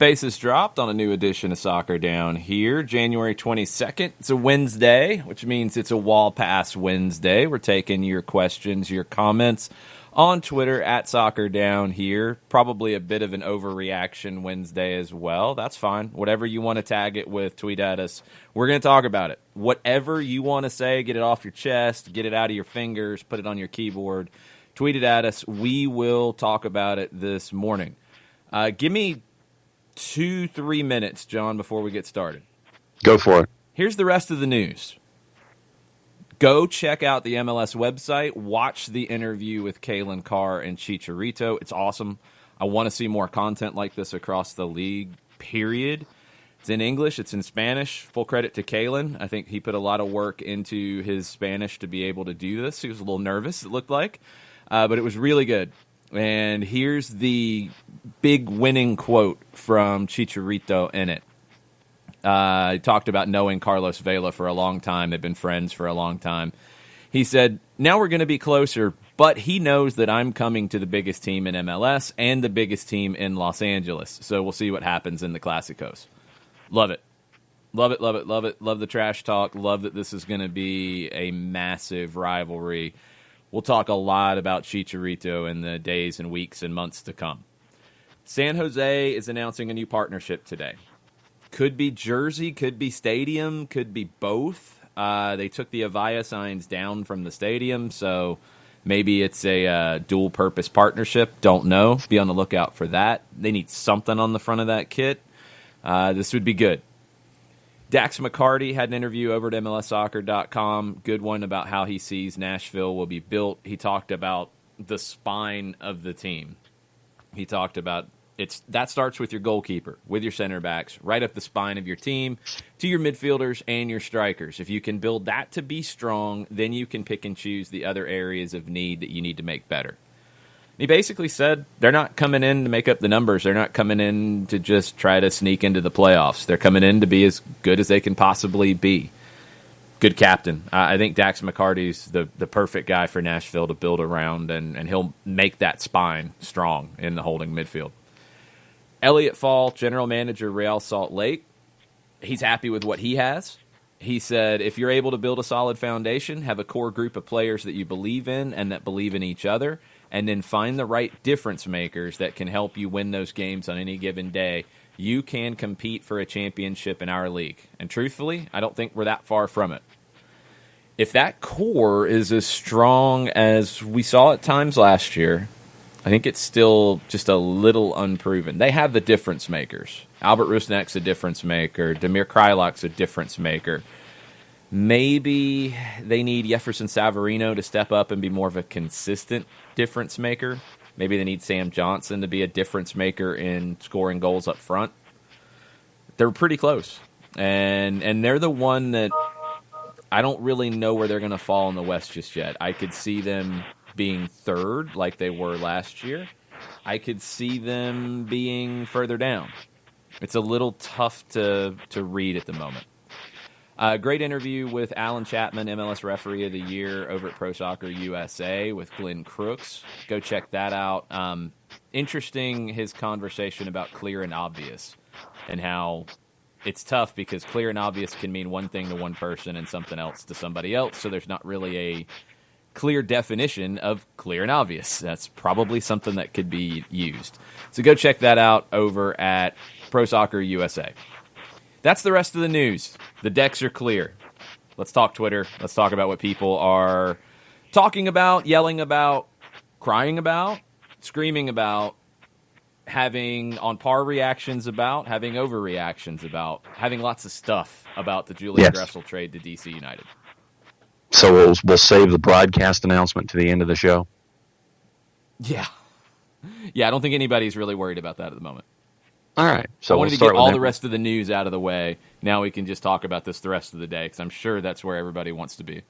Bases dropped on a new edition of Soccer Down here, January 22nd. It's a Wednesday, which means it's a Wall Pass Wednesday. We're taking your questions, your comments on Twitter at Soccer Down here. Probably a bit of an overreaction Wednesday as well. That's fine. Whatever you want to tag it with, tweet at us. We're going to talk about it. Whatever you want to say, get it off your chest, get it out of your fingers, put it on your keyboard, tweet it at us. We will talk about it this morning. Give me 2-3 minutes, John, before we get started. Go for it. Here's the rest of the news. Go check out the MLS website. Watch the interview with Kalen Carr and Chicharito. It's awesome. I want to see more content like this across the league, period. It's in English. It's in Spanish. Full credit to Kalen. I think he put a lot of work into his Spanish to be able to do this. He was a little nervous, it looked like, but it was really good. And here's the big winning quote from Chicharito in it. He talked about knowing Carlos Vela for a long time. They've been friends for a long time. He said, now we're going to be closer, but he knows that I'm coming to the biggest team in MLS and the biggest team in Los Angeles. So we'll see what happens in the Clásicos. Love it. Love it, love it, love it. Love the trash talk. Love that this is going to be a massive rivalry. We'll talk a lot about Chicharito in the days and weeks and months to come. San Jose is announcing a new partnership today. Could be jersey, could be stadium, could be both. They took the Avaya signs down from the stadium, so maybe it's a dual-purpose partnership. Don't know. Be on the lookout for that. They need something on the front of that kit. This would be good. Dax McCarty had an interview over at MLSsoccer.com. Good one about how he sees Nashville will be built. He talked about the spine of the team. He talked about that starts with your goalkeeper, with your center backs, right up the spine of your team, to your midfielders and your strikers. If you can build that to be strong, then you can pick and choose the other areas of need that you need to make better. He basically said they're not coming in to make up the numbers. They're not coming in to just try to sneak into the playoffs. They're coming in to be as good as they can possibly be. Good captain. I think Dax McCarty's the perfect guy for Nashville to build around, and he'll make that spine strong in the holding midfield. Elliot Fall, general manager, Real Salt Lake, he's happy with what he has. He said, if you're able to build a solid foundation, have a core group of players that you believe in and that believe in each other, and then find the right difference makers that can help you win those games on any given day, you can compete for a championship in our league. And truthfully, I don't think we're that far from it. If that core is as strong as we saw at times last year, I think it's still just a little unproven. They have the difference makers. Albert Rusnak's a difference maker. Damir Krylak's a difference maker. Maybe they need Jefferson Savarino to step up and be more of a consistent difference maker. Maybe they need Sam Johnson to be a difference maker in scoring goals up front. They're pretty close. And they're the one that I don't really know where they're going to fall in the West just yet. I could see them being third like they were last year. I could see them being further down. It's a little tough to read at the moment. Great interview with Alan Chapman, MLS Referee of the Year over at Pro Soccer USA with Glenn Crooks. Go check that out. Interesting, his conversation about clear and obvious and how it's tough because clear and obvious can mean one thing to one person and something else to somebody else, so there's not really a clear definition of clear and obvious. That's probably something that could be used. So go check that out over at Pro Soccer USA. That's the rest of the news. The decks are clear. Let's talk Twitter. Let's talk about what people are talking about, yelling about, crying about, screaming about, having on par reactions about, having overreactions about, having lots of stuff about the Julian Gressel trade to DC United. So we'll save the broadcast announcement to the end of the show? Yeah. Yeah, I don't think anybody's really worried about that at the moment. All right. So I wanted we'll to get start with all them. the rest of the news out of the way. Now we can just talk about this the rest of the day because I'm sure that's where everybody wants to be.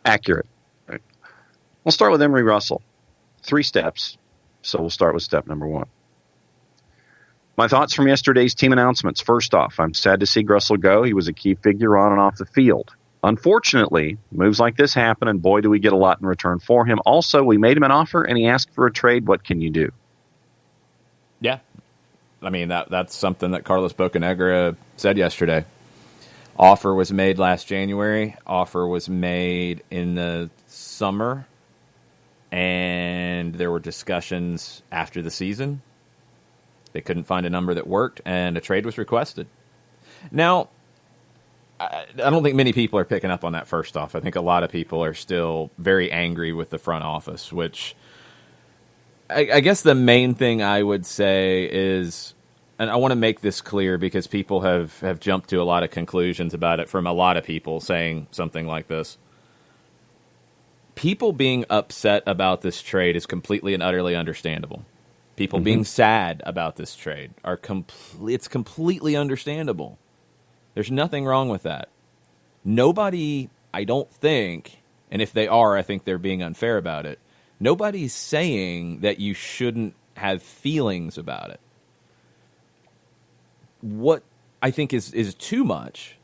Accurate. Right. We'll start with Emery Russell. 3 steps. So we'll start with step number 1. My thoughts from yesterday's team announcements. First off, I'm sad to see Gressel go. He was a key figure on and off the field. Unfortunately, moves like this happen, and boy, do we get a lot in return for him. Also, we made him an offer, and he asked for a trade. What can you do? Yeah. I mean, that's something that Carlos Bocanegra said yesterday. Offer was made last January. Offer was made in the summer. And there were discussions after the season. They couldn't find a number that worked, and a trade was requested. Now, I don't think many people are picking up on that first off. I think a lot of people are still very angry with the front office, which I guess the main thing I would say is, and I want to make this clear because people have jumped to a lot of conclusions about it from a lot of people saying something like this. People being upset about this trade is completely and utterly understandable. People being sad about this trade it's completely understandable. There's nothing wrong with that. Nobody, I don't think, and if they are, I think they're being unfair about it. Nobody's saying that you shouldn't have feelings about it. What I think is too much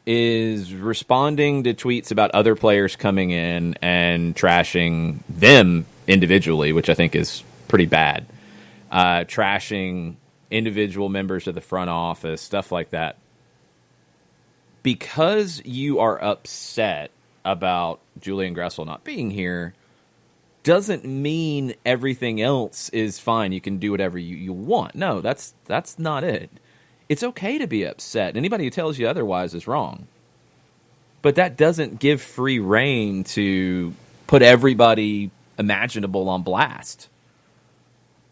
is responding to tweets about other players coming in and trashing them individually, which I think is pretty bad. Trashing individual members of the front office, stuff like that. Because you are upset about Julian Gressel not being here, doesn't mean everything else is fine. You can do whatever you want. No, that's not it. It's okay to be upset. Anybody who tells you otherwise is wrong. But that doesn't give free rein to put everybody imaginable on blast.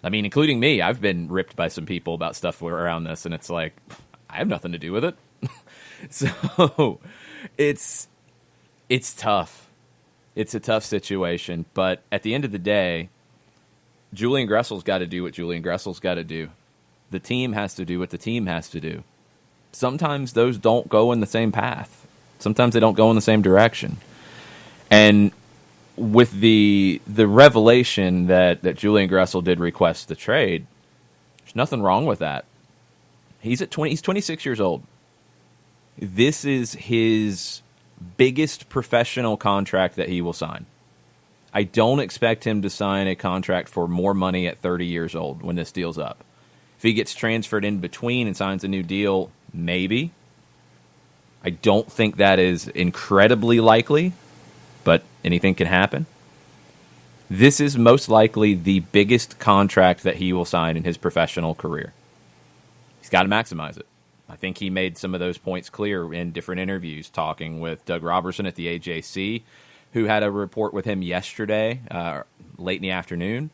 I mean, including me. I've been ripped by some people about stuff around this, and it's like, I have nothing to do with it. So it's tough. It's a tough situation. But at the end of the day, Julian Gressel's got to do what Julian Gressel's got to do. The team has to do what the team has to do. Sometimes those don't go in the same path. Sometimes they don't go in the same direction. And with the revelation that Julian Gressel did request the trade, there's nothing wrong with that. He's 26 years old. This is his biggest professional contract that he will sign. I don't expect him to sign a contract for more money at 30 years old when this deal's up. If he gets transferred in between and signs a new deal, maybe. I don't think that is incredibly likely, but anything can happen. This is most likely the biggest contract that he will sign in his professional career. He's got to maximize it. I think he made some of those points clear in different interviews, talking with Doug Robertson at the AJC, who had a report with him yesterday, late in the afternoon.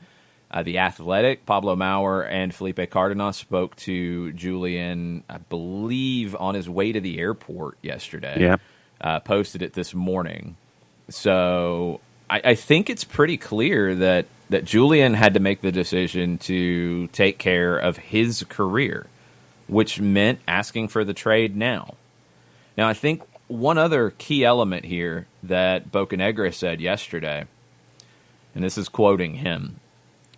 The Athletic, Pablo Maurer, and Felipe Cardenas spoke to Julian, I believe, on his way to the airport yesterday. Yeah. Posted it this morning. So I think it's pretty clear that Julian had to make the decision to take care of his career, which meant asking for the trade now. Now, I think one other key element here that Bocanegra said yesterday, and this is quoting him,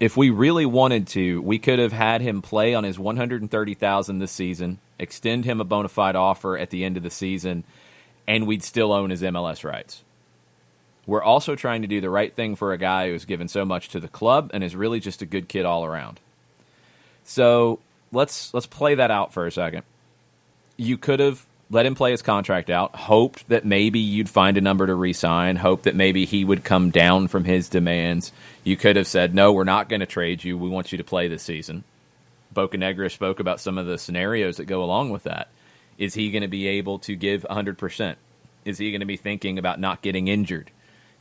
if we really wanted to, we could have had him play on his $130,000 this season, extend him a bona fide offer at the end of the season, and we'd still own his MLS rights. We're also trying to do the right thing for a guy who's given so much to the club and is really just a good kid all around. So let's play that out for a second. You could have let him play his contract out, hoped that maybe you'd find a number to re-sign, hoped that maybe he would come down from his demands. You could have said, no, we're not going to trade you. We want you to play this season. Bocanegra spoke about some of the scenarios that go along with that. Is he going to be able to give 100%? Is he going to be thinking about not getting injured?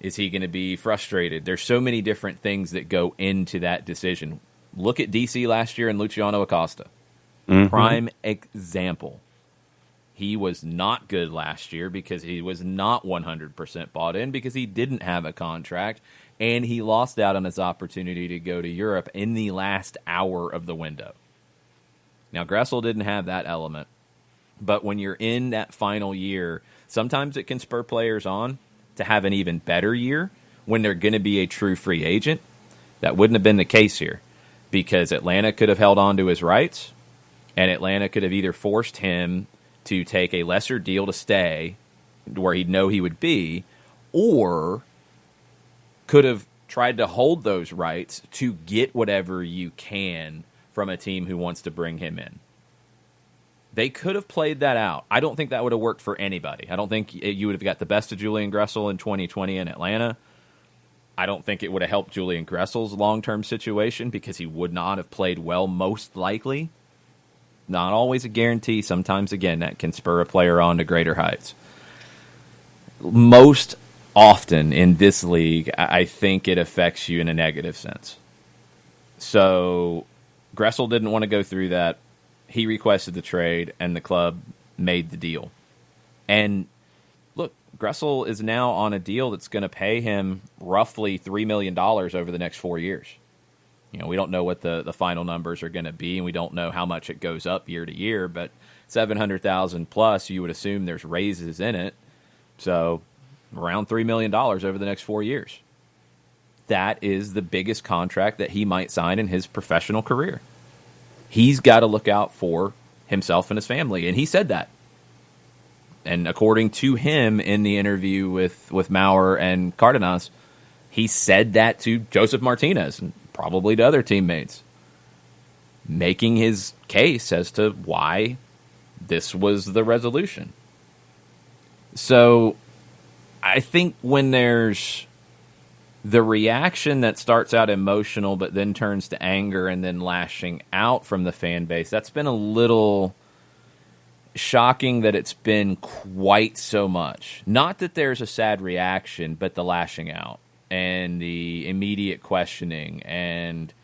Is he going to be frustrated? There's so many different things that go into that decision. Look at DC last year and Luciano Acosta. Prime example. He was not good last year because he was not 100% bought in because he didn't have a contract, and he lost out on his opportunity to go to Europe in the last hour of the window. Now, Gressel didn't have that element, but when you're in that final year, sometimes it can spur players on to have an even better year when they're going to be a true free agent. That wouldn't have been the case here because Atlanta could have held on to his rights, and Atlanta could have either forced him to take a lesser deal to stay where he'd know he would be, or could have tried to hold those rights to get whatever you can from a team who wants to bring him in. They could have played that out. I don't think that would have worked for anybody. I don't think you would have got the best of Julian Gressel in 2020 in Atlanta. I don't think it would have helped Julian Gressel's long-term situation because he would not have played well, most likely. Not always a guarantee. Sometimes, again, that can spur a player on to greater heights. Most often in this league, I think it affects you in a negative sense. So Gressel didn't want to go through that. He requested the trade, and the club made the deal. And look, Gressel is now on a deal that's going to pay him roughly $3 million over the next 4 years. You know, we don't know what the final numbers are going to be, and we don't know how much it goes up year to year, but $700,000 plus, you would assume there's raises in it. So around $3 million over the next 4 years. That is the biggest contract that he might sign in his professional career. He's got to look out for himself and his family, and he said that. And according to him in the interview with Maurer and Cardenas, he said that to Joseph Martinez and probably to other teammates, making his case as to why this was the resolution. So I think when there's the reaction that starts out emotional but then turns to anger and then lashing out from the fan base, that's been a little shocking that it's been quite so much. Not that there's a sad reaction, but the lashing out and the immediate questioning and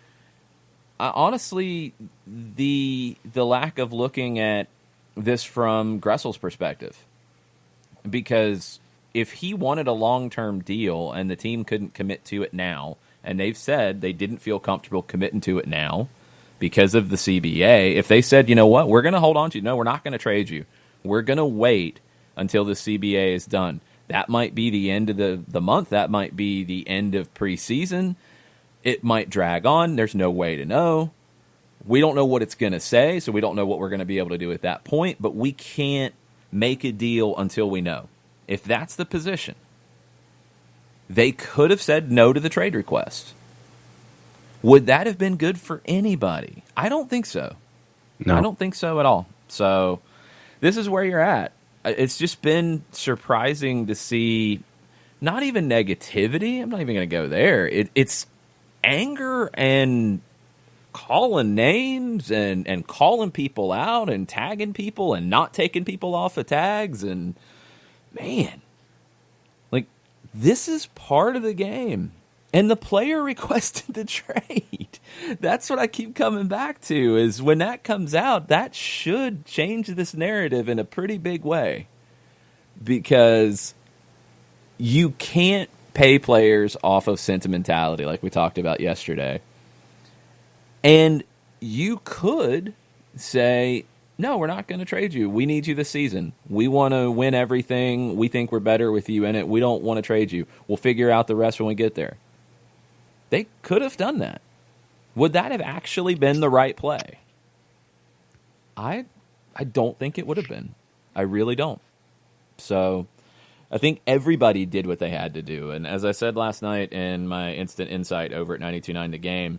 honestly the lack of looking at this from Gressel's perspective. Because if he wanted a long-term deal and the team couldn't commit to it now, and they've said they didn't feel comfortable committing to it now because of the CBA, if they said, you know what, we're going to hold on to you. No, we're not going to trade you. We're going to wait until the CBA is done. That might be the end of the month. That might be the end of preseason. It might drag on. There's no way to know. We don't know what it's going to say, so we don't know what we're going to be able to do at that point, but we can't make a deal until we know. If that's the position, they could have said no to the trade request. Would that have been good for anybody? I don't think so. No. I don't think so at all. So this is where you're at. It's just been surprising to see not even negativity. I'm not even going to go there. It's anger and calling names and calling people out and tagging people and not taking people off of tags. And man, like, this is part of the game. And the player requested the trade. That's what I keep coming back to, is when that comes out, that should change this narrative in a pretty big way. Because you can't pay players off of sentimentality like we talked about yesterday. And you could say, no, we're not going to trade you. We need you this season. We want to win everything. We think we're better with you in it. We don't want to trade you. We'll figure out the rest when we get there. They could have done that. Would that have actually been the right play? I don't think it would have been. I really don't. So I think everybody did what they had to do. And as I said last night in my instant insight over at 92.9 The Game,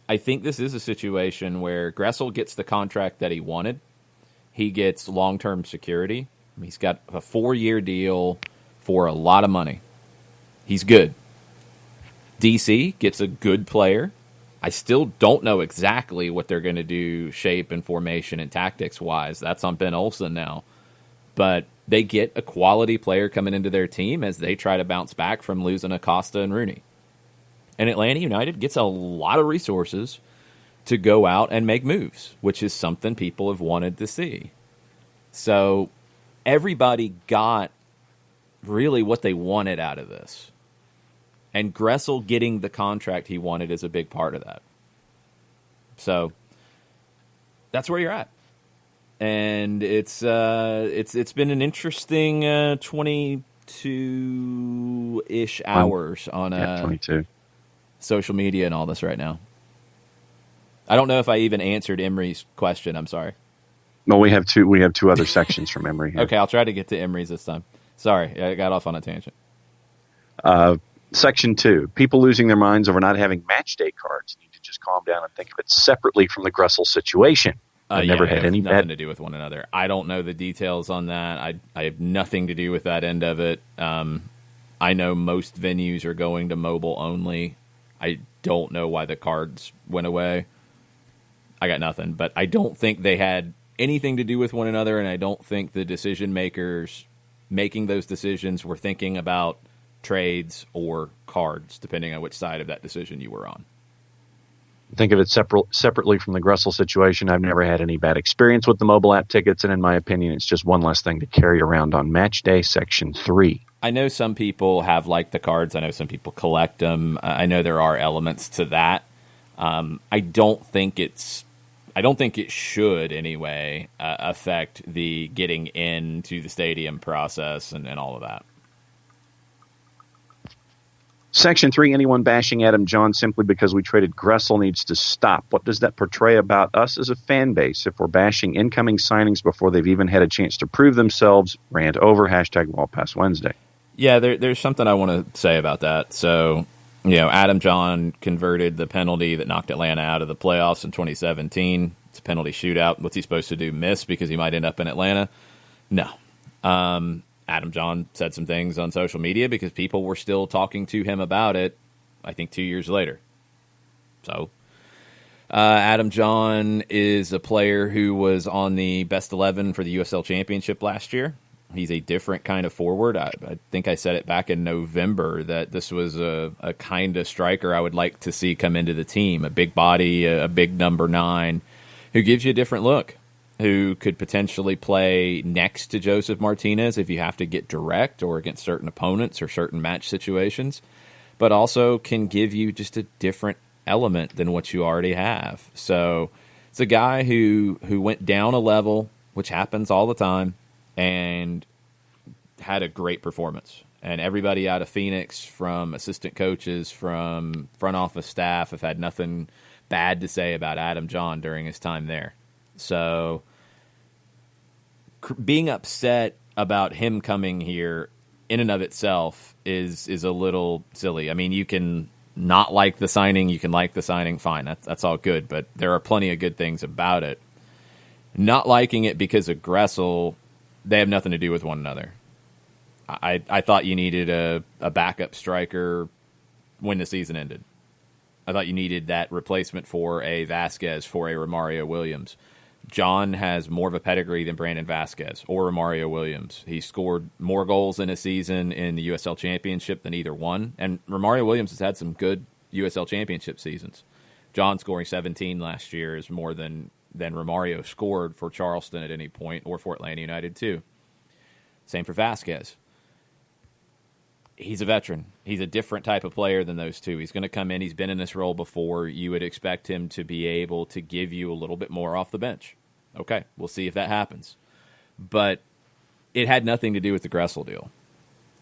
I think this is a situation where Gressel gets the contract that he wanted. He gets long-term security. He's got a 4-year deal for a lot of money. He's good. DC gets a good player. I still don't know exactly what they're going to do shape and formation and tactics-wise. That's on Ben Olsen now. But they get a quality player coming into their team as they try to bounce back from losing Acosta and Rooney. And Atlanta United gets a lot of resources to go out and make moves, which is something people have wanted to see. So everybody got really what they wanted out of this. And Gressel getting the contract he wanted is a big part of that. So that's where you're at. And it's been an interesting 22-ish hours on 22. Social media and all this right now. I don't know if I even answered Emery's question. I'm sorry. No, we have two other sections from Emery here. Okay, I'll try to get to Emery's this time. Sorry, I got off on a tangent. Section 2, people losing their minds over not having match day cards need to just calm down and think of it separately from the Gressel situation. I've never had any nothing to do with one another. I don't know the details on that. I have nothing to do with that end of it. I know most venues are going to mobile only. I don't know why the cards went away. I got nothing, but I don't think they had anything to do with one another, and I don't think the decision makers making those decisions were thinking about trades or cards, depending on which side of that decision you were on. Think of it separately from the Gressel situation. I've never had any bad experience with the mobile app tickets, and in my opinion, it's just one less thing to carry around on match day. Section 3. I know some people have liked the cards. I know some people collect them. I know there are elements to that. I don't think it should anyway affect the getting into the stadium process and all of that. Section 3, anyone bashing Adam John simply because we traded Gressel needs to stop. What does that portray about us as a fan base if we're bashing incoming signings before they've even had a chance to prove themselves? Rant over, #WallPassWednesday. Yeah, there's something I want to say about that. So, Adam John converted the penalty that knocked Atlanta out of the playoffs in 2017. It's a penalty shootout. What's he supposed to do? Miss because he might end up in Atlanta? No. Adam John said some things on social media because people were still talking to him about it, I think 2 years later. So, Adam John is a player who was on the best 11 for the USL Championship last year. He's a different kind of forward. I think I said it back in November that this was a kind of striker I would like to see come into the team. A big body, a big number 9, who gives you a different look, who could potentially play next to Joseph Martinez if you have to get direct or against certain opponents or certain match situations, but also can give you just a different element than what you already have. So it's a guy who went down a level, which happens all the time, and had a great performance. And everybody out of Phoenix, from assistant coaches, from front office staff, have had nothing bad to say about Adam John during his time there. So being upset about him coming here in and of itself is a little silly. I mean, you can not like the signing, you can like the signing, fine, that's all good, but there are plenty of good things about it. Not liking it because of Gressel, they have nothing to do with one another. I thought you needed a backup striker when the season ended. I thought you needed that replacement for a Vasquez, for a Romario Williams. John has more of a pedigree than Brandon Vasquez or Romario Williams. He scored more goals in a season in the USL Championship than either one. And Romario Williams has had some good USL Championship seasons. John scoring 17 last year is more than Romario scored for Charleston at any point, or for Atlanta United too. Same for Vasquez. He's a veteran. He's a different type of player than those two. He's going to come in. He's been in this role before. You would expect him to be able to give you a little bit more off the bench. Okay, we'll see if that happens. But it had nothing to do with the Gressel deal.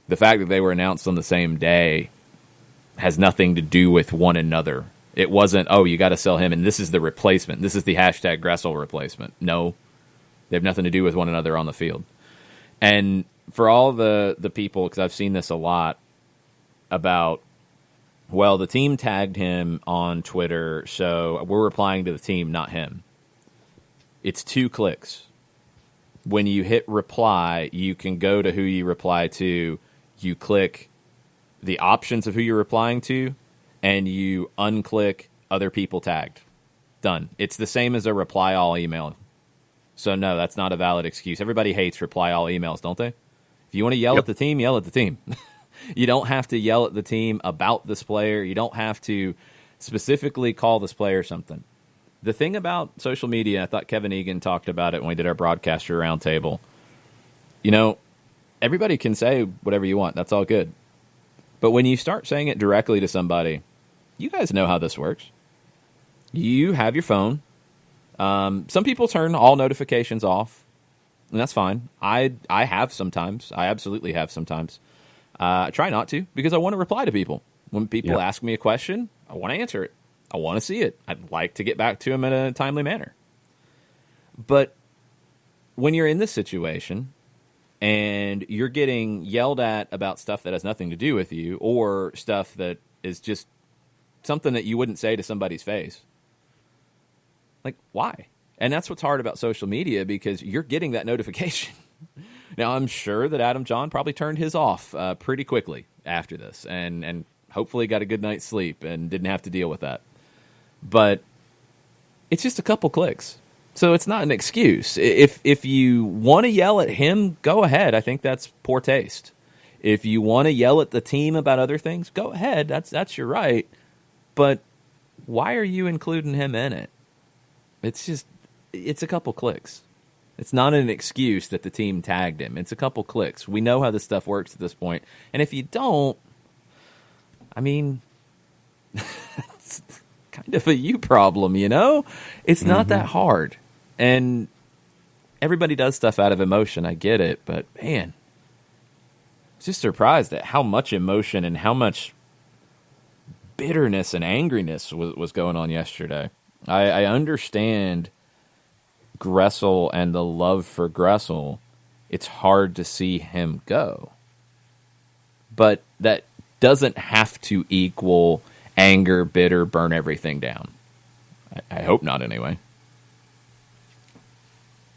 The fact that they were announced on the same day has nothing to do with one another. It wasn't, oh, you got to sell him, and this is the replacement. This is the #Gressel replacement. No, they have nothing to do with one another on the field. And for all the people, because I've seen this a lot, about, well, the team tagged him on Twitter, so we're replying to the team, not him. It's 2 clicks. When you hit reply, you can go to who you reply to, you click the options of who you're replying to, and you unclick other people tagged. Done. It's the same as a reply all email. So no, that's not a valid excuse. Everybody hates reply all emails, don't they? If you want to yell at the team, yell at the team. You don't have to yell at the team about this player. You don't have to specifically call this player something. The thing about social media, I thought Kevin Egan talked about it when we did our broadcaster roundtable. Everybody can say whatever you want. That's all good. But when you start saying it directly to somebody, you guys know how this works. You have your phone. Some people turn all notifications off, and that's fine. I have sometimes. I absolutely have sometimes. I try not to because I want to reply to people. When people ask me a question, I want to answer it. I want to see it. I'd like to get back to them in a timely manner. But when you're in this situation and you're getting yelled at about stuff that has nothing to do with you or stuff that is just something that you wouldn't say to somebody's face, like, why? And that's what's hard about social media, because you're getting that notification. Now, I'm sure that Adam John probably turned his off pretty quickly after this and hopefully got a good night's sleep and didn't have to deal with that. But it's just a couple clicks. So it's not an excuse. If you want to yell at him, go ahead. I think that's poor taste. If you want to yell at the team about other things, go ahead. That's your right. But why are you including him in it? It's a couple clicks. It's not an excuse that the team tagged him. It's a couple clicks. We know how this stuff works at this point. And if you don't, I mean, it's kind of a you problem, you know? It's not that hard. And everybody does stuff out of emotion. I get it. But, man, I'm just surprised at how much emotion and how much bitterness and angriness was going on yesterday. I understand Gressel and the love for Gressel. It's hard to see him go. But that doesn't have to equal anger, bitter, burn everything down. I hope not, anyway.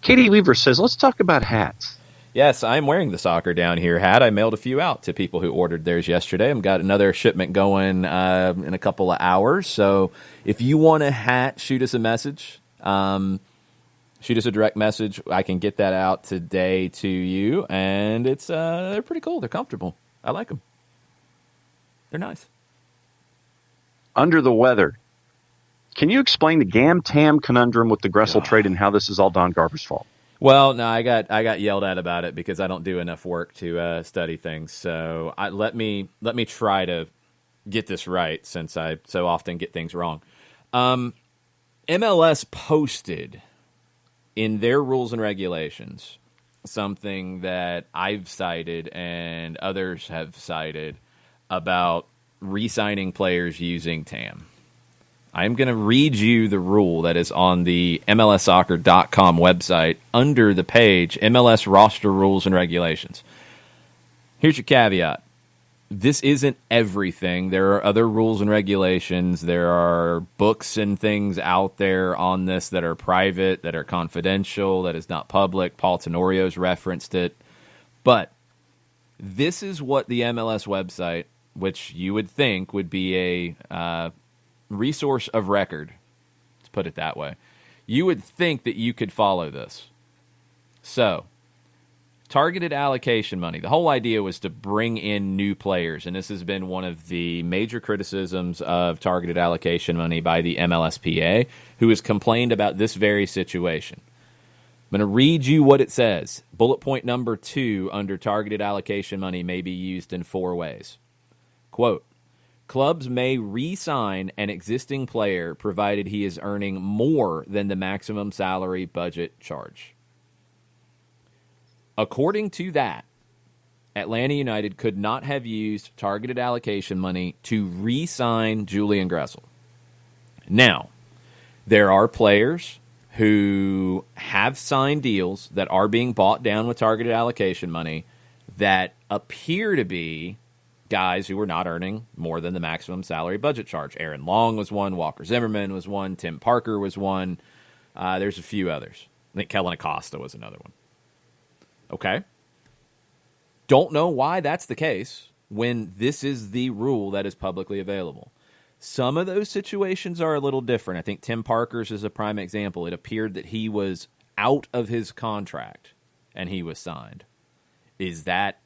Katie Weaver says, let's talk about hats. Yes, I'm wearing the Soccer Down Here hat. I mailed a few out to people who ordered theirs yesterday. I've got another shipment going in a couple of hours. So if you want a hat, shoot us a message. Shoot us a direct message. I can get that out today to you. And it's they're pretty cool. They're comfortable. I like them. They're nice. Under the weather. Can you explain the Gam-Tam conundrum with the Gressel trade and how this is all Don Garber's fault? Well, no, I got yelled at about it because I don't do enough work to study things. So let me try to get this right, since I so often get things wrong. MLS posted in their rules and regulations something that I've cited and others have cited about re-signing players using TAM. I'm going to read you the rule that is on the MLSsoccer.com website under the page MLS roster rules and regulations. Here's your caveat. This isn't everything. There are other rules and regulations. There are books and things out there on this that are private, that are confidential, that is not public. Paul Tenorio's referenced it. But this is what the MLS website, which you would think would be a resource of record, let's put it that way. You would think that you could follow this. So, targeted allocation money. The whole idea was to bring in new players, and this has been one of the major criticisms of targeted allocation money by the MLSPA, who has complained about this very situation. I'm going to read you what it says. Bullet point number 2 under targeted allocation money may be used in 4 ways. Quote, clubs may re-sign an existing player provided he is earning more than the maximum salary budget charge. According to that, Atlanta United could not have used targeted allocation money to re-sign Julian Gressel. Now, there are players who have signed deals that are being bought down with targeted allocation money that appear to be guys who were not earning more than the maximum salary budget charge. Aaron Long was one. Walker Zimmerman was one. Tim Parker was one. There's a few others. I think Kellen Acosta was another one. Okay. Don't know why that's the case when this is the rule that is publicly available. Some of those situations are a little different. I think Tim Parker's is a prime example. It appeared that he was out of his contract and he was signed. Is that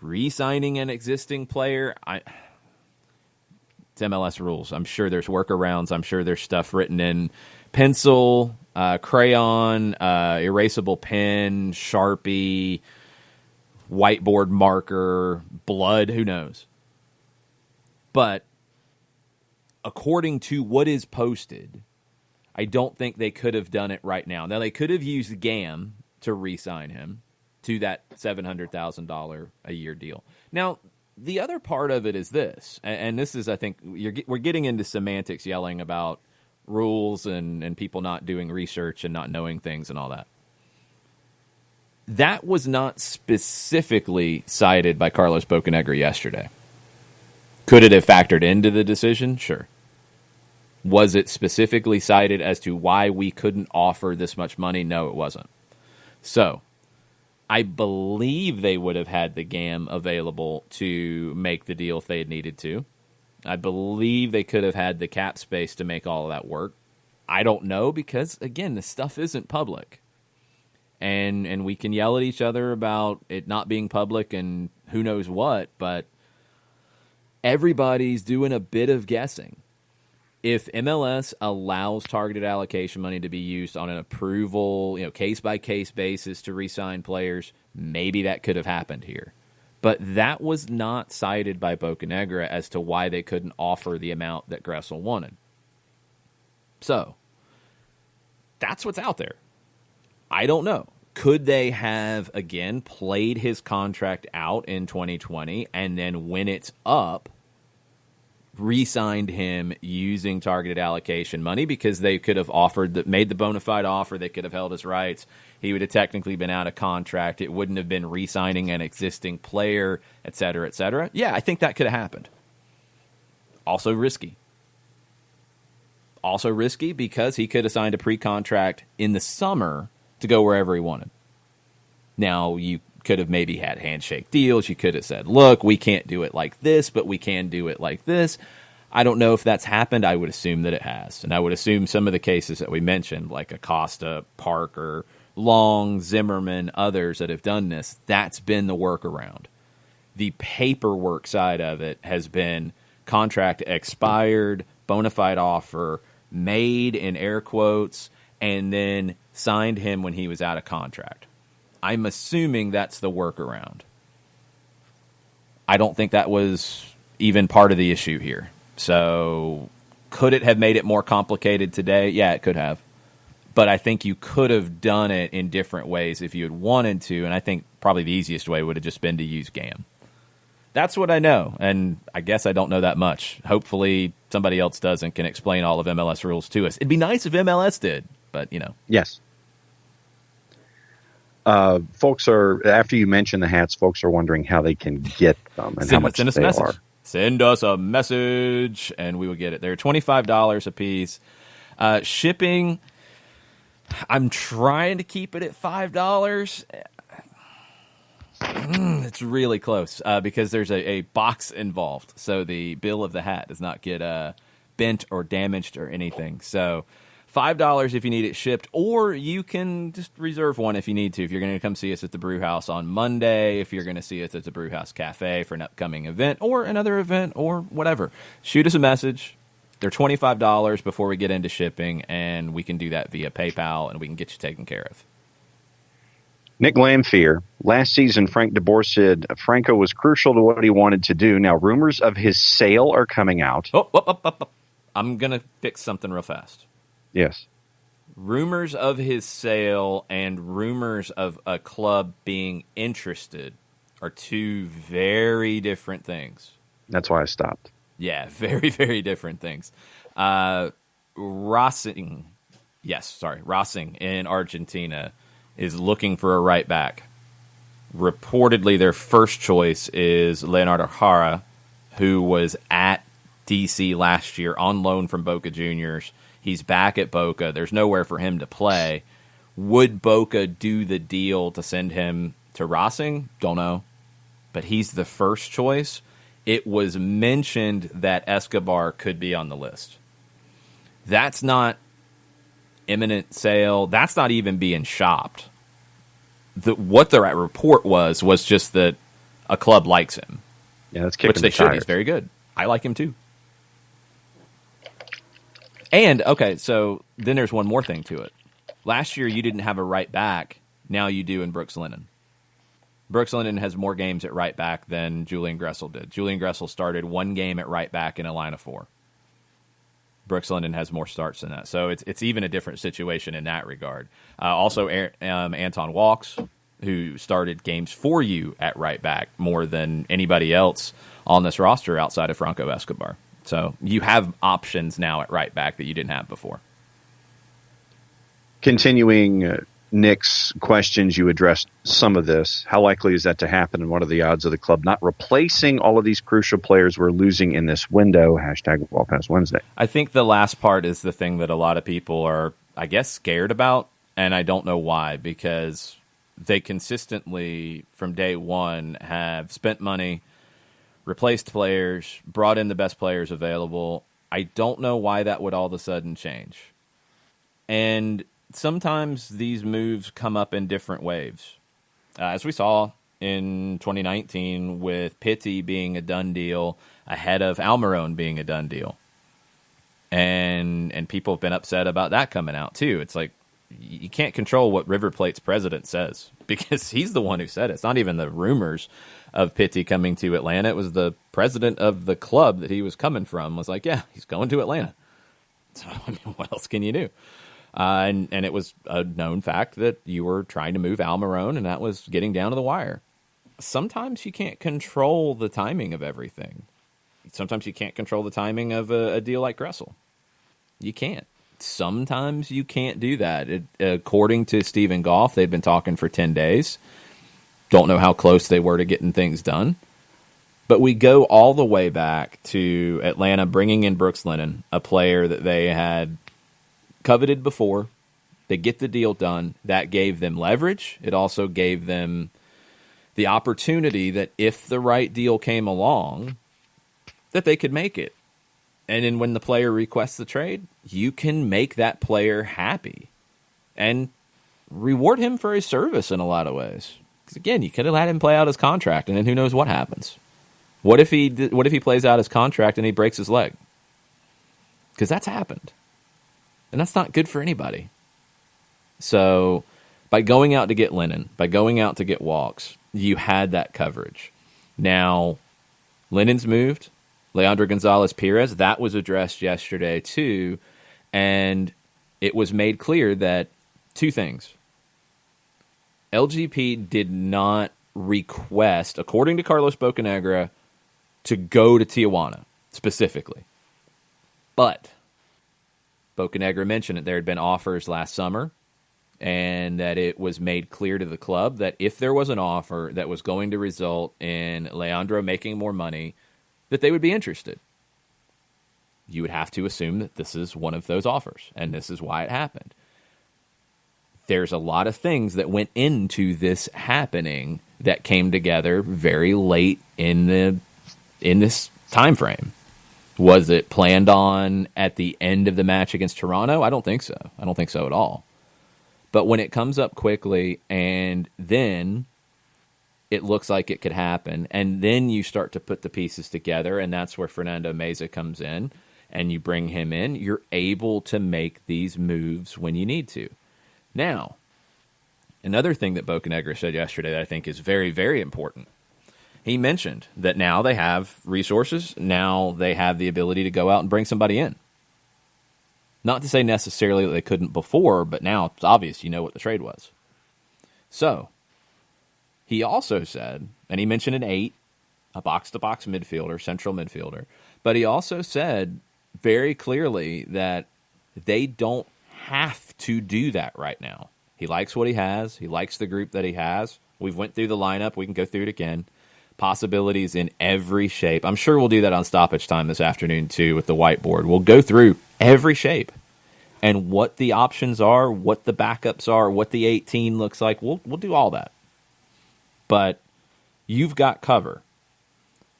re-signing an existing player? It's MLS rules. I'm sure there's workarounds. I'm sure there's stuff written in pencil, crayon, erasable pen, Sharpie, whiteboard marker, blood, who knows? But according to what is posted, I don't think they could have done it right now. Now, they could have used GAM to re-sign him to that $700,000 a year deal. Now, the other part of it is this, and this is, I think, we're getting into semantics, yelling about rules and people not doing research and not knowing things and all that. That was not specifically cited by Carlos Bocanegra yesterday. Could it have factored into the decision? Sure. Was it specifically cited as to why we couldn't offer this much money? No, it wasn't. So, I believe they would have had the GAM available to make the deal if they had needed to. I believe they could have had the cap space to make all of that work. I don't know because, again, this stuff isn't public. And we can yell at each other about it not being public and who knows what, but everybody's doing a bit of guessing. If MLS allows targeted allocation money to be used on an approval, case-by-case basis to re-sign players, maybe that could have happened here. But that was not cited by Bocanegra as to why they couldn't offer the amount that Gressel wanted. So, that's what's out there. I don't know. Could they have, again, played his contract out in 2020 and then when it's up, re-signed him using targeted allocation money because they could have made the bona fide offer, they could have held his rights, he would have technically been out of contract, it wouldn't have been re-signing an existing player, et cetera, et cetera. Yeah, I think that could have happened. Also risky. Also risky because he could have signed a pre-contract in the summer to go wherever he wanted. Now, you could have maybe had handshake deals. You could have said, look, we can't do it like this, but we can do it like this. I don't know if that's happened. I would assume that it has. And I would assume some of the cases that we mentioned, like Acosta, Parker, Long, Zimmerman, others that have done this, that's been the workaround. The paperwork side of it has been contract expired, bona fide offer, made in air quotes, and then signed him when he was out of contract. I'm assuming that's the workaround. I don't think that was even part of the issue here. So could it have made it more complicated today? Yeah, it could have. But I think you could have done it in different ways if you had wanted to, and I think probably the easiest way would have just been to use GAM. That's what I know, and I guess I don't know that much. Hopefully somebody else does and can explain all of MLS rules to us. It'd be nice if MLS did, but, Yes. Folks are, after you mention the hats, folks are wondering how they can get them and how much send us they a message. are. Send us a message, and we will get it. They're $25 a piece. Shipping, I'm trying to keep it at $5. It's really close because there's a box involved, so the bill of the hat does not get bent or damaged or anything. So $5 if you need it shipped, or you can just reserve one if you need to. If you're going to come see us at the Brew House on Monday, if you're going to see us at the Brew House Cafe for an upcoming event or another event or whatever, shoot us a message. They're $25 before we get into shipping, and we can do that via PayPal, and we can get you taken care of. Nick Lamphere, last season, Frank DeBoer said Franco was crucial to what he wanted to do. Now, rumors of his sale are coming out. I'm going to fix something real fast. Yes. Rumors of his sale and rumors of a club being interested are two very different things. That's why I stopped. Yeah, very, very different things. Racing in Argentina is looking for a right back. Reportedly, their first choice is Leonardo Jara, who was at DC last year on loan from Boca Juniors. He's back at Boca. There's nowhere for him to play. Would Boca do the deal to send him to Racing? Don't know. But he's the first choice. It was mentioned that Escobar could be on the list. That's not imminent sale. That's not even being shopped. What the report was just that a club likes him. Yeah, that's kicking which they the should. tires. He's very good. I like him too. And, okay, so then there's one more thing to it. Last year, you didn't have a right back. Now you do in Brooks Lennon. Brooks Lennon has more games at right back than Julian Gressel did. Julian Gressel started one game at right back in a line of four. Brooks Lennon has more starts than that. So it's even a different situation in that regard. Also, Anton Walks, who started games for you at right back more than anybody else on this roster outside of Franco Escobar. So you have options now at right back that you didn't have before. Continuing Nick's questions, you addressed some of this. How likely is that to happen, and what are the odds of the club not replacing all of these crucial players we're losing in this window? #WallPassWednesday. I think the last part is the thing that a lot of people are, I guess, scared about, and I don't know why, because they consistently, from day one, have spent money, replaced players, brought in the best players available. I don't know why that would all of a sudden change. And sometimes these moves come up in different waves. As we saw in 2019 with Pitti being a done deal ahead of Almiron being a done deal. And people have been upset about that coming out too. It's like, you can't control what River Plate's president says because he's the one who said it. It's not even the rumors of Pitti coming to Atlanta. It was the president of the club that he was coming from was like, yeah, he's going to Atlanta. So, I mean, what else can you do? And it was a known fact that you were trying to move Almiron, and that was getting down to the wire. Sometimes you can't control the timing of everything. Sometimes you can't control the timing of a deal like Gressel. You can't. Sometimes you can't do that. According to Stephen Goff, they'd been talking for 10 days. Don't know how close they were to getting things done. But we go all the way back to Atlanta bringing in Brooks Lennon, a player that they had coveted before. They get the deal done. That gave them leverage. It also gave them the opportunity that if the right deal came along, that they could make it. And then when the player requests the trade, you can make that player happy and reward him for his service in a lot of ways. Because again, you could have had him play out his contract, and then who knows what happens. What if he plays out his contract and he breaks his leg? Because that's happened. And that's not good for anybody. So by going out to get Lennon, by going out to get Walks, you had that coverage. Now, Lennon's moved. Leandro Gonzalez-Perez, that was addressed yesterday too. And it was made clear that two things. LGP did not request, according to Carlos Bocanegra, to go to Tijuana specifically. But Bocanegra mentioned that there had been offers last summer and that it was made clear to the club that if there was an offer that was going to result in Leandro making more money, that they would be interested. You would have to assume that this is one of those offers, and this is why it happened. There's a lot of things that went into this happening that came together very late in this time frame. Was it planned on at the end of the match against Toronto? I don't think so. I don't think so at all. But when it comes up quickly and then it looks like it could happen, and then you start to put the pieces together, and that's where Fernando Meza comes in, and you bring him in, you're able to make these moves when you need to. Now, another thing that Bocanegra said yesterday that I think is very, very important. He mentioned that now they have resources. Now they have the ability to go out and bring somebody in. Not to say necessarily that they couldn't before, but now it's obvious you know what the trade was. So, he also said, and he mentioned an 8, a box-to-box midfielder, central midfielder, but he also said very clearly that they don't have to do that right now. He likes what he has. He likes the group that he has. We've went through the lineup. We can go through it again. Possibilities in every shape. I'm sure we'll do that on stoppage time this afternoon too with the whiteboard. We'll go through every shape and what the options are, what the backups are, what the 18 looks like. We'll do all that. But you've got cover.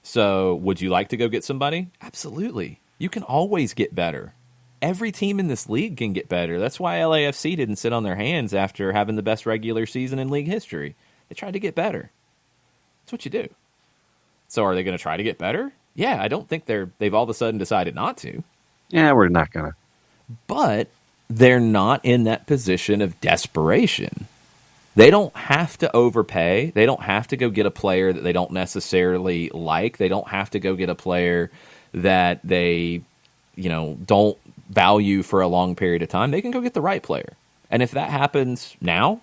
So would you like to go get somebody? Absolutely. You can always get better. Every team in this league can get better. That's why LAFC didn't sit on their hands after having the best regular season in league history. They tried to get better. That's what you do. So are they going to try to get better? Yeah, I don't think they've all of a sudden decided not to. Yeah, we're not going to. But they're not in that position of desperation. They don't have to overpay. They don't have to go get a player that they don't necessarily like. They don't have to go get a player that they, don't value for a long period of time, they can go get the right player. And if that happens now,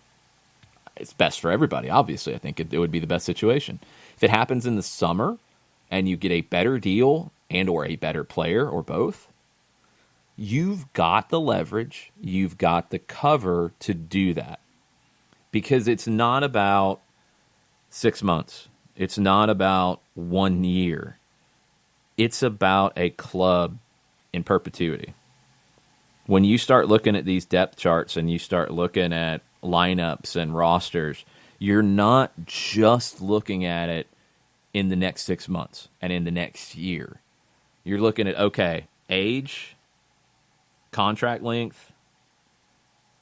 it's best for everybody, obviously. I think it would be the best situation. If it happens in the summer and you get a better deal and or a better player or both, you've got the leverage, you've got the cover to do that. Because it's not about 6 months. It's not about 1 year. It's about a club in perpetuity. When you start looking at these depth charts and you start looking at lineups and rosters, you're not just looking at it in the next 6 months and in the next year. You're looking at, okay, age, contract length,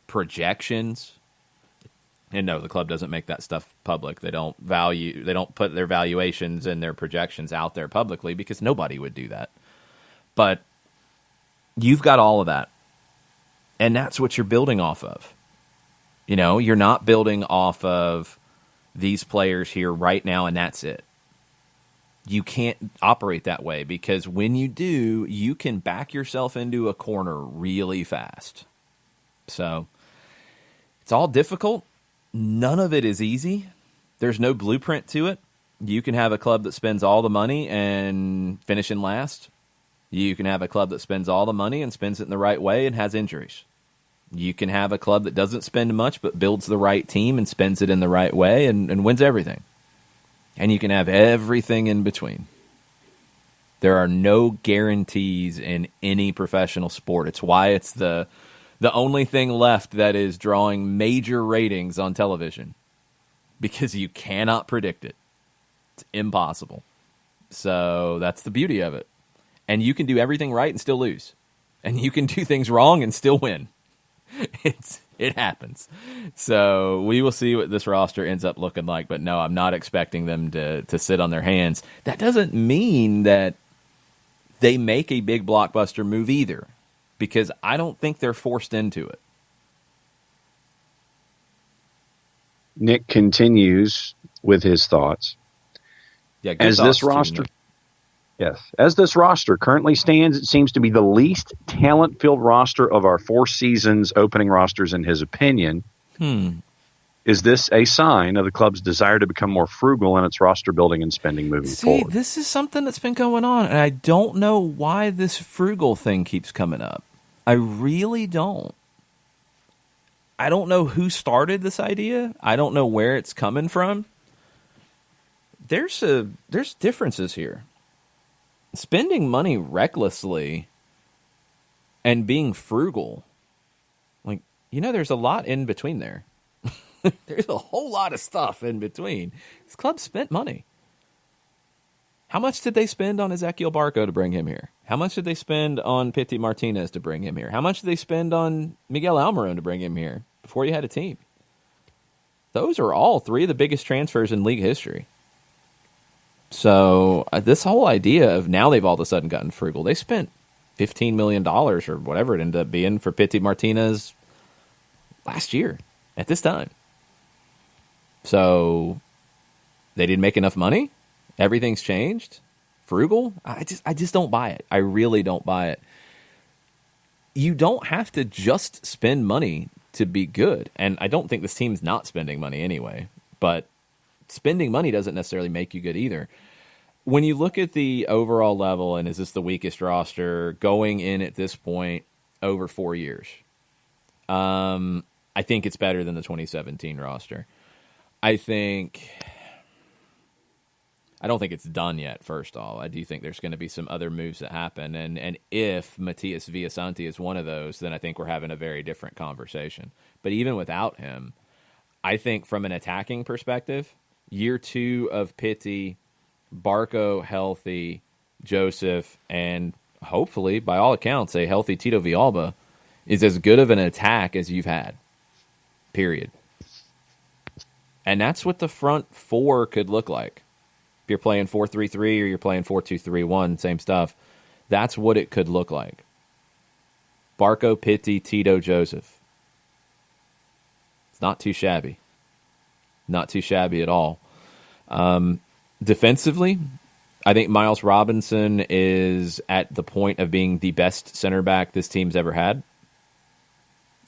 projections. And no, the club doesn't make that stuff public. They don't put their valuations and their projections out there publicly because nobody would do that. But you've got all of that. And that's what you're building off of. You know, you're not building off of these players here right now and that's it. You can't operate that way because when you do, you can back yourself into a corner really fast. So it's all difficult. None of it is easy. There's no blueprint to it. You can have a club that spends all the money and finish in last. You can have a club that spends all the money and spends it in the right way and has injuries. You can have a club that doesn't spend much but builds the right team and spends it in the right way and wins everything. And you can have everything in between. There are no guarantees in any professional sport. It's why it's the only thing left that is drawing major ratings on television. Because you cannot predict it. It's impossible. So that's the beauty of it. And you can do everything right and still lose. And you can do things wrong and still win. It happens. So we will see what this roster ends up looking like. But no, I'm not expecting them to sit on their hands. That doesn't mean that they make a big blockbuster move either. Because I don't think they're forced into it. Nick continues with his thoughts. Yeah, as this roster, yes, as this roster currently stands, it seems to be the least talent-filled roster of our 4 seasons opening rosters, in his opinion. Is this a sign of the club's desire to become more frugal in its roster building and spending moving forward? This is something that's been going on, and I don't know why this frugal thing keeps coming up. I really don't. I don't know who started this idea. I don't know where it's coming from. There's differences here. Spending money recklessly and being frugal, there's a lot in between there. There's a whole lot of stuff in between. This club spent money. How much did they spend on Ezequiel Barco to bring him here? How much did they spend on Pity Martinez to bring him here? How much did they spend on Miguel Almiron to bring him here before you had a team? Those are all 3 of the biggest transfers in league history. So this whole idea of now they've all of a sudden gotten frugal. They spent $15 million or whatever it ended up being for Pity Martinez last year at this time. So they didn't make enough money? Everything's changed? Frugal? I just don't buy it. I really don't buy it. You don't have to just spend money to be good. And I don't think this team's not spending money anyway. But spending money doesn't necessarily make you good either. When you look at the overall level, and is this the weakest roster going in at this point over 4 years? I think it's better than the 2017 roster. I don't think it's done yet, first of all. I do think there's going to be some other moves that happen. And if Matias Villasanti is one of those, then I think we're having a very different conversation. But even without him, I think from an attacking perspective, year 2 of Pity, Barco healthy, Joseph, and hopefully, by all accounts, a healthy Tito Villalba is as good of an attack as you've had. Period. And that's what the front 4 could look like. If you're playing 4-3-3 or you're playing 4-2-3-1, same stuff. That's what it could look like. Barco, Pity, Tito, Joseph. It's not too shabby. Not too shabby at all. Defensively, I think Miles Robinson is at the point of being the best center back this team's ever had.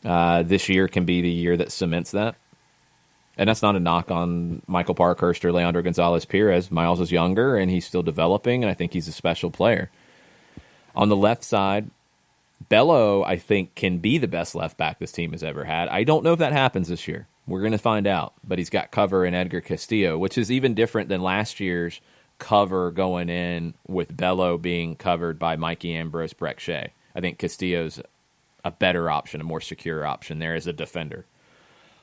This year can be the year that cements that. And that's not a knock on Michael Parkhurst or Leandro Gonzalez-Pirez. Miles is younger, and he's still developing, and I think he's a special player. On the left side, Bello, I think, can be the best left back this team has ever had. I don't know if that happens this year. We're going to find out. But he's got cover in Edgar Castillo, which is even different than last year's cover going in with Bello being covered by Mikey Ambrose, Breck Shea. I think Castillo's a better option, a more secure option there as a defender.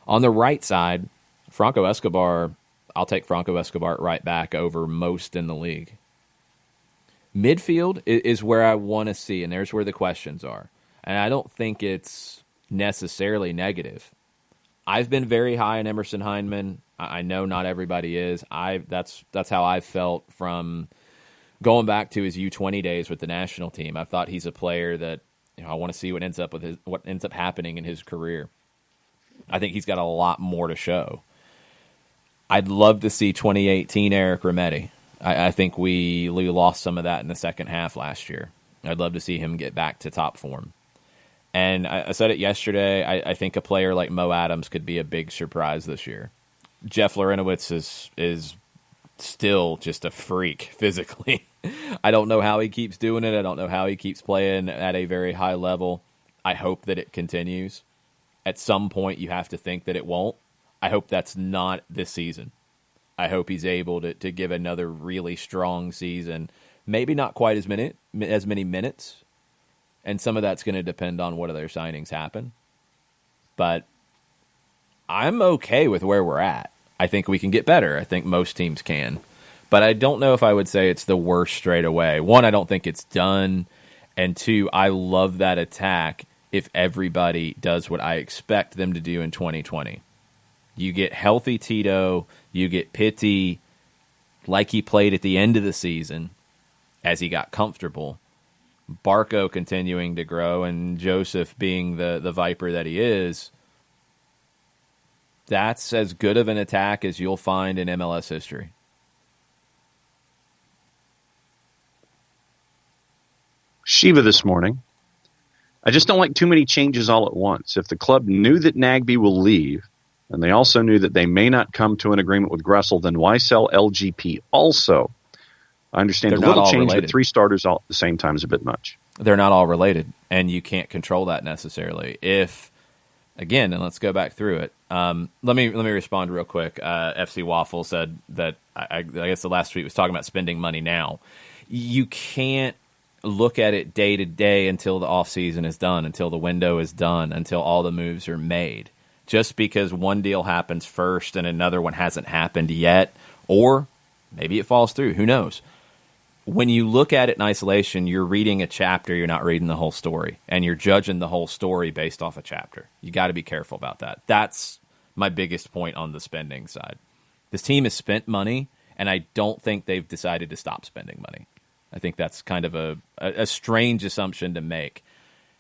On the right side, Franco Escobar, I'll take Franco Escobar right back over most in the league. Midfield is where I want to see, and there's where the questions are. And I don't think it's necessarily negative. I've been very high on Emerson Hyndman. I know not everybody is. That's how I've felt from going back to his U20 days with the national team. I thought he's a player that I want to see what ends up happening in his career. I think he's got a lot more to show. I'd love to see 2018 Eric Remedi. I think we lost some of that in the second half last year. I'd love to see him get back to top form. And I said it yesterday, I think a player like Mo Adams could be a big surprise this year. Jeff Larinowitz is still just a freak physically. I don't know how he keeps doing it. I don't know how he keeps playing at a very high level. I hope that it continues. At some point, you have to think that it won't. I hope that's not this season. I hope he's able to give another really strong season. Maybe not quite as many minutes, and some of that's going to depend on what other signings happen. But I'm okay with where we're at. I think we can get better. I think most teams can. But I don't know if I would say it's the worst straight away. One, I don't think it's done. And two, I love that attack if everybody does what I expect them to do in 2020. You get healthy Tito, you get Pitti like he played at the end of the season as he got comfortable. Barco continuing to grow and Joseph being the Viper that he is. That's as good of an attack as you'll find in MLS history. Shiva this morning. I just don't like too many changes all at once. If the club knew that Nagbe will leave, and they also knew that they may not come to an agreement with Gressel, then why sell LGP also? I understand a little change with three starters all at the same time is a bit much. They're not all related, and you can't control that necessarily. If, again, and let's go back through it. Let me respond real quick. FC Waffle said that, I guess the last tweet was talking about spending money now. You can't look at it day to day until the offseason is done, until the window is done, until all the moves are made. Just because one deal happens first and another one hasn't happened yet, or maybe it falls through, who knows? When you look at it in isolation, you're reading a chapter, you're not reading the whole story, and you're judging the whole story based off a chapter. You got to be careful about that. That's my biggest point on the spending side. This team has spent money, and I don't think they've decided to stop spending money. I think that's kind of a strange assumption to make.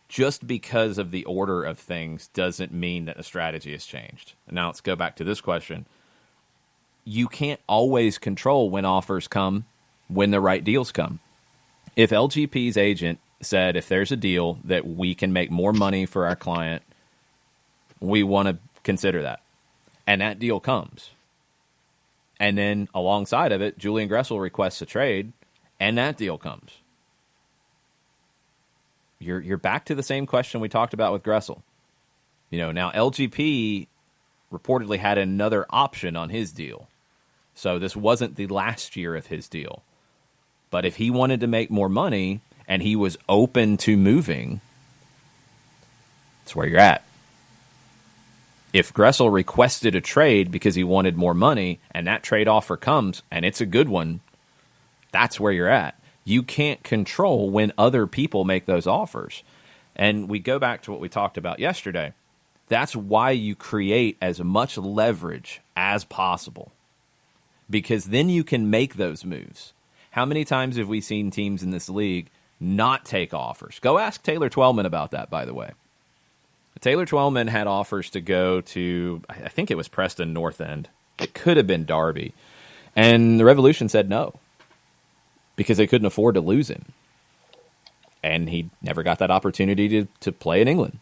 Just because of the order of things doesn't mean that the strategy has changed. Now let's go back to this question. You can't always control when offers come, when the right deals come. If LGP's agent said, if there's a deal that we can make more money for our client, we want to consider that. And that deal comes. And then alongside of it, Julian Gressel requests a trade, and that deal comes. You're back to the same question we talked about with Gressel. Now LGP reportedly had another option on his deal. So this wasn't the last year of his deal. But if he wanted to make more money and he was open to moving, that's where you're at. If Gressel requested a trade because he wanted more money and that trade offer comes and it's a good one, that's where you're at. You can't control when other people make those offers. And we go back to what we talked about yesterday. That's why you create as much leverage as possible, because then you can make those moves. How many times have we seen teams in this league not take offers? Go ask Taylor Twellman about that, by the way. Taylor Twellman had offers to go to, I think it was Preston North End. It could have been Derby. And the Revolution said no. because they couldn't afford to lose him. And he never got that opportunity to play in England.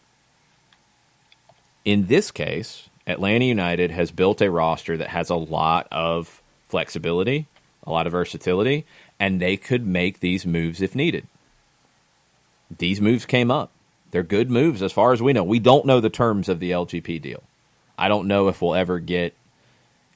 In this case, Atlanta United has built a roster that has a lot of flexibility, a lot of versatility, and they could make these moves if needed. These moves came up. They're good moves as far as we know. We don't know the terms of the LGP deal. I don't know if we'll ever get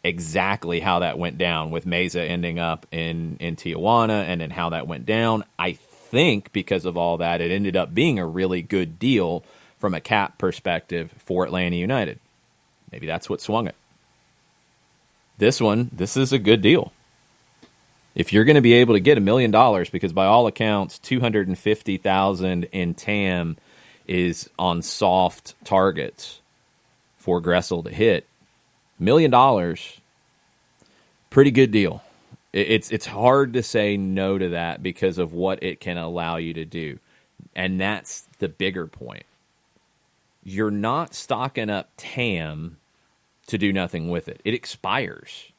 exactly how that went down with Meza ending up in Tijuana and then how that went down. I think because of all that, it ended up being a really good deal from a cap perspective for Atlanta United. Maybe that's what swung it. This is a good deal. If you're going to be able to get $1 million, because by all accounts, $250,000 in TAM is on soft targets for Gressel to hit. $1 million, pretty good deal. It's hard to say no to that because of what it can allow you to do. And that's the bigger point. You're not stocking up TAM to do nothing with it. It expires.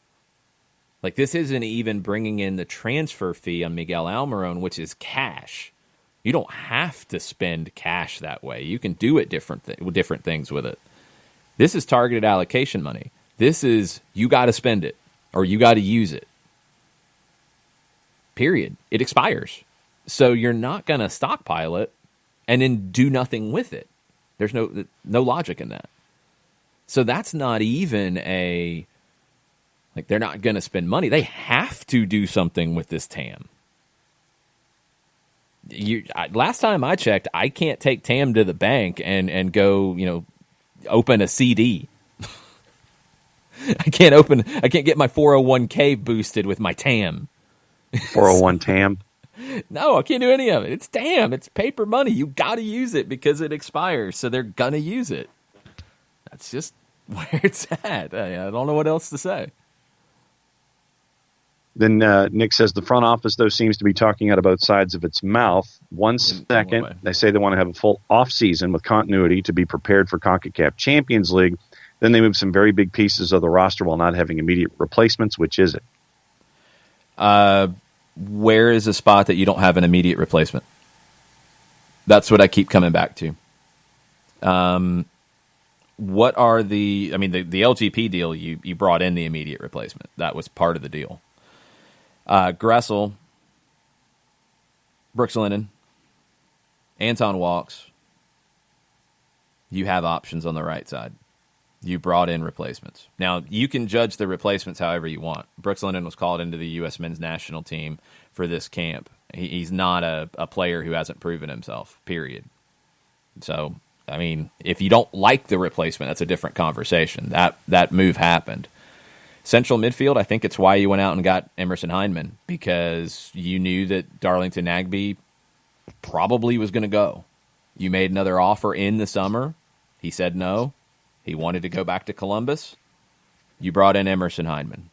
Like, this isn't even bringing in the transfer fee on Miguel Almiron, which is cash. You don't have to spend cash that way. You can do it different things with it. This is targeted allocation money. This is, you got to spend it or you got to use it. Period. It expires. So you're not going to stockpile it and then do nothing with it. There's no logic in that. So that's not even they're not going to spend money. They have to do something with this TAM. Last time I checked, I can't take TAM to the bank and go, open a CD. I can't get my 401k boosted with my TAM. 401 TAM? No, I can't do any of it. It's TAM. It's paper money. You got to use it because it expires, so they're going to use it. That's just where it's at. I don't know what else to say. Then Nick says the front office, though, seems to be talking out of both sides of its mouth. One second, they say they want to have a full offseason with continuity to be prepared for CONCACAF Champions League. Then they move some very big pieces of the roster while not having immediate replacements. Which is it? Where is a spot that you don't have an immediate replacement? That's what I keep coming back to. What are the LGP deal, you brought in the immediate replacement. That was part of the deal. Gressel, Brooks Lennon, Anton Walks. You have options on the right side. You brought in replacements. Now, you can judge the replacements however you want. Brooks Lennon was called into the U.S. men's national team for this camp. He's not a player who hasn't proven himself, period. So, if you don't like the replacement, that's a different conversation. That move happened. Central midfield, I think it's why you went out and got Emerson Hyndman, because you knew that Darlington Nagbe probably was going to go. You made another offer in the summer. He said no. He wanted to go back to Columbus. You brought in Emerson Hyndman.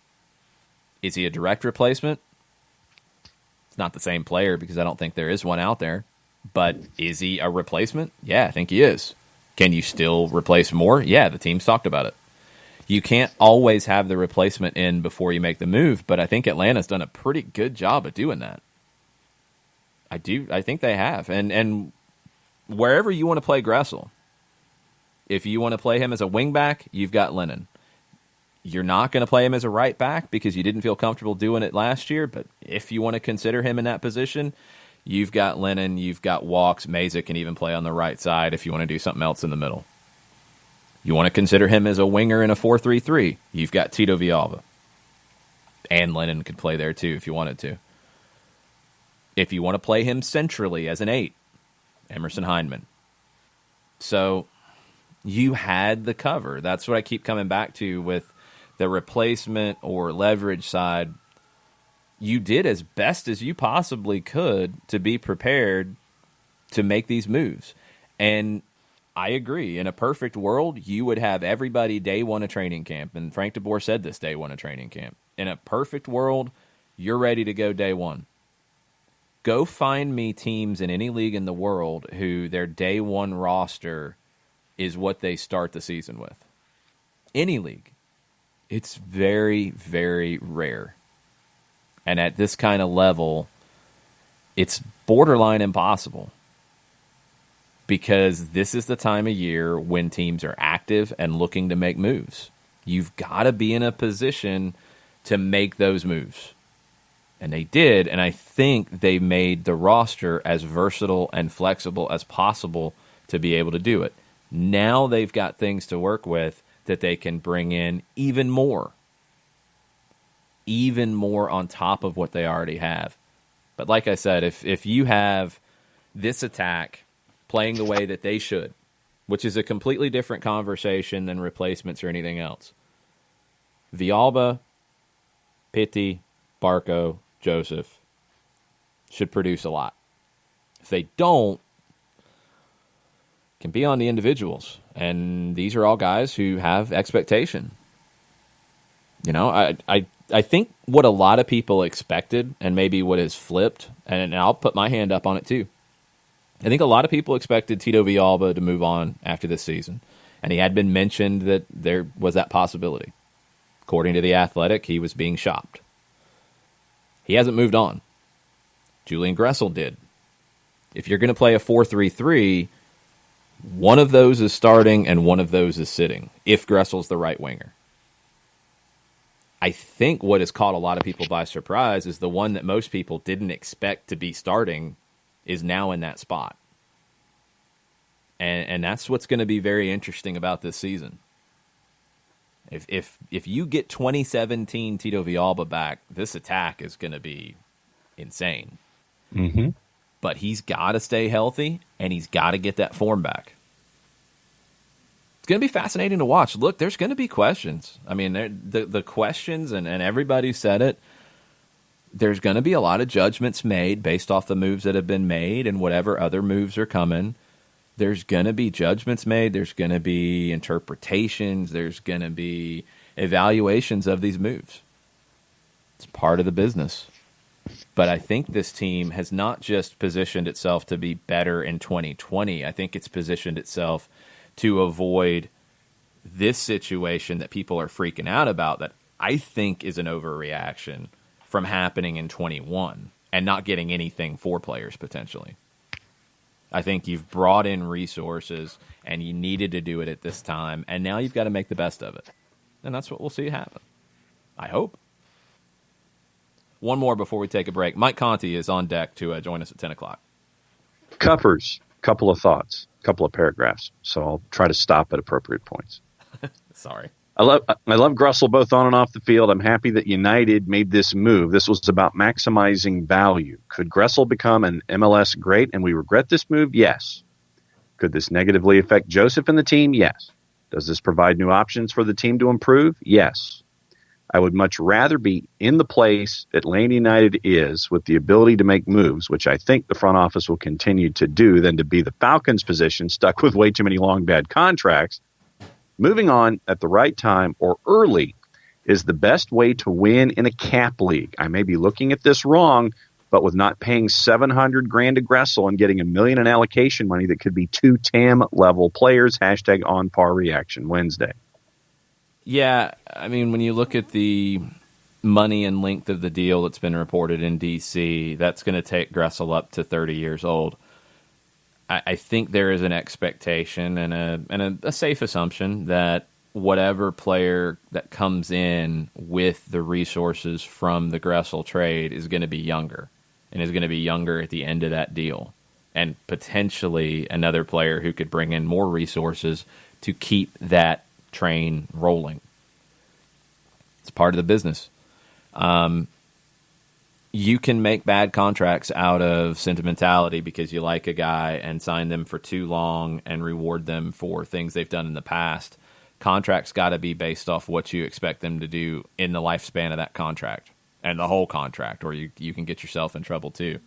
Is he a direct replacement? It's not the same player because I don't think there is one out there. But is he a replacement? Yeah, I think he is. Can you still replace more? Yeah, the team's talked about it. You can't always have the replacement in before you make the move, but I think Atlanta's done a pretty good job of doing that. I think they have. And wherever you want to play Gressel, if you want to play him as a wingback, you've got Lennon. You're not going to play him as a right back because you didn't feel comfortable doing it last year, but if you want to consider him in that position, you've got Lennon, you've got Walks. Meza can even play on the right side if you want to do something else in the middle. You want to consider him as a winger in a 4-3-3, you've got Tito Villalba. And Lennon could play there too if you wanted to. If you want to play him centrally as an 8, Emerson Hyndman. So you had the cover. That's what I keep coming back to with the replacement or leverage side. You did as best as you possibly could to be prepared to make these moves. And I agree. In a perfect world, you would have everybody day one of training camp. And Frank DeBoer said this day one of training camp. In a perfect world, you're ready to go day one. Go find me teams in any league in the world who their day one roster is what they start the season with. Any league. It's very, very rare. And at this kind of level, It's borderline impossible because this is the time of year when teams are active and looking to make moves. You've got to be in a position to make those moves. And they did, and I think they made the roster as versatile and flexible as possible to be able to do it. Now they've got things to work with that they can bring in even more on top of what they already have. But like I said, if you have this attack playing the way that they should, which is a completely different conversation than replacements or anything else, Villalba, Pitti, Barco, Joseph should produce a lot. If they don't, it can be on the individuals. And these are all guys who have expectation. You know, I think what a lot of people expected, and maybe what has flipped, and I'll put my hand up on it too. I think a lot of people expected Tito Villalba to move on after this season. And he had been mentioned that there was that possibility. According to The Athletic, he was being shopped. He hasn't moved on. Julian Gressel did. If you're going to play a 4-3-3, one of those is starting and one of those is sitting, if Gressel's the right winger. I think what has caught a lot of people by surprise is the one that most people didn't expect to be starting is now in that spot. And that's what's going to be very interesting about this season. If you get 2017 Tito Villalba back, this attack is going to be insane. Mm-hmm. But he's got to stay healthy, and he's got to get that form back. It's going to be fascinating to watch. Look, there's going to be questions. I mean, the questions, and everybody said it, there's going to be a lot of judgments made based off the moves that have been made and whatever other moves are coming. There's going to be judgments made. There's going to be interpretations. There's going to be evaluations of these moves. It's part of the business. But I think this team has not just positioned itself to be better in 2020. I think it's positioned itself to avoid this situation that people are freaking out about that I think is an overreaction from happening in 21 and not getting anything for players potentially. I think you've brought in resources and you needed to do it at this time, and now you've got to make the best of it. And that's what we'll see happen. I hope. One more before we take a break. Mike Conti is on deck to join us at 10 o'clock. Cuppers, couple of thoughts, couple of paragraphs. So I'll try to stop at appropriate points. Sorry. I love Gressel both on and off the field. I'm happy that United made this move. This was about maximizing value. Could Gressel become an MLS great and we regret this move? Yes. Could this negatively affect Joseph and the team? Yes. Does this provide new options for the team to improve? Yes. I would much rather be in the place Atlanta United is with the ability to make moves, which I think the front office will continue to do, than to be the Falcons' position, stuck with way too many long, bad contracts. Moving on at the right time or early is the best way to win in a cap league. I may be looking at this wrong, but with not paying $700,000 to Gressel and getting $1 million in allocation money that could be 2 TAM level players, hashtag on par reaction Wednesday. Yeah, I mean, when you look at the money and length of the deal that's been reported in D.C., that's going to take Gressel up to 30 years old. I think there is an expectation and a safe assumption that whatever player that comes in with the resources from the Gressel trade is going to be younger and is going to be younger at the end of that deal, and potentially another player who could bring in more resources to keep that train rolling. It's part of the business. You can make bad contracts out of sentimentality because you like a guy and sign them for too long and reward them for things they've done in the past. Contracts got to be based off what you expect them to do in the lifespan of that contract and the whole contract, or you can get yourself in trouble too.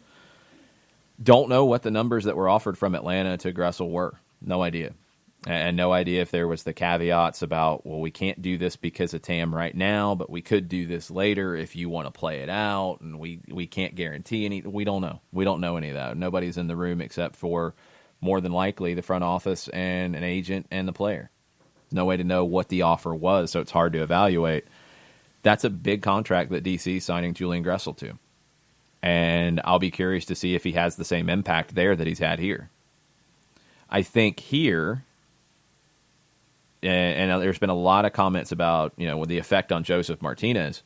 Don't know what the numbers that were offered from Atlanta to Gressel were. No idea. And no idea if there was the caveats about, well, we can't do this because of TAM right now, but we could do this later if you want to play it out, and we can't guarantee any. We don't know. We don't know any of that. Nobody's in the room except for, more than likely, the front office and an agent and the player. No way to know what the offer was, so it's hard to evaluate. That's a big contract that DC is signing Julian Gressel to. And I'll be curious to see if he has the same impact there that he's had here. I think here, and there's been a lot of comments about, the effect on Joseph Martinez.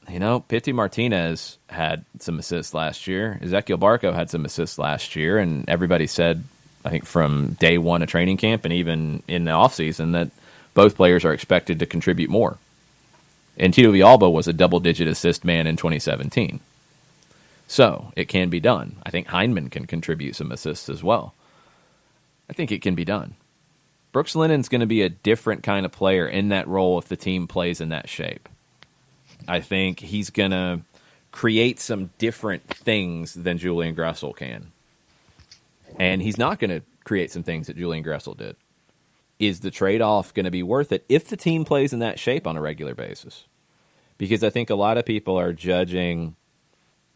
Pity Martinez had some assists last year. Ezequiel Barco had some assists last year, and everybody said, I think from day one of training camp and even in the offseason, that both players are expected to contribute more. And Tito Villalba was a double-digit assist man in 2017. So it can be done. I think Heineman can contribute some assists as well. I think it can be done. Brooks Lennon's going to be a different kind of player in that role if the team plays in that shape. I think he's going to create some different things than Julian Gressel can. And he's not going to create some things that Julian Gressel did. Is the trade-off going to be worth it if the team plays in that shape on a regular basis? Because I think a lot of people are judging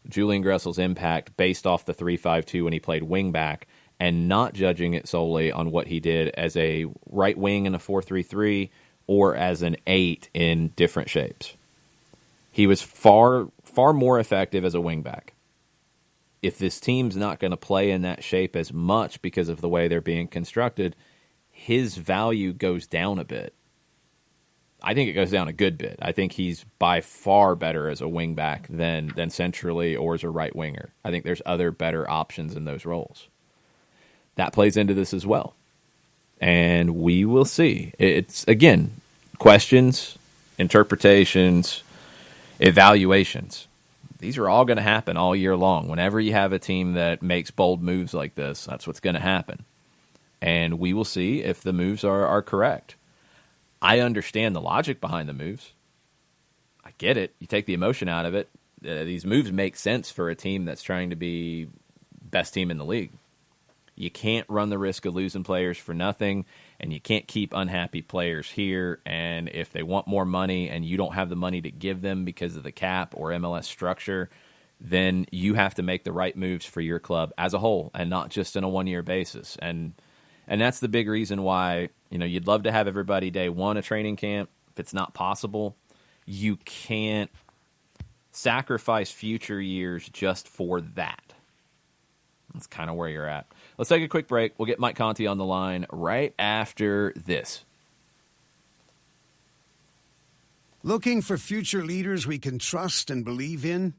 Julian Gressel's impact based off the 3-5-2 when he played wingback and not judging it solely on what he did as a right wing in a 4-3-3 or as an 8 in different shapes. He was far more effective as a wingback. If this team's not going to play in that shape as much because of the way they're being constructed, his value goes down a bit. I think it goes down a good bit. I think he's by far better as a wingback than centrally or as a right winger. I think there's other better options in those roles. That plays into this as well. And we will see. It's, again, questions, interpretations, evaluations. These are all going to happen all year long. Whenever you have a team that makes bold moves like this, that's what's going to happen. And we will see if the moves are correct. I understand the logic behind the moves. I get it. You take the emotion out of it. These moves make sense for a team that's trying to be best team in the league. You can't run the risk of losing players for nothing, and you can't keep unhappy players here. And if they want more money and you don't have the money to give them because of the cap or MLS structure, then you have to make the right moves for your club as a whole and not just on a one-year basis. And that's the big reason why, you'd love to have everybody day one of training camp. If it's not possible, you can't sacrifice future years just for that. That's kind of where you're at. Let's take a quick break. We'll get Mike Conti on the line right after this. Looking for future leaders we can trust and believe in?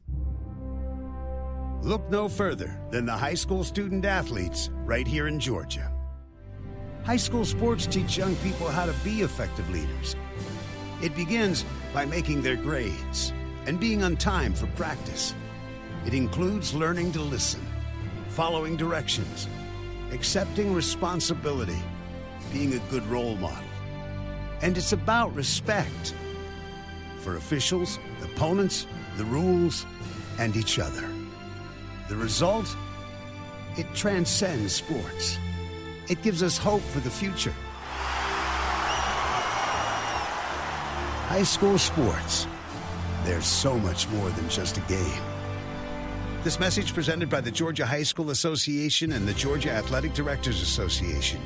Look no further than the high school student athletes right here in Georgia. High school sports teach young people how to be effective leaders. It begins by making their grades and being on time for practice. It includes learning to listen, following directions, accepting responsibility, being a good role model. And it's about respect for officials, opponents, the rules, and each other. The result? It transcends sports. It gives us hope for the future. High school sports. There's so much more than just a game. This message presented by the Georgia High School Association and the Georgia Athletic Directors Association.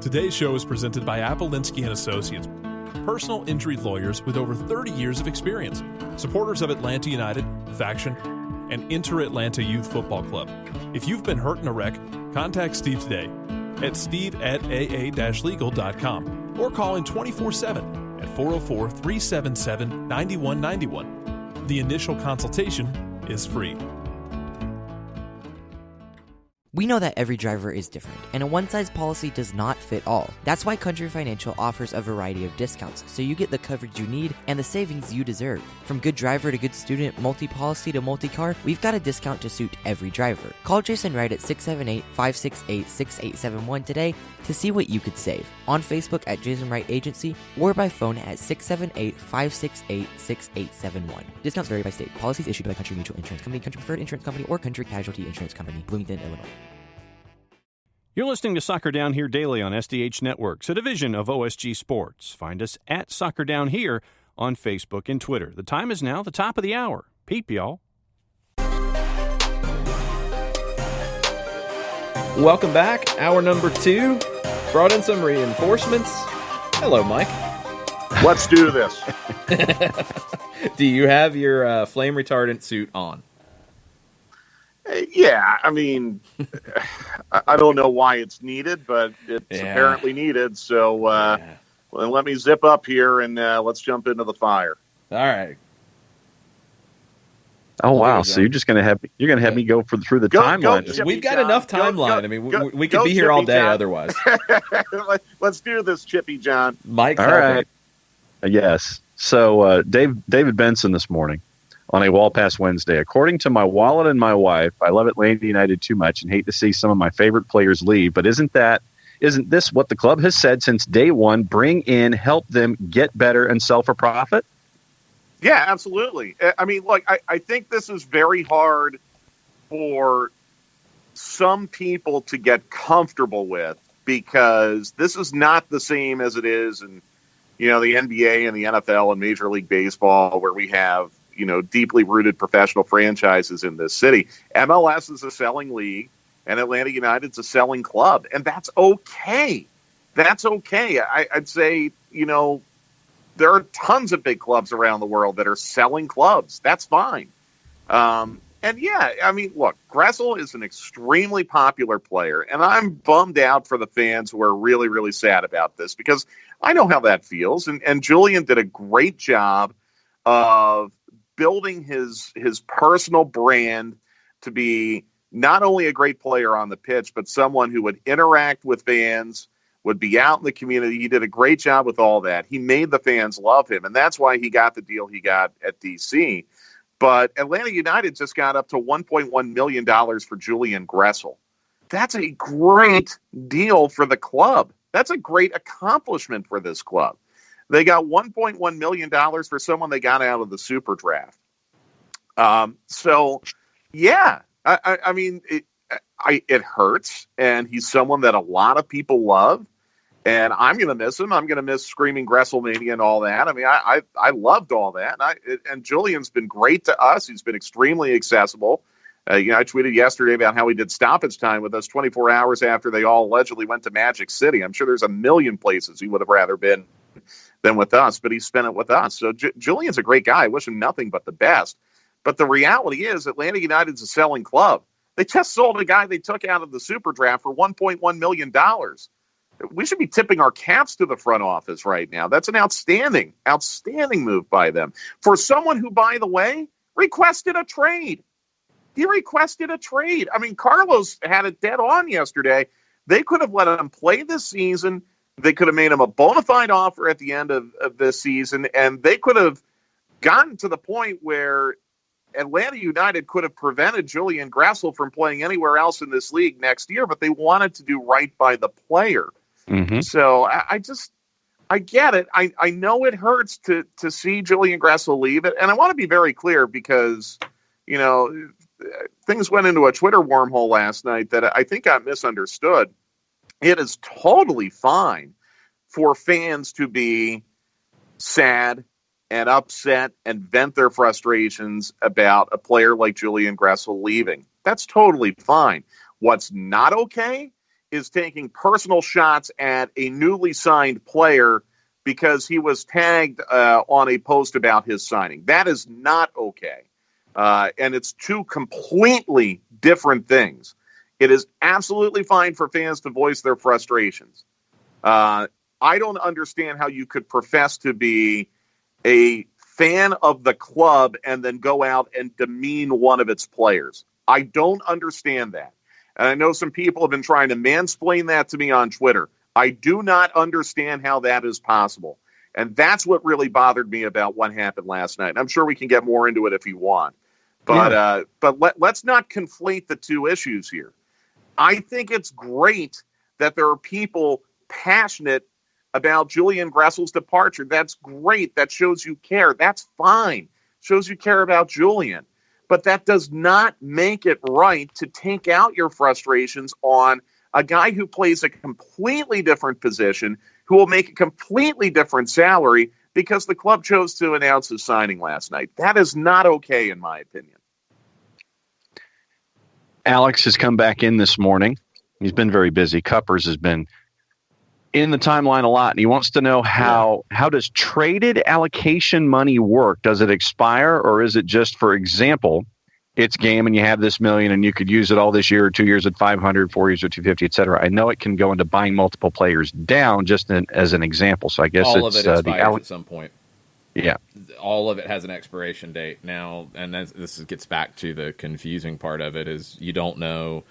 Today's show is presented by Appolinsky & Associates, personal injury lawyers with over 30 years of experience, supporters of Atlanta United, Faction, and Inter-Atlanta Youth Football Club. If you've been hurt in a wreck, contact Steve today at steve@aa-legal.com or call in 24/7 at 404-377-9191. The initial consultation is free. We know that every driver is different, and a one-size policy does not fit all. That's why Country Financial offers a variety of discounts, so you get the coverage you need and the savings you deserve. From good driver to good student, multi-policy to multi-car, we've got a discount to suit every driver. Call Jason Wright at 678-568-6871 today to see what you could save. On Facebook at Jason Wright Agency or by phone at 678-568-6871. Discounts vary by state. Policies issued by Country Mutual Insurance Company, Country Preferred Insurance Company, or Country Casualty Insurance Company, Bloomington, Illinois. You're listening to Soccer Down Here daily on SDH Networks, a division of OSG Sports. Find us at Soccer Down Here on Facebook and Twitter. The time is now the top of the hour. Peep, y'all. Welcome back. Hour number 2. Brought in some reinforcements. Hello, Mike. Let's do this. Do you have your flame retardant suit on? Yeah, I mean, I don't know why it's needed, but it's apparently needed. So well, let me zip up here and let's jump into the fire. All right. Oh wow! So you're just gonna have me go through the timeline. Chippy We've got John. enough timeline. I mean, we could be here all day John. otherwise. Let's do this, Chippy John. Mike's all right. Yes. So David Benson this morning on a Wall Pass Wednesday. According to my wallet and my wife, I love Atlanta United too much and hate to see some of my favorite players leave. But isn't this what the club has said since day one? Bring in, help them get better, and sell for profit. Yeah, absolutely. I mean, look, I think this is very hard for some people to get comfortable with because this is not the same as it is in, the NBA and the NFL and Major League Baseball where we have, deeply rooted professional franchises in this city. MLS is a selling league and Atlanta United's a selling club, and that's okay. That's okay. I'd say, there are tons of big clubs around the world that are selling clubs. That's fine. And yeah, I mean, look, Gressel is an extremely popular player, and I'm bummed out for the fans who are really, really sad about this because I know how that feels. And Julian did a great job of building his personal brand to be not only a great player on the pitch, but someone who would interact with fans, would be out in the community. He did a great job with all that. He made the fans love him, and that's why he got the deal he got at DC. But Atlanta United just got up to $1.1 million for Julian Gressel. That's a great deal for the club. That's a great accomplishment for this club. They got $1.1 million for someone they got out of the super draft. So, yeah, I mean, it hurts, and he's someone that a lot of people love. And I'm going to miss him. I'm going to miss Screaming Gresselmania and all that. I mean, I loved all that. And Julian's been great to us. He's been extremely accessible. I tweeted yesterday about how he did stoppage time with us 24 hours after they all allegedly went to Magic City. I'm sure there's a million places he would have rather been than with us, but he spent it with us. So Julian's a great guy. I wish him nothing but the best. But the reality is Atlanta United's a selling club. They just sold a guy they took out of the super draft for $1.1 million. We should be tipping our caps to the front office right now. That's an outstanding move by them. For someone who, by the way, requested a trade. He requested a trade. I mean, Carlos had it dead on yesterday. They could have let him play this season. They could have made him a bona fide offer at the end of this season, and they could have gotten to the point where Atlanta United could have prevented Julian Gressel from playing anywhere else in this league next year, but they wanted to do right by the player. Mm-hmm. So I get it. I know it hurts to see Julian Gressel leave it. And I want to be very clear because, things went into a Twitter wormhole last night that I think got misunderstood. It is totally fine for fans to be sad and upset and vent their frustrations about a player like Julian Gressel leaving. That's totally fine. What's not okay is taking personal shots at a newly signed player because he was tagged on a post about his signing. That is not okay. And it's two completely different things. It is absolutely fine for fans to voice their frustrations. I don't understand how you could profess to be a fan of the club and then go out and demean one of its players. I don't understand that. And I know some people have been trying to mansplain that to me on Twitter. I do not understand how that is possible. And that's what really bothered me about what happened last night. And I'm sure we can get more into it if you want. But let's not conflate the two issues here. I think it's great that there are people passionate about Julian Gressel's departure. That's great. That shows you care. That's fine. Shows you care about Julian. But that does not make it right to take out your frustrations on a guy who plays a completely different position, who will make a completely different salary because the club chose to announce his signing last night. That is not okay, in my opinion. Alex has come back in this morning. He's been very busy. Cuppers has been in the timeline a lot, and he wants to know how does traded allocation money work? Does it expire, or is it just, for example, it's game and you have this $1 million and you could use it all this year, 2 years at 500, 4 years at 250, et cetera. I know it can go into buying multiple players down, just as an example. So I guess all it's of it expires at some point. Yeah, all of it has an expiration date now, and this gets back to the confusing part of it: is you don't know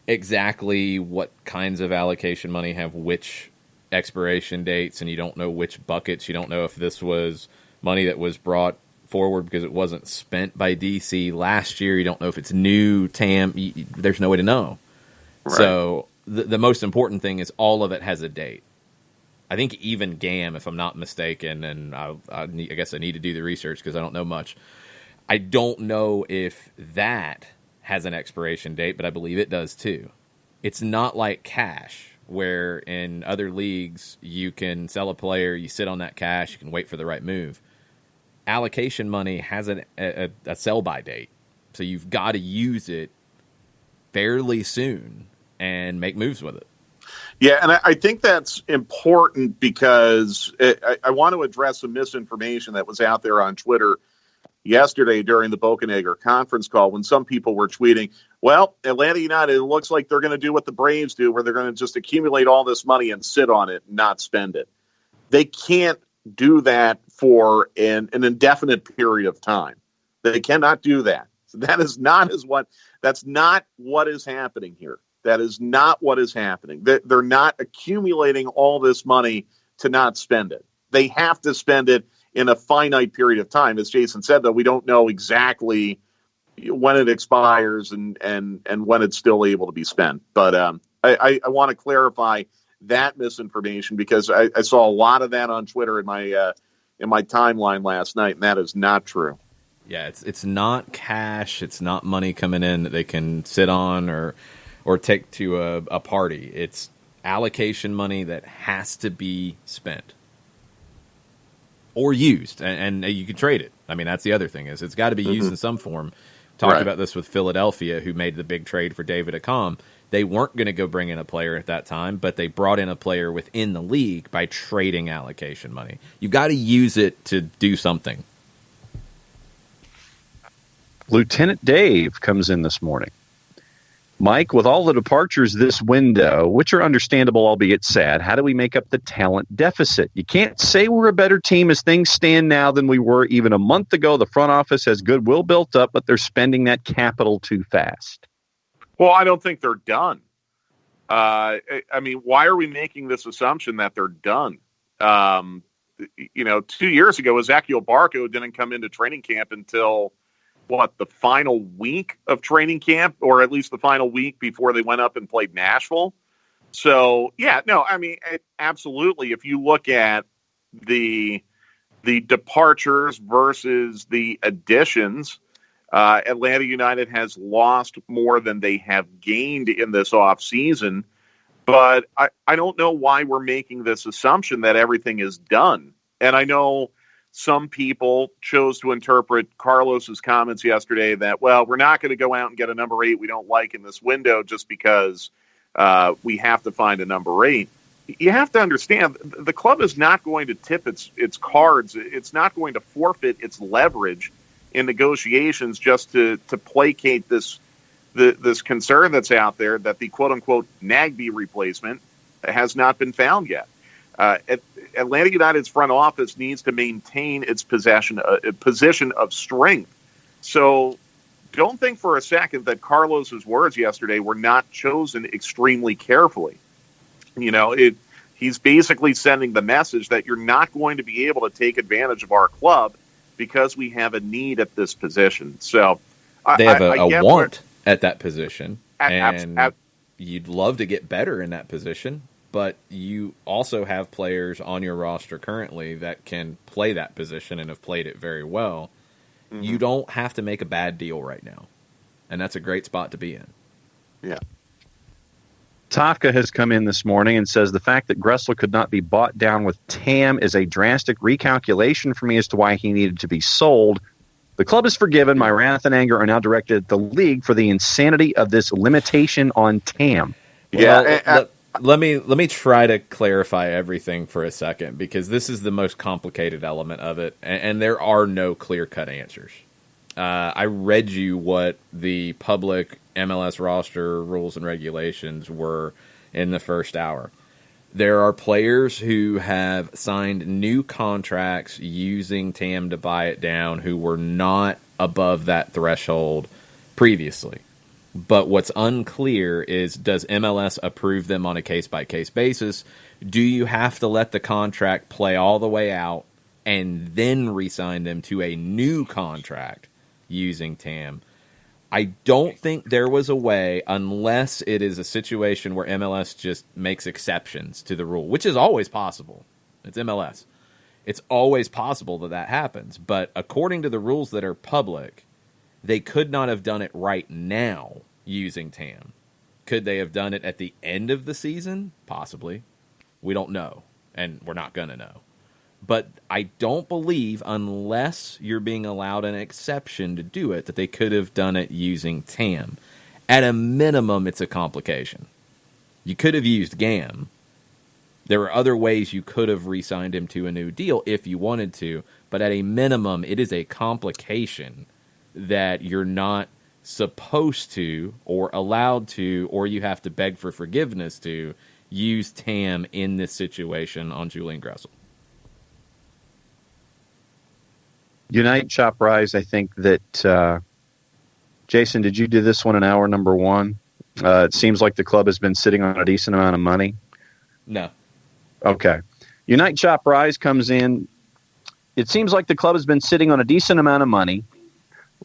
exactly what kinds of allocation money have which expiration dates, and you don't know which buckets. You don't know if this was money that was brought forward because it wasn't spent by DC last year. You don't know if it's new TAM. There's no way to know. Right. So the most important thing is all of it has a date. I think even GAM, if I'm not mistaken, and I guess I need to do the research because I don't know much. I don't know if that has an expiration date, but I believe it does too. It's not like cash, where in other leagues you can sell a player, you sit on that cash, you can wait for the right move. Allocation money has a sell-by date, so you've got to use it fairly soon and make moves with it. Yeah, and I think that's important because I want to address some misinformation that was out there on Twitter yesterday during the Bocanegra conference call when some people were tweeting, well, Atlanta United, it looks like they're going to do what the Braves do, where they're going to just accumulate all this money and sit on it and not spend it. They can't do that for an indefinite period of time. They cannot do that. So that's not what is happening here. That is not what is happening. They're not accumulating all this money to not spend it. They have to spend it in a finite period of time. As Jason said, though, we don't know exactly when it expires and when it's still able to be spent. But I want to clarify that misinformation because I saw a lot of that on Twitter in my timeline last night, and that is not true. Yeah, it's not cash. It's not money coming in that they can sit on or take to a party. It's allocation money that has to be spent or used, and you can trade it. I mean, that's the other thing is it's got to be used in some form. Talked about this with Philadelphia, who made the big trade for David Accam. They weren't going to go bring in a player at that time, but they brought in a player within the league by trading allocation money. You've got to use it to do something. Lieutenant Dave comes in this morning. Mike, with all the departures this window, which are understandable, albeit sad, how do we make up the talent deficit? You can't say we're a better team as things stand now than we were even a month ago. The front office has goodwill built up, but they're spending that capital too fast. Well, I don't think they're done. I mean, why are we making this assumption that they're done? 2 years ago, Ezequiel Barco didn't come into training camp until the final week of training camp, or at least the final week before they went up and played Nashville. So, absolutely. If you look at the departures versus the additions, Atlanta United has lost more than they have gained in this offseason. But I don't know why we're making this assumption that everything is done. And I know some people chose to interpret Carlos's comments yesterday that, well, we're not going to go out and get a number 8 we don't like in this window just because we have to find a number 8. You have to understand, the club is not going to tip its cards. It's not going to forfeit its leverage in negotiations just to placate this concern that's out there that the quote-unquote Nagbe replacement has not been found yet. Atlanta United's front office needs to maintain its position of strength. So don't think for a second that Carlos's words yesterday were not chosen extremely carefully. He's basically sending the message that you're not going to be able to take advantage of our club because we have a need at this position. So they have a want at that position, and you'd love to get better in that position. But you also have players on your roster currently that can play that position and have played it very well. Mm-hmm. You don't have to make a bad deal right now. And that's a great spot to be in. Yeah. Tafka has come in this morning and says the fact that Gressel could not be bought down with TAM is a drastic recalculation for me as to why he needed to be sold. The club is forgiven. My wrath and anger are now directed at the league for the insanity of this limitation on TAM. Yeah. let me try to clarify everything for a second, because this is the most complicated element of it, and there are no clear-cut answers. I read you what the public MLS roster rules and regulations were in the first hour. There are players who have signed new contracts using TAM to buy it down who were not above that threshold previously. But what's unclear is, does MLS approve them on a case-by-case basis? Do you have to let the contract play all the way out and then re-sign them to a new contract using TAM? I don't think there was a way, unless it is a situation where MLS just makes exceptions to the rule, which is always possible. It's MLS. It's always possible that happens. But according to the rules that are public, they could not have done it right now using TAM. Could they have done it at the end of the season? Possibly. We don't know, and we're not going to know. But I don't believe, unless you're being allowed an exception to do it, that they could have done it using TAM. At a minimum, it's a complication. You could have used GAM. There were other ways you could have re-signed him to a new deal if you wanted to, but at a minimum, it is a complication that you're not supposed to or allowed to, or you have to beg for forgiveness to, use TAM in this situation on Julian Gressel. Unite, Chop, Rise. I think that, Jason, did you do this one in hour number one? It seems like the club has been sitting on a decent amount of money. No. Okay. Unite, Chop, Rise comes in. It seems like the club has been sitting on a decent amount of money.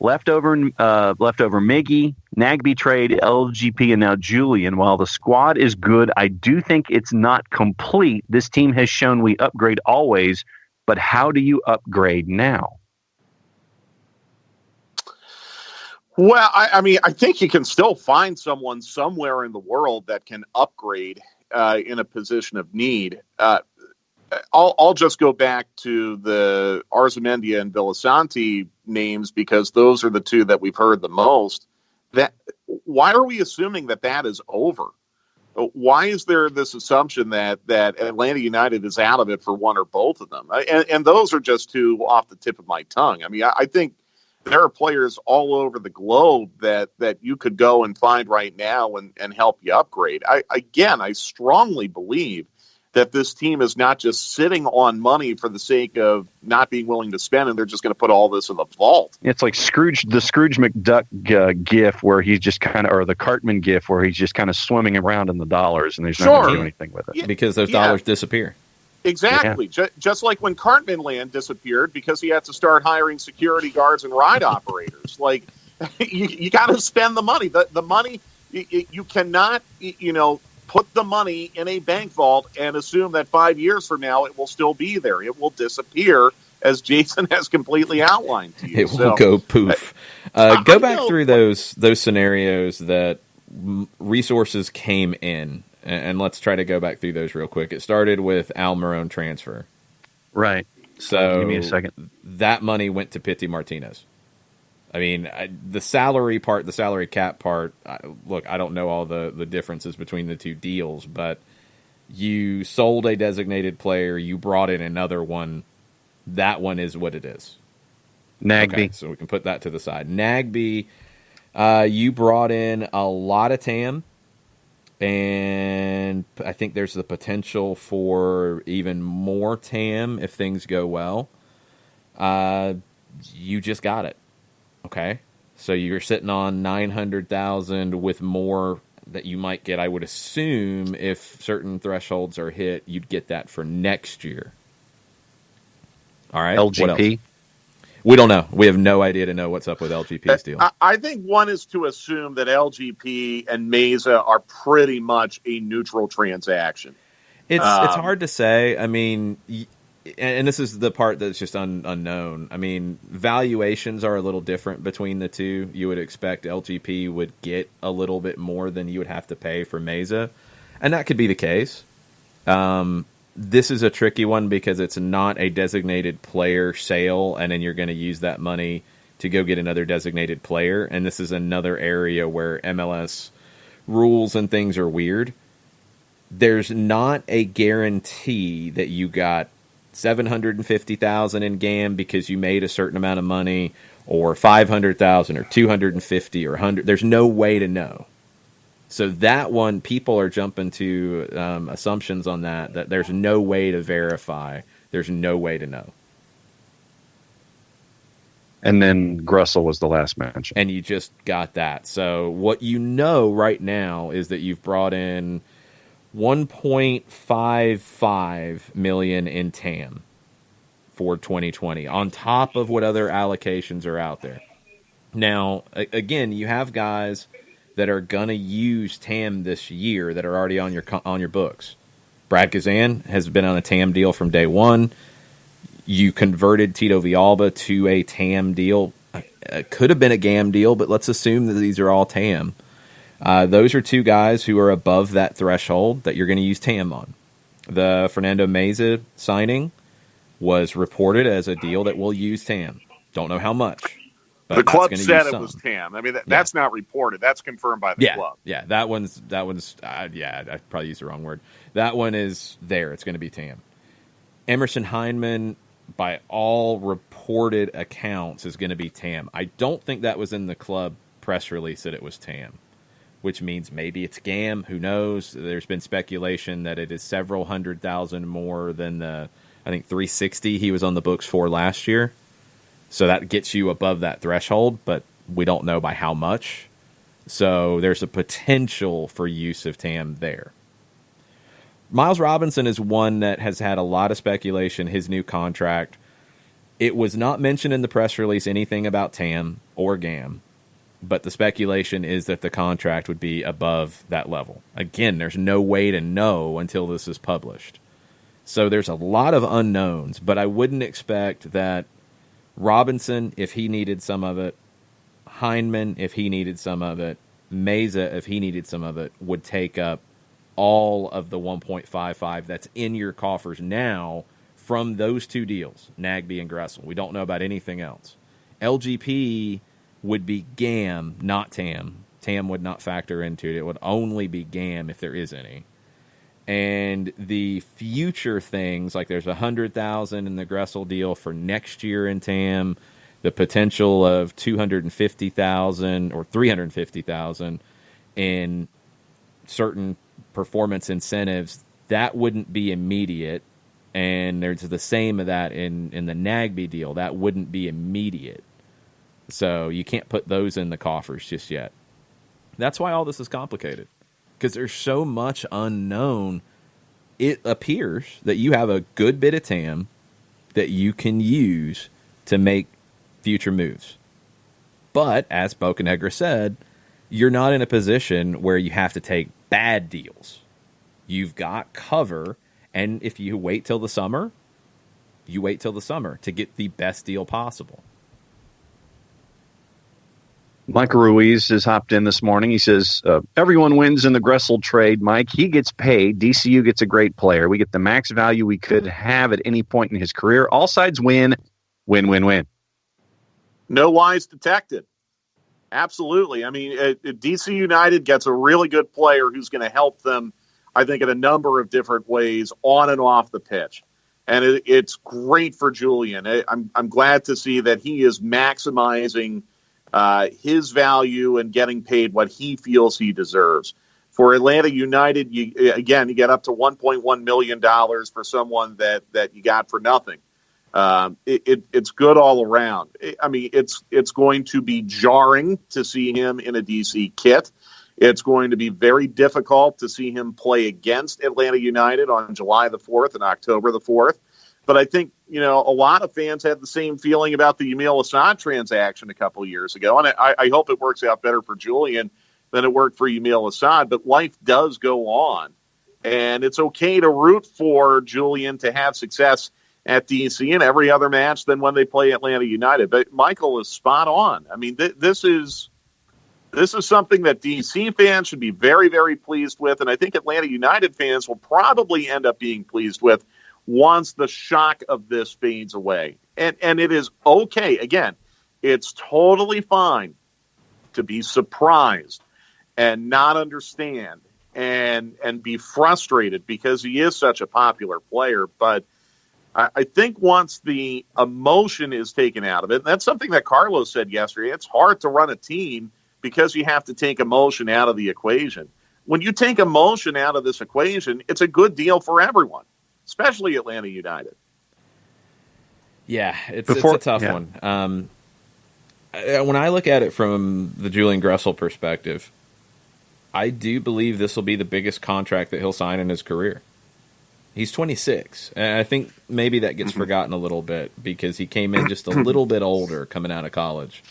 Leftover Miggy, Nagby trade, LGP, and now Julian. While the squad is good, I do think it's not complete. This team has shown we upgrade always, but how do you upgrade now? Well, I mean, I think you can still find someone somewhere in the world that can upgrade in a position of need. I'll just go back to the Arzamendia and Villasanti names, because those are the two that we've heard the most. Why are we assuming that is over? Why is there this assumption that Atlanta United is out of it for one or both of them? And those are just two off the tip of my tongue. I mean, I think there are players all over the globe that you could go and find right now and help you upgrade. I strongly believe that this team is not just sitting on money for the sake of not being willing to spend, and they're just going to put all this in the vault. It's like the Scrooge McDuck gif where he's just kind of, or the Cartman gif where he's just kind of swimming around in the dollars, and there's not going to do anything with it. Yeah, because those dollars disappear. Exactly. Yeah. Just like when Cartman Land disappeared because he had to start hiring security guards and ride operators. Like, you got to spend the money. The money, you cannot, put the money in a bank vault and assume that 5 years from now it will still be there. It will disappear, as Jason has completely outlined to you. It will go poof. Go back through those scenarios that resources came in, and let's try to go back through those real quick. It started with Almiron transfer. Right. So give me a second. That money went to Pity Martinez. I mean, the salary part, the salary cap part, look, I don't know all the differences between the two deals, but you sold a designated player, you brought in another one. That one is what it is. Nagby. Okay, so we can put that to the side. Nagby, you brought in a lot of TAM, and I think there's the potential for even more TAM if things go well. You just got it. Okay, so you're sitting on 900,000 with more that you might get. I would assume if certain thresholds are hit, you'd get that for next year. All right, LGP. We don't know. We have no idea to know what's up with LGP's deal. I think one is to assume that LGP and Meza are pretty much a neutral transaction. It's hard to say. I mean, and this is the part that's just unknown. I mean, valuations are a little different between the two. You would expect LGP would get a little bit more than you would have to pay for Meza, and that could be the case. This is a tricky one because it's not a designated player sale, and then you're going to use that money to go get another designated player, and this is another area where MLS rules and things are weird. there's not a guarantee that you got $750,000 in GAM because you made a certain amount of money, or $500,000 or $250 or $100. There's no way to know. So that one, people are jumping to assumptions on that there's no way to verify. There's no way to know. And then Gressel was the last mention. And you just got that. So what you know right now is that you've brought in $1.55 million in TAM for 2020, on top of what other allocations are out there. Now, again, you have guys that are going to use TAM this year that are already on your books. Brad Kazan has been on a TAM deal from day one. You converted Tito Villalba to a TAM deal. It could have been a GAM deal, but let's assume that these are all TAM. Those are two guys who are above that threshold that you're going to use TAM on. The Fernando Meza signing was reported as a deal that will use TAM. Don't know how much. But the club said it some. was TAM. I mean, that's not reported. That's confirmed by the club. Yeah, that one's. I probably used the wrong word. That one is there. It's going to be TAM. Emerson Heineman, by all reported accounts, is going to be TAM. I don't think that was in the club press release that it was TAM, which means maybe it's GAM. Who knows? There's been speculation that it is several $100,000 more than the, I think, 360 he was on the books for last year. So that gets you above that threshold, but we don't know by how much. So there's a potential for use of TAM there. Miles Robinson is one that has had a lot of speculation, his new contract. It was not mentioned in the press release anything about TAM or GAM, but the speculation is that the contract would be above that level. Again, there's no way to know until this is published. So there's a lot of unknowns, but I wouldn't expect that Robinson, if he needed some of it, Heineman, if he needed some of it, Meza, if he needed some of it, would take up all of the 1.55 that's in your coffers now from those two deals, Nagbe and Gressel. We don't know about anything else. LGP would be GAM, not TAM. TAM would not factor into it. It would only be GAM if there is any. And the future things, like there's $100,000 in the Gressel deal for next year in TAM, the potential of $250,000 or $350,000 in certain performance incentives, that wouldn't be immediate. And there's the same of that in the Nagbe deal. That wouldn't be immediate. So you can't put those in the coffers just yet. That's why all this is complicated, because there's so much unknown. It appears that you have a good bit of TAM that you can use to make future moves. But, as Bocanegra said, you're not in a position where you have to take bad deals. You've got cover, and if you wait till the summer, you wait till the summer to get the best deal possible. Michael Ruiz has hopped in this morning. He says, everyone wins in the Gressel trade, Mike. He gets paid. DCU gets a great player. We get the max value we could have at any point in his career. All sides win. Win, win, win. No lies detected. Absolutely. I mean, DC United gets a really good player who's going to help them, I think, in a number of different ways on and off the pitch. And it's great for Julian. I'm glad to see that he is maximizing his value and getting paid what he feels he deserves. For Atlanta United, you get up to $1.1 million for someone that you got for nothing. It's good all around. I mean, it's going to be jarring to see him in a DC kit. It's going to be very difficult to see him play against Atlanta United on July the 4th and October the 4th. But I think, a lot of fans had the same feeling about the Yamil Assad transaction a couple of years ago. And I hope it works out better for Julian than it worked for Yamil Assad. But life does go on. And it's okay to root for Julian to have success at DC in every other match than when they play Atlanta United. But Michael is spot on. I mean, this is something that DC fans should be very, very pleased with. And I think Atlanta United fans will probably end up being pleased with once the shock of this fades away. And it is okay. Again, it's totally fine to be surprised and not understand and be frustrated because he is such a popular player. But I think once the emotion is taken out of it, and that's something that Carlos said yesterday, it's hard to run a team because you have to take emotion out of the equation. When you take emotion out of this equation, it's a good deal for everyone, especially Atlanta United. Yeah, it's a tough one. When I look at it from the Julian Gressel perspective, I do believe this will be the biggest contract that he'll sign in his career. He's 26, and I think maybe that gets forgotten a little bit because he came in just a little bit older coming out of college.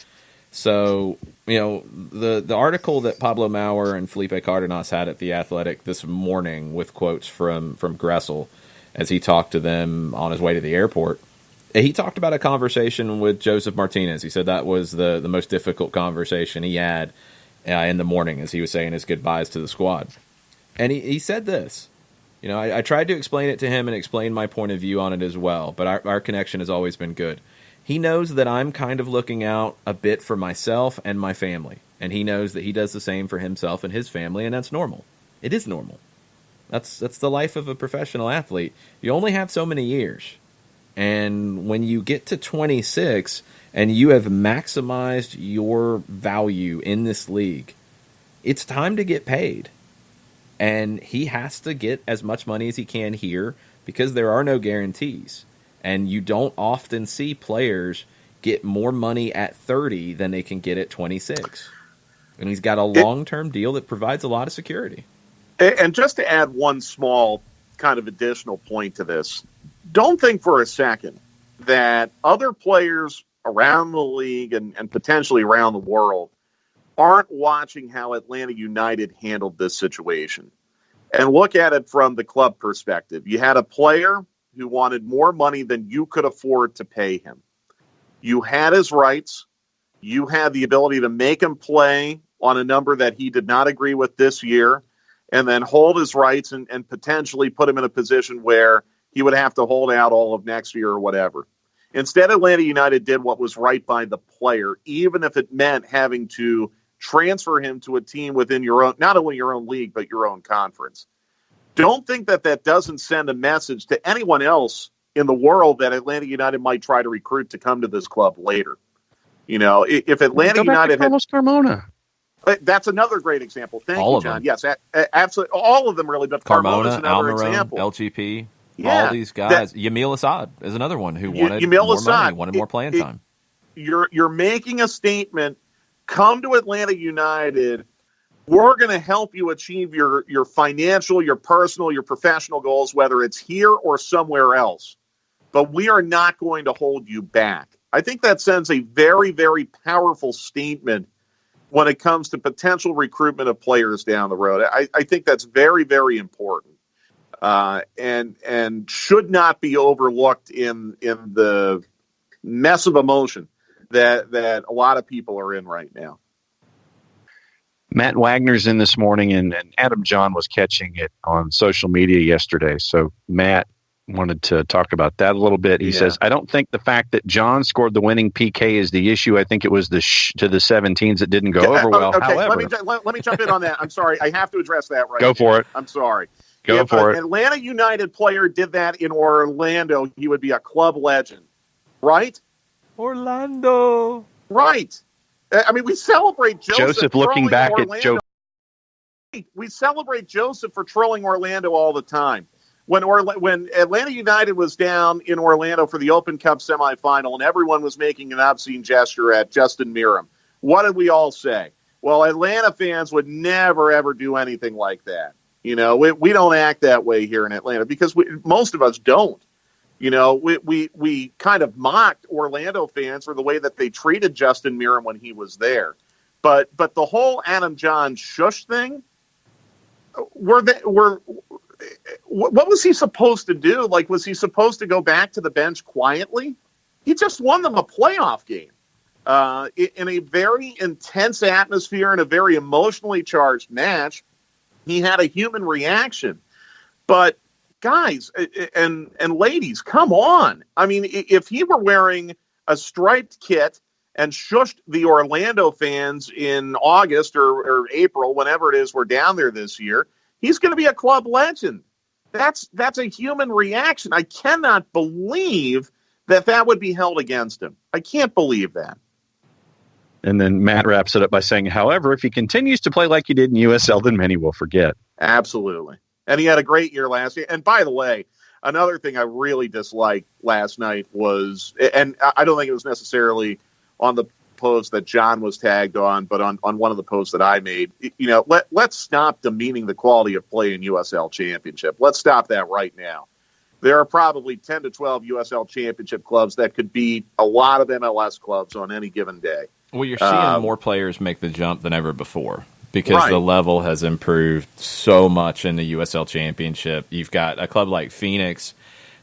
So, the article that Pablo Maurer and Felipe Cardenas had at The Athletic this morning with quotes from Gressel as he talked to them on his way to the airport, he talked about a conversation with Joseph Martinez. He said that was the most difficult conversation he had in the morning as he was saying his goodbyes to the squad. And he said this. I tried to explain it to him and explain my point of view on it as well, but our connection has always been good. He knows that I'm kind of looking out a bit for myself and my family, and he knows that he does the same for himself and his family, and that's normal. It is normal. That's the life of a professional athlete. You only have so many years, and when you get to 26 and you have maximized your value in this league, it's time to get paid. And he has to get as much money as he can here because there are no guarantees. And you don't often see players get more money at 30 than they can get at 26. And he's got a long-term deal that provides a lot of security. And just to add one small kind of additional point to this, don't think for a second that other players around the league and potentially around the world aren't watching how Atlanta United handled this situation. And look at it from the club perspective. You had a player who wanted more money than you could afford to pay him. You had his rights. You had the ability to make him play on a number that he did not agree with this year and then hold his rights and potentially put him in a position where he would have to hold out all of next year or whatever. Instead, Atlanta United did what was right by the player, even if it meant having to transfer him to a team within your own, not only your own league, but your own conference. Don't think that doesn't send a message to anyone else in the world that Atlanta United might try to recruit to come to this club later. If Atlanta United had Carmona. That's another great example. Thank all you, of John. them. Yes, absolutely. All of them really, but Carmona's another example. LGP, all these guys. Yamil Assad is another one who wanted more money, wanted more playing time. You're making a statement. Come to Atlanta United. We're going to help you achieve your financial, your personal, your professional goals, whether it's here or somewhere else. But we are not going to hold you back. I think that sends a very, very powerful statement when it comes to potential recruitment of players down the road. I think that's very, very important and should not be overlooked in the mess of emotion that a lot of people are in right now. Matt Wagner's in this morning, and Adam John was catching it on social media yesterday. So Matt wanted to talk about that a little bit. He says, I don't think the fact that John scored the winning PK is the issue. I think it was to the 17s that didn't go over well. Okay, however, let me jump in on that. I'm sorry. I have to address that right Go for it. I'm sorry. If an Atlanta United player did that in Orlando, he would be a club legend, right? Orlando. Right. I mean, we celebrate Joseph looking back Orlando. at Joe. We celebrate Joseph for trolling Orlando all the time. When Atlanta United was down in Orlando for the Open Cup semifinal and everyone was making an obscene gesture at Justin Miram, what did we all say? Well, Atlanta fans would never, ever do anything like that. We don't act that way here in Atlanta because most of us don't. We kind of mocked Orlando fans for the way that they treated Justin Miram when he was there. But the whole Adam John shush thing, what was he supposed to do? Like, was he supposed to go back to the bench quietly? He just won them a playoff game in a very intense atmosphere and a very emotionally charged match. He had a human reaction. But guys and ladies, come on. I mean, if he were wearing a striped kit and shushed the Orlando fans in August or April, whenever it is we're down there this year, he's going to be a club legend. That's a human reaction. I cannot believe that would be held against him. I can't believe that. And then Matt wraps it up by saying, however, if he continues to play like he did in USL, then many will forget. Absolutely. And he had a great year last year. And by the way, another thing I really disliked last night was, and I don't think it was necessarily on the post that John was tagged on, but on one of the posts that I made, let's stop demeaning the quality of play in USL Championship. Let's stop that right now. There are probably 10 to 12 USL Championship clubs that could beat a lot of MLS clubs on any given day. Well, you're seeing more players make the jump than ever before because the level has improved so much in the USL Championship. You've got a club like Phoenix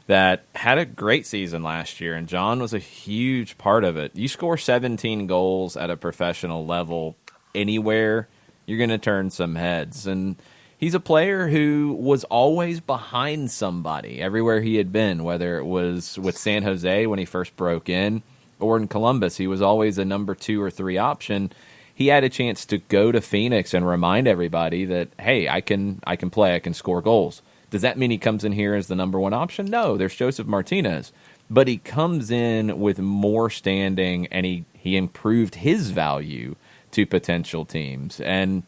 that had a great season last year, and John was a huge part of it. You score 17 goals at a professional level anywhere, you're going to turn some heads. And he's a player who was always behind somebody everywhere he had been, whether it was with San Jose when he first broke in or in Columbus. He was always a number 2 or 3 option. He had a chance to go to Phoenix and remind everybody that, hey, I can play, I can score goals. Does that mean he comes in here as the number 1 option? No, there's Joseph Martinez. But he comes in with more standing, and he improved his value to potential teams. And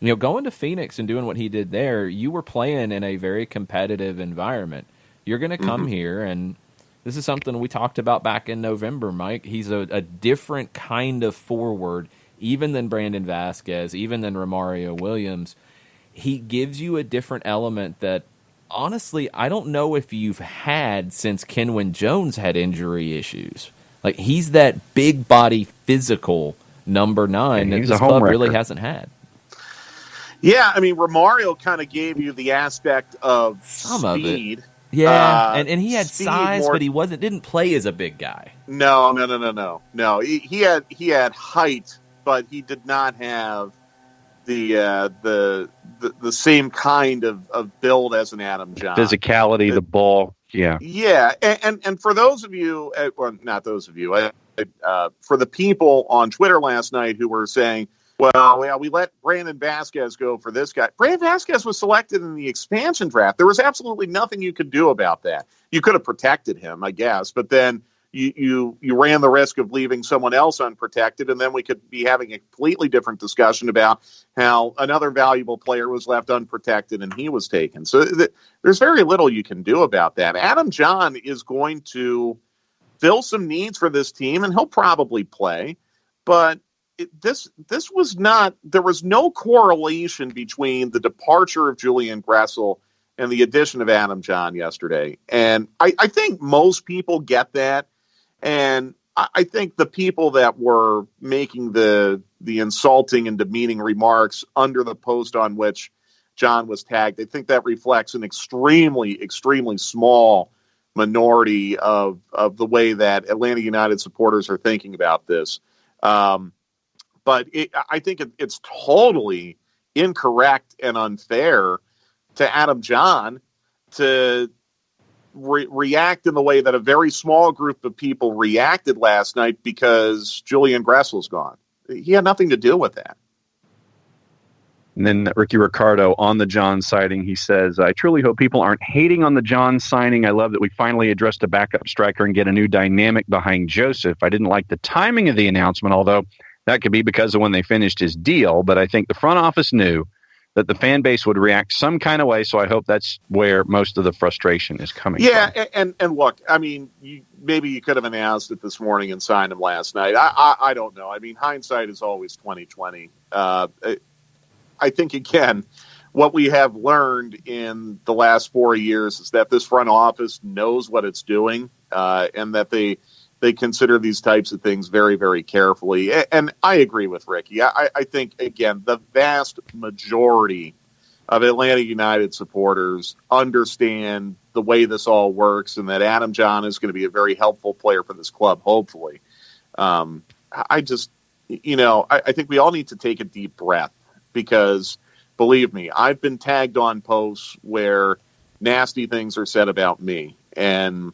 going to Phoenix and doing what he did there, you were playing in a very competitive environment. You're going to come here, and this is something we talked about back in November, Mike. He's a different kind of forward, even than Brandon Vasquez, even than Romario Williams. He gives you a different element that, honestly, I don't know if you've had since Kenwyn Jones had injury issues. Like, he's that big body, physical number 9 that this club really hasn't had. Yeah, I mean, Romario kind of gave you the aspect of speed. Of it. Yeah, and he had size, but he didn't play as a big guy. No. He had height, but he did not have the same kind of build as an Adam John. Physicality, the ball, yeah. Yeah, and for those of you, well, not those of you, for the people on Twitter last night who were saying, well, we let Brandon Vasquez go for this guy. Brandon Vasquez was selected in the expansion draft. There was absolutely nothing you could do about that. You could have protected him, I guess, but then you ran the risk of leaving someone else unprotected, and then we could be having a completely different discussion about how another valuable player was left unprotected and he was taken. So there's very little you can do about that. Adam John is going to fill some needs for this team, and he'll probably play, but this was not. There was no correlation between the departure of Julian Gressel and the addition of Adam John yesterday, and I think most people get that. And I think the people that were making the insulting and demeaning remarks under the post on which John was tagged, I think that reflects an extremely, extremely small minority of the way that Atlanta United supporters are thinking about this. But I think it's totally incorrect and unfair to Adam John to react in the way that a very small group of people reacted last night because Julian Gressel's gone. He had nothing to do with that. And then Ricky Ricardo on the John sighting, he says, I truly hope people aren't hating on the John signing. I love that we finally addressed a backup striker and get a new dynamic behind Joseph. I didn't like the timing of the announcement, although that could be because of when they finished his deal. But I think the front office knew that the fan base would react some kind of way, so I hope that's where most of the frustration is coming from. Yeah, and look, I mean, maybe you could have announced it this morning and signed him last night. I don't know. I mean, hindsight is always 20/20. I think, again, what we have learned in the last 4 years is that this front office knows what it's doing, and that they consider these types of things very, very carefully. And I agree with Ricky. I think, again, the vast majority of Atlanta United supporters understand the way this all works and that Adam John is going to be a very helpful player for this club, hopefully. I think we all need to take a deep breath because, believe me, I've been tagged on posts where nasty things are said about me. And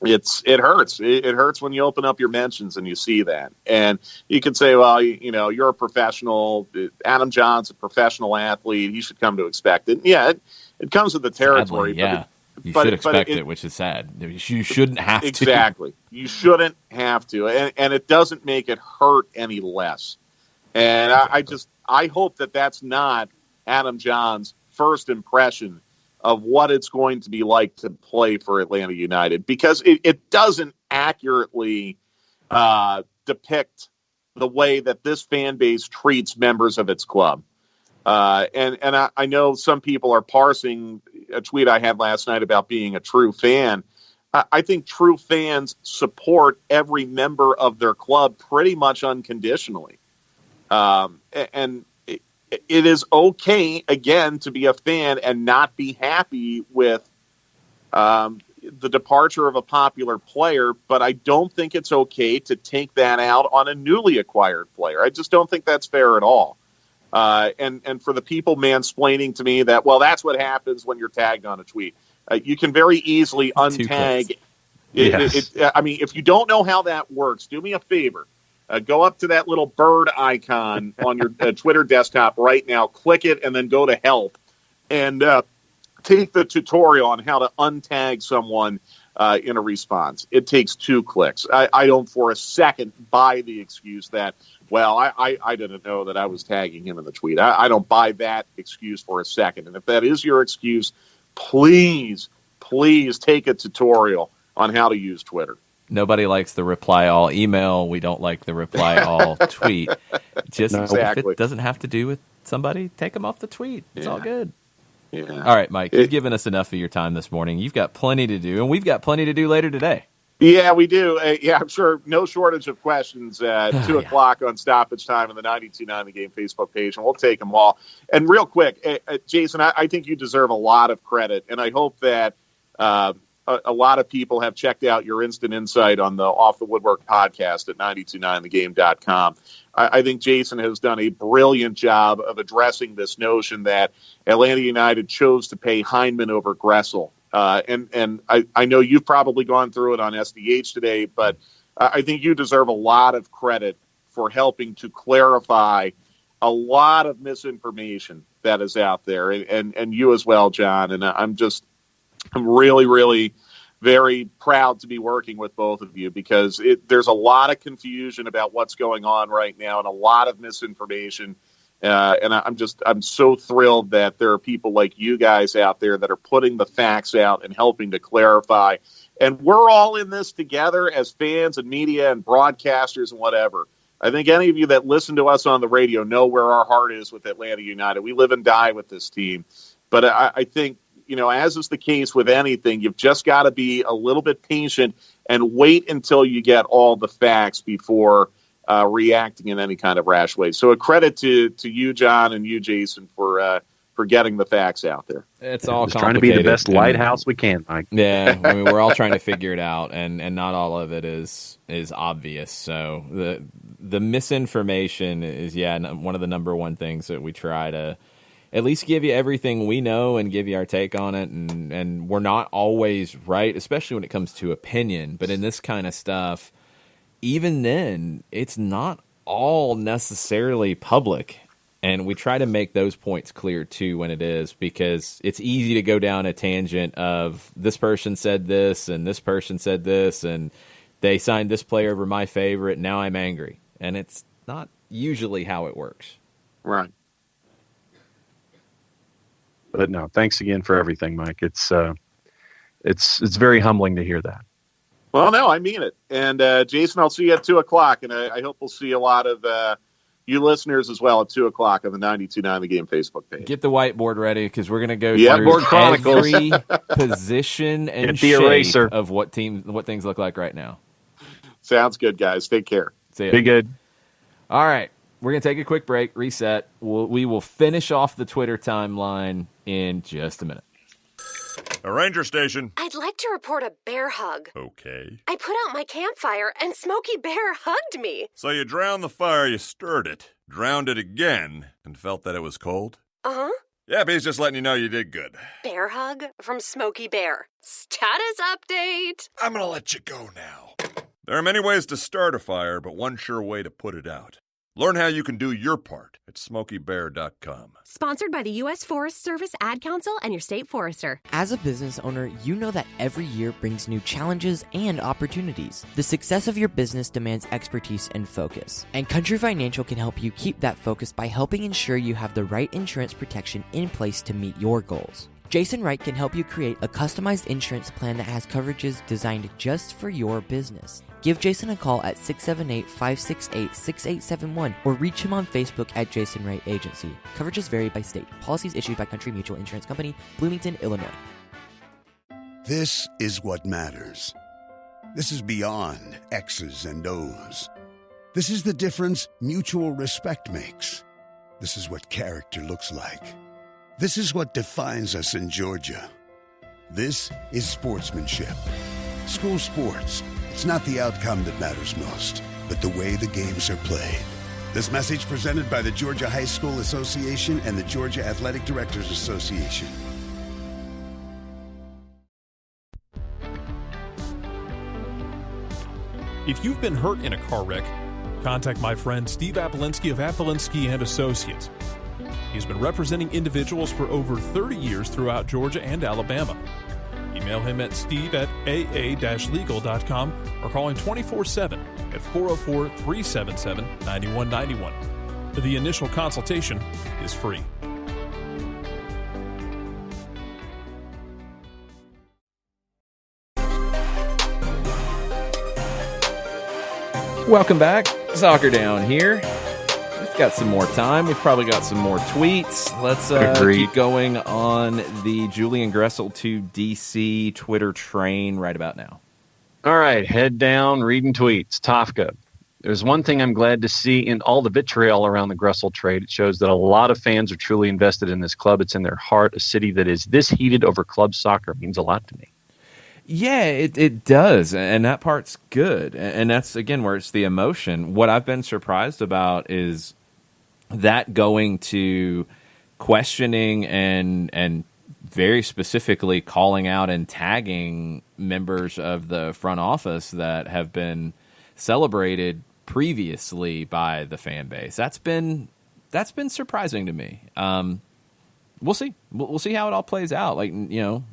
it hurts. It hurts when you open up your mentions and you see that. And you can say, well, you're a professional. Adam John's a professional athlete. He should come to expect it. Yeah, it comes with the territory. Sadly, yeah. You should expect it, which is sad. You shouldn't have to. Exactly. You shouldn't have to. And it doesn't make it hurt any less. And I hope that that's not Adam John's first impression of what it's going to be like to play for Atlanta United, because it doesn't accurately depict the way that this fan base treats members of its club. And I know some people are parsing a tweet I had last night about being a true fan. I think true fans support every member of their club pretty much unconditionally. And it is okay, again, to be a fan and not be happy with the departure of a popular player, but I don't think it's okay to take that out on a newly acquired player. I just don't think that's fair at all. And for the people mansplaining to me that, well, that's what happens when you're tagged on a tweet. You can very easily untag. If you don't know how that works, do me a favor. Go up to that little bird icon on your Twitter desktop right now, click it, and then go to help. And take the tutorial on how to untag someone in a response. It takes 2 clicks. I don't for a second buy the excuse that, well, I didn't know that I was tagging him in the tweet. I don't buy that excuse for a second. And if that is your excuse, please take a tutorial on how to use Twitter. Nobody likes the reply all email. We don't like the reply all tweet. Just exactly. If it doesn't have to do with somebody, take them off the tweet. It's all good. Yeah. All right, Mike, you've given us enough of your time this morning. You've got plenty to do, and we've got plenty to do later today. Yeah, we do. I'm sure no shortage of questions at 2 o'clock on stoppage time on the 92.9 The Game Facebook page, and we'll take them all. And real quick, Jason, I think you deserve a lot of credit, and I hope that a lot of people have checked out your instant insight on the Off the Woodwork podcast at 929thegame.com. I think Jason has done a brilliant job of addressing this notion that Atlanta United chose to pay Hyndman over Gressel. And I know you've probably gone through it on SDH today, but I think you deserve a lot of credit for helping to clarify a lot of misinformation that is out there, and you as well, John. And I'm really, really very proud to be working with both of you, because there's a lot of confusion about what's going on right now and a lot of misinformation. And I'm so thrilled that there are people like you guys out there that are putting the facts out and helping to clarify. And we're all in this together as fans and media and broadcasters and whatever. I think any of you that listen to us on the radio know where our heart is with Atlanta United. We live and die with this team. But I think, as is the case with anything, you've just got to be a little bit patient and wait until you get all the facts before reacting in any kind of rash way. So a credit to you, John, and you, Jason, for getting the facts out there. It's all just trying to be the best lighthouse we can, Mike. Yeah, we're all trying to figure it out, and not all of it is obvious. So the misinformation is one of the number one things that we try to at least give you everything we know and give you our take on it. And we're not always right, especially when it comes to opinion. But in this kind of stuff, even then, it's not all necessarily public. And we try to make those points clear, too, when it is, because it's easy to go down a tangent of this person said this and this person said this and they signed this player over my favorite. Now I'm angry. And it's not usually how it works. Right. But no, thanks again for everything, Mike. It's very humbling to hear that. Well, no, I mean it. And Jason, I'll see you at 2 o'clock, and I hope we'll see a lot of you listeners as well at 2 o'clock on the 92.9 The Game Facebook page. Get the whiteboard ready, because we're going to go through every position and shape eraser of what things look like right now. Sounds good, guys. Take care. See ya. Be good. All right. We're going to take a quick break, reset. We will finish off the Twitter timeline in just a minute. A ranger station. I'd like to report a bear hug. Okay. I put out my campfire and Smokey Bear hugged me. So you drowned the fire, you stirred it, drowned it again, and felt that it was cold? Uh-huh. Yep, he's just letting you know you did good. Bear hug from Smokey Bear. Status update. I'm gonna let you go now. There are many ways to start a fire, but one sure way to put it out. Learn how you can do your part at SmokeyBear.com. Sponsored by the U.S. Forest Service, Ad Council, and your state forester. As a business owner, you know that every year brings new challenges and opportunities. The success of your business demands expertise and focus. And Country Financial can help you keep that focus by helping ensure you have the right insurance protection in place to meet your goals. Jason Wright can help you create a customized insurance plan that has coverages designed just for your business. Give Jason a call at 678-568-6871 or reach him on Facebook at Jason Wright Agency. Coverages vary by state. Policies issued by Country Mutual Insurance Company, Bloomington, Illinois. This is what matters. This is beyond X's and O's. This is the difference mutual respect makes. This is what character looks like. This is what defines us in Georgia. This is sportsmanship. School sports. It's not the outcome that matters most, but the way the games are played. This message presented by the Georgia High School Association and the Georgia Athletic Directors Association. If you've been hurt in a car wreck, contact my friend Steve Apolinski of Apolinski and Associates. He's been representing individuals for over 30 years throughout Georgia and Alabama. Email him at steve@aa-legal.com or call him 24/7 at 404-377-9191. The initial consultation is free. Welcome back. Soccer Down here. We've got some more time. We've probably got some more tweets. Let's keep going on the Julian Gressel to DC Twitter train right about now. All right, head down, reading tweets. Tofka. There's one thing I'm glad to see in all the vitriol around the Gressel trade. It shows that a lot of fans are truly invested in this club. It's in their heart. A city that is this heated over club soccer means a lot to me. Yeah, it does, and that part's good. And that's, again, where it's the emotion. What I've been surprised about is that going to questioning and very specifically calling out and tagging members of the front office that have been celebrated previously by the fan base. That's been surprising to me. We'll see. We'll see how it all plays out. Like, you know,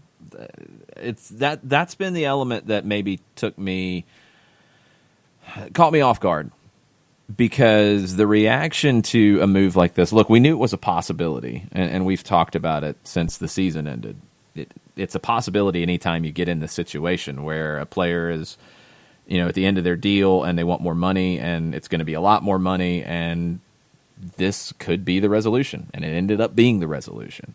it's that's been the element that maybe caught me off guard. Because the reaction to a move like this, look, we knew it was a possibility, and we've talked about it since the season ended. It's a possibility anytime you get in this situation where a player is, you know, at the end of their deal and they want more money, and it's going to be a lot more money, and this could be the resolution, and it ended up being the resolution.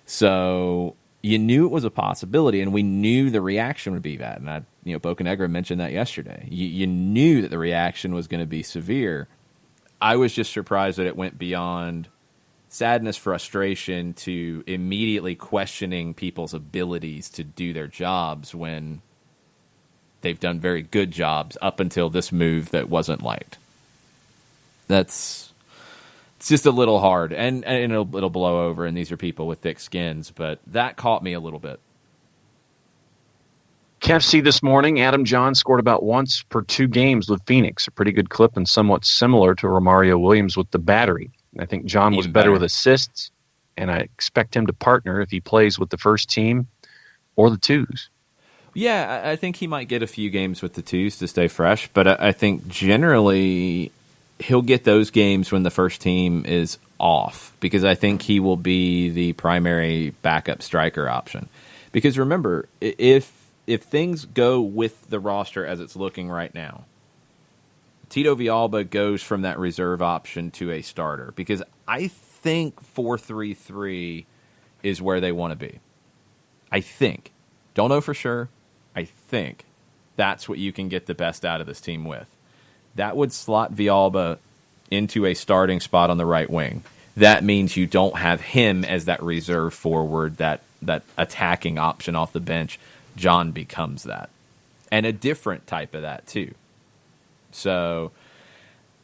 So you knew it was a possibility, and we knew the reaction would be that. And Bocanegra mentioned that yesterday. You knew that the reaction was going to be severe. I was just surprised that it went beyond sadness, frustration, to immediately questioning people's abilities to do their jobs when they've done very good jobs up until this move that wasn't liked. It's just a little hard, and it'll blow over, and these are people with thick skins, but that caught me a little bit. KFC this morning, Adam John scored about once per 2 games with Phoenix, a pretty good clip and somewhat similar to Romario Williams with the Battery. I think John was better with assists, and I expect him to partner if he plays with the first team or the twos. Yeah, I think he might get a few games with the twos to stay fresh, but I think generally he'll get those games when the first team is off, because I think he will be the primary backup striker option. Because remember, if things go with the roster as it's looking right now, Tito Villalba goes from that reserve option to a starter, because I think 4-3-3 is where they want to be. I think. Don't know for sure. I think that's what you can get the best out of this team with. That would slot Villalba into a starting spot on the right wing. That means you don't have him as that reserve forward, that attacking option off the bench. John becomes that. And a different type of that, too. So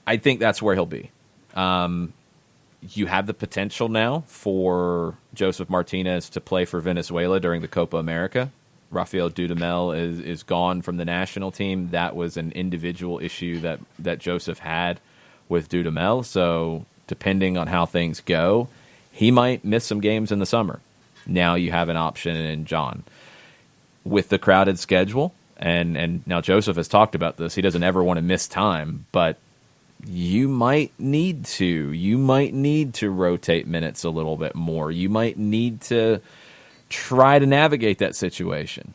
I think that's where he'll be. you have the potential now for Joseph Martinez to play for Venezuela during the Copa America. Rafael Dudamel is gone from the national team. That was an individual issue that Joseph had with Dudamel. So depending on how things go, he might miss some games in the summer. Now you have an option in John. With the crowded schedule, and now Joseph has talked about this, he doesn't ever want to miss time, but you might need to. You might need to rotate minutes a little bit more. You might need to try to navigate that situation.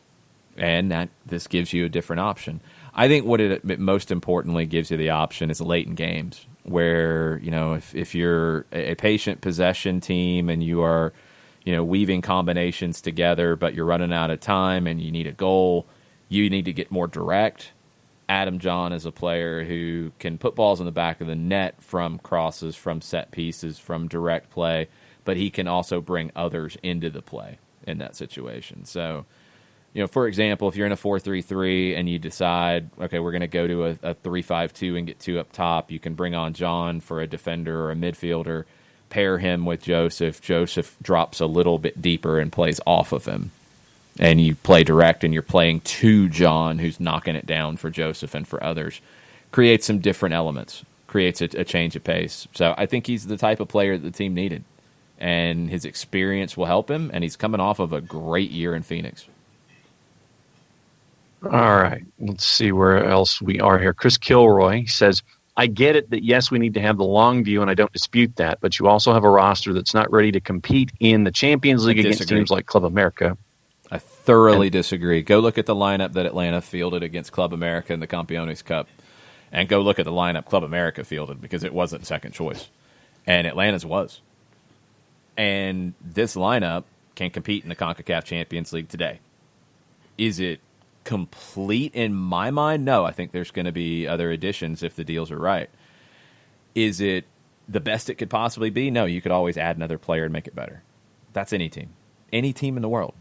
And this gives you a different option. I think what it most importantly gives you the option is late in games where, if you're a patient possession team and you are, weaving combinations together, but you're running out of time and you need a goal, you need to get more direct. Adam John is a player who can put balls in the back of the net from crosses, from set pieces, from direct play, but he can also bring others into the play in that situation. So, for example, if you're in a 4-3-3 and you decide, okay, we're going to go to a 3-5-2 and get 2 up top, you can bring on John for a defender or a midfielder, pair him with Joseph. Joseph drops a little bit deeper and plays off of him. And you play direct and you're playing to John, who's knocking it down for Joseph and for others. Creates some different elements. Creates a change of pace. So I think he's the type of player that the team needed. And his experience will help him. And he's coming off of a great year in Phoenix. All right. Let's see where else we are here. Chris Kilroy says, I get it that, yes, we need to have the long view, and I don't dispute that. But you also have a roster that's not ready to compete in the Champions League against teams like Club America. I thoroughly disagree. Go look at the lineup that Atlanta fielded against Club America in the Campeones Cup, and go look at the lineup Club America fielded, because it wasn't second choice, and Atlanta's was. And this lineup can compete in the CONCACAF Champions League today. Is it complete in my mind? No, I think there's going to be other additions if the deals are right. Is it the best it could possibly be? No, you could always add another player and make it better. That's any team. Any team in the world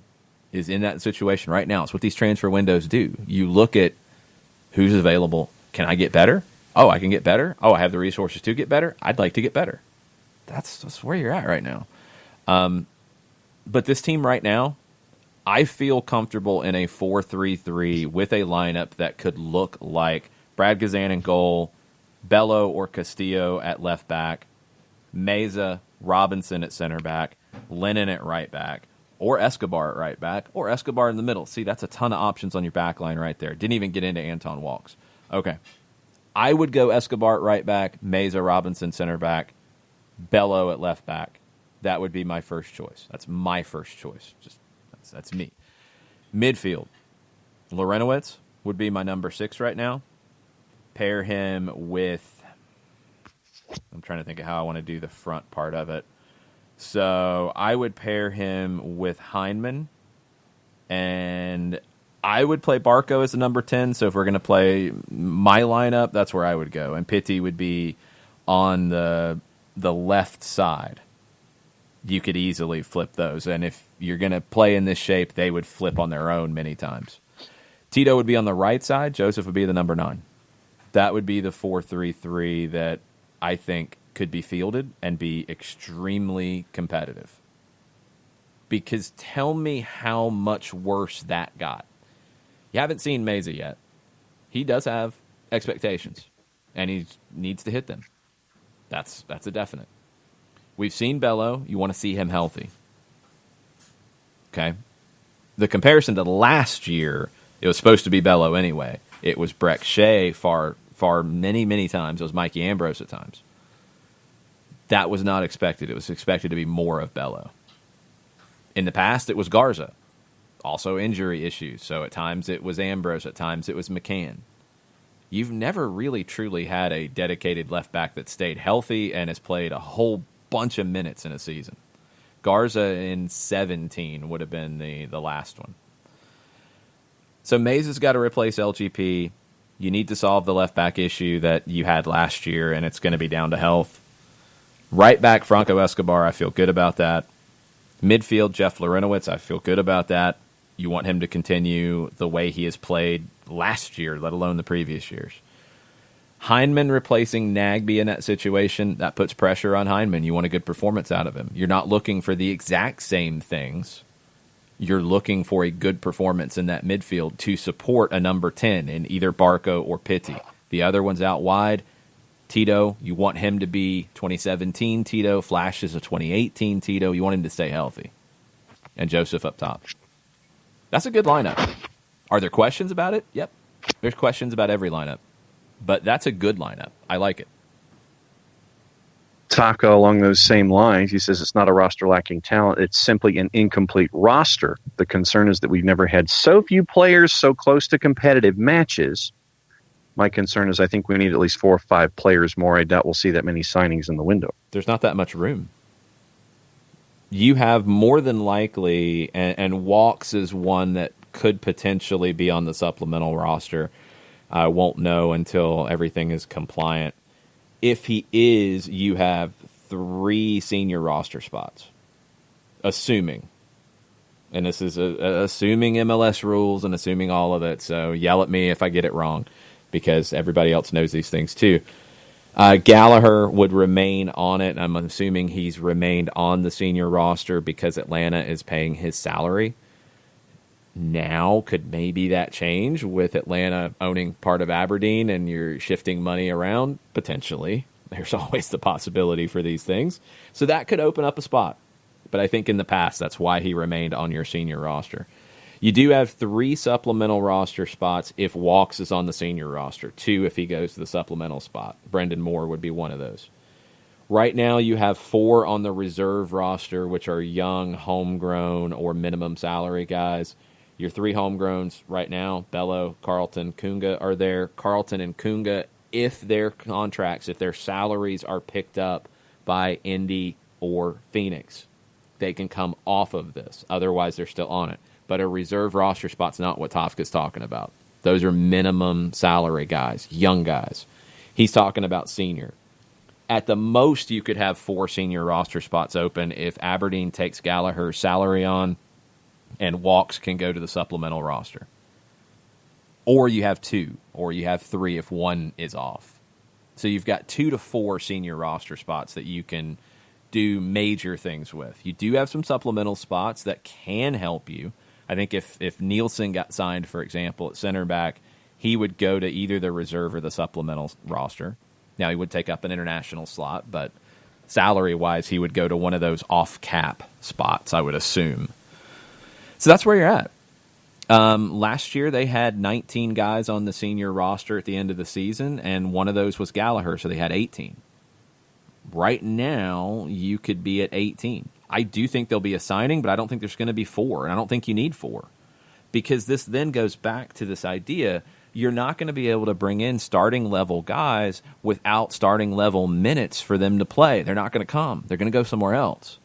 is in that situation right now. It's what these transfer windows do. You look at who's available. Can I get better? Oh, I can get better. Oh, I have the resources to get better. I'd like to get better. That's where you're at right now. But this team right now, I feel comfortable in a 4-3-3 with a lineup that could look like Brad Gazan in goal, Bello or Castillo at left back, Meza, Robinson at center back, Lennon at right back, or Escobar at right back, or Escobar in the middle. See, that's a ton of options on your back line right there. Didn't even get into Anton Walks. Okay. I would go Escobar at right back, Meza, Robinson center back, Bello at left back. That would be my first choice. That's my first choice. That's me. Midfield. Lorenowitz would be my number 6 right now. Pair him with... I'm trying to think of how I want to do the front part of it. So I would pair him with Heinemann, and I would play Barco as the number 10. So if we're going to play my lineup, that's where I would go. And Pitti would be on the left side. You could easily flip those. And if you're going to play in this shape, they would flip on their own many times. Tito would be on the right side. Joseph would be the number 9. That would be the 4-3-3 that I think could be fielded and be extremely competitive. Because tell me how much worse that got. You haven't seen Meza yet. He does have expectations, and he needs to hit them. That's a definite. We've seen Bello. You want to see him healthy. Okay? The comparison to last year, it was supposed to be Bello anyway. It was Breck Shea far many, many times. It was Mikey Ambrose at times. That was not expected. It was expected to be more of Bello. In the past, it was Garza. Also injury issues. So at times it was Ambrose. At times it was McCann. You've never really truly had a dedicated left back that stayed healthy and has played a whole bunch of minutes in a season. Garza in 17 would have been the last one. So Mays has got to replace LGP. You need to solve the left back issue that you had last year, and it's going to be down to health. Right back, Franco Escobar, I feel good about that. Midfield, Jeff Lorenowitz, I feel good about that. You want him to continue the way he has played last year, let alone the previous years. Heineman replacing Nagbe in that situation, that puts pressure on Heineman. You want a good performance out of him. You're not looking for the exact same things. You're looking for a good performance in that midfield to support a number 10 in either Barco or Pitti. The other one's out wide. Tito, you want him to be 2017 Tito. Flash is a 2018 Tito. You want him to stay healthy. And Joseph up top. That's a good lineup. Are there questions about it? Yep. There's questions about every lineup. But that's a good lineup. I like it. Taka, along those same lines, he says it's not a roster lacking talent. It's simply an incomplete roster. The concern is that we've never had so few players so close to competitive matches. My concern is I think we need at least 4 or 5 players more. I doubt we'll see that many signings in the window. There's not that much room. You have more than likely, and Walks is one that could potentially be on the supplemental roster. I won't know until everything is compliant. If he is, you have 3 senior roster spots, assuming. And this is assuming MLS rules and assuming all of it, so yell at me if I get it wrong, because everybody else knows these things too. Gallagher would remain on it. I'm assuming he's remained on the senior roster because Atlanta is paying his salary. Now, could maybe that change with Atlanta owning part of Aberdeen and you're shifting money around? Potentially. There's always the possibility for these things. So that could open up a spot. But I think in the past, that's why he remained on your senior roster. You do have 3 supplemental roster spots if Walks is on the senior roster. 2 if he goes to the supplemental spot. Brendan Moore would be one of those. Right now, you have 4 on the reserve roster, which are young, homegrown, or minimum salary guys. Your 3 homegrowns right now, Bello, Carlton, Kunga, are there. Carlton and Kunga, if their contracts, if their salaries are picked up by Indy or Phoenix, they can come off of this. Otherwise, they're still on it. But a reserve roster spot's not what Tofka's talking about. Those are minimum salary guys, young guys. He's talking about senior. At the most, you could have 4 senior roster spots open if Aberdeen takes Gallagher's salary on and Walks can go to the supplemental roster. Or you have 2, or you have 3 if one is off. So you've got 2 to 4 senior roster spots that you can do major things with. You do have some supplemental spots that can help you. I think if Nielsen got signed, for example, at center back, he would go to either the reserve or the supplemental roster. Now, he would take up an international slot, but salary-wise, he would go to one of those off-cap spots, I would assume. So that's where you're at. Last year, they had 19 guys on the senior roster at the end of the season, and one of those was Gallagher, so they had 18. Right now, you could be at 18. I do think there'll be a signing, but I don't think there's going to be 4, and I don't think you need 4. Because this then goes back to this idea, you're not going to be able to bring in starting-level guys without starting-level minutes for them to play. They're not going to come. They're going to go somewhere else.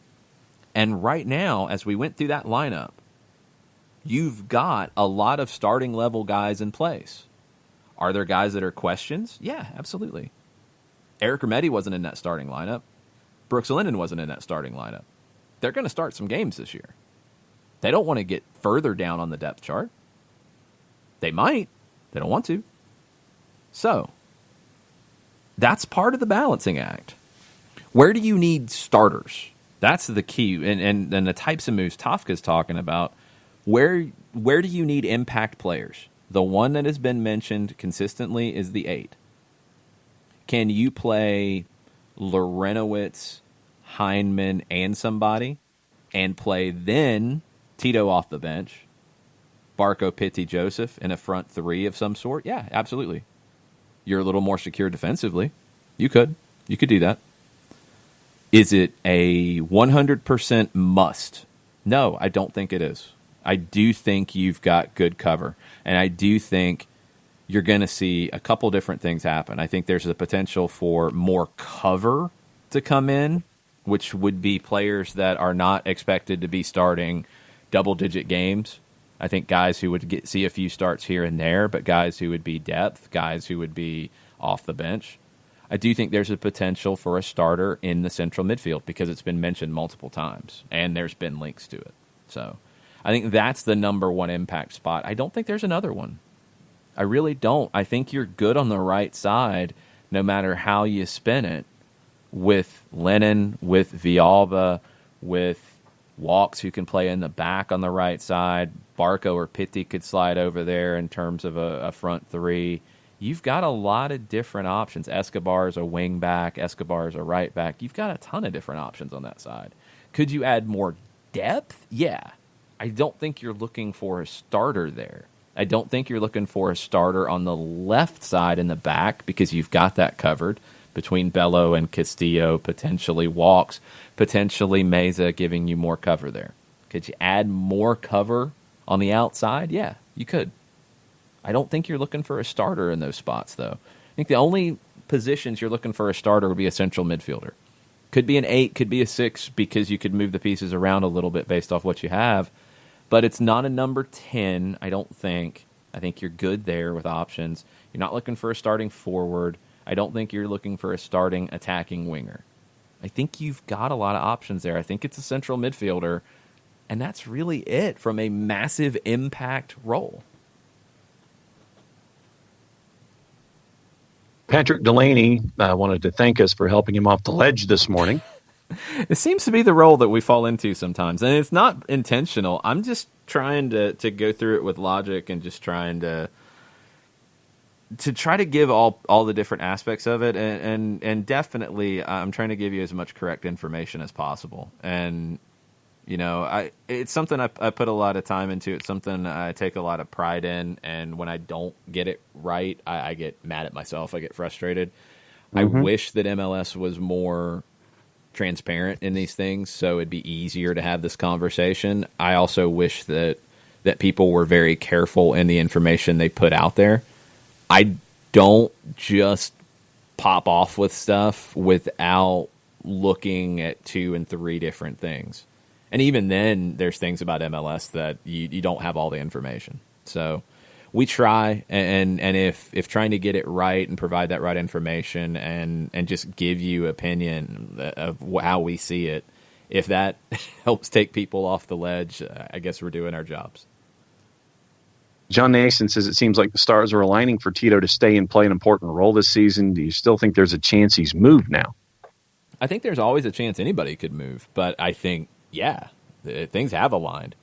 And right now, as we went through that lineup, you've got a lot of starting-level guys in place. Are there guys that are questions? Yeah, absolutely. Eric Remedi wasn't in that starting lineup. Brooks Linden wasn't in that starting lineup. They're going to start some games this year. They don't want to get further down on the depth chart. They might. They don't want to. So, that's part of the balancing act. Where do you need starters? That's the key. And the types of moves Tofka's talking about, where do you need impact players? The one that has been mentioned consistently is the 8. Can you play Lorenowitz, Heineman, and somebody, and play then Tito off the bench, Barco, Pitti, Joseph in a front 3 of some sort? Yeah, absolutely. You're a little more secure defensively. You could do that. Is it a 100% must? No, I don't think it is. I do think you've got good cover, and I do think you're going to see a couple different things happen. I think there's the potential for more cover to come in, which would be players that are not expected to be starting double-digit games. I think guys who would see a few starts here and there, but guys who would be depth, guys who would be off the bench. I do think there's a potential for a starter in the central midfield because it's been mentioned multiple times, and there's been links to it. So I think that's the number 1 impact spot. I don't think there's another one. I really don't. I think you're good on the right side no matter how you spin it, with Lennon, with Villalba, with Walks, who can play in the back on the right side. Barco or Pitti could slide over there in terms of a front three. You've got a lot of different options. Escobar's a wing back. Escobar's a right back. You've got a ton of different options on that side. Could you add more depth? Yeah. I don't think you're looking for a starter there. I don't think you're looking for a starter on the left side in the back, because you've got that covered between Bello and Castillo, potentially Walks, potentially Meza, giving you more cover there. Could you add more cover on the outside? Yeah, you could. I don't think you're looking for a starter in those spots, though. I think the only positions you're looking for a starter would be a central midfielder. Could be an 8, could be a 6, because you could move the pieces around a little bit based off what you have. But it's not a number 10, I don't think. I think you're good there with options. You're not looking for a starting forward. I don't think you're looking for a starting attacking winger. I think you've got a lot of options there. I think it's a central midfielder, and that's really it from a massive impact role. Patrick Delaney wanted to thank us for helping him off the ledge this morning. It seems to be the role that we fall into sometimes, and it's not intentional. I'm just trying to go through it with logic and just trying to try to give all the different aspects of it, and definitely I'm trying to give you as much correct information as possible. And it's something I put a lot of time into. It's something I take a lot of pride in, and when I don't get it right, I get mad at myself. I get frustrated. Mm-hmm. I wish that MLS was more transparent in these things, so it'd be easier to have this conversation. I also wish that people were very careful in the information they put out there. I don't just pop off with stuff without looking at 2 and 3 different things. And even then, there's things about MLS that you don't have all the information. So we try, and if trying to get it right and provide that right information and just give you opinion of how we see it, if that helps take people off the ledge, I guess we're doing our jobs. John Nason says it seems like the stars are aligning for Tito to stay and play an important role this season. Do you still think there's a chance he's moved now? I think there's always a chance anybody could move, but I think, yeah, things have aligned.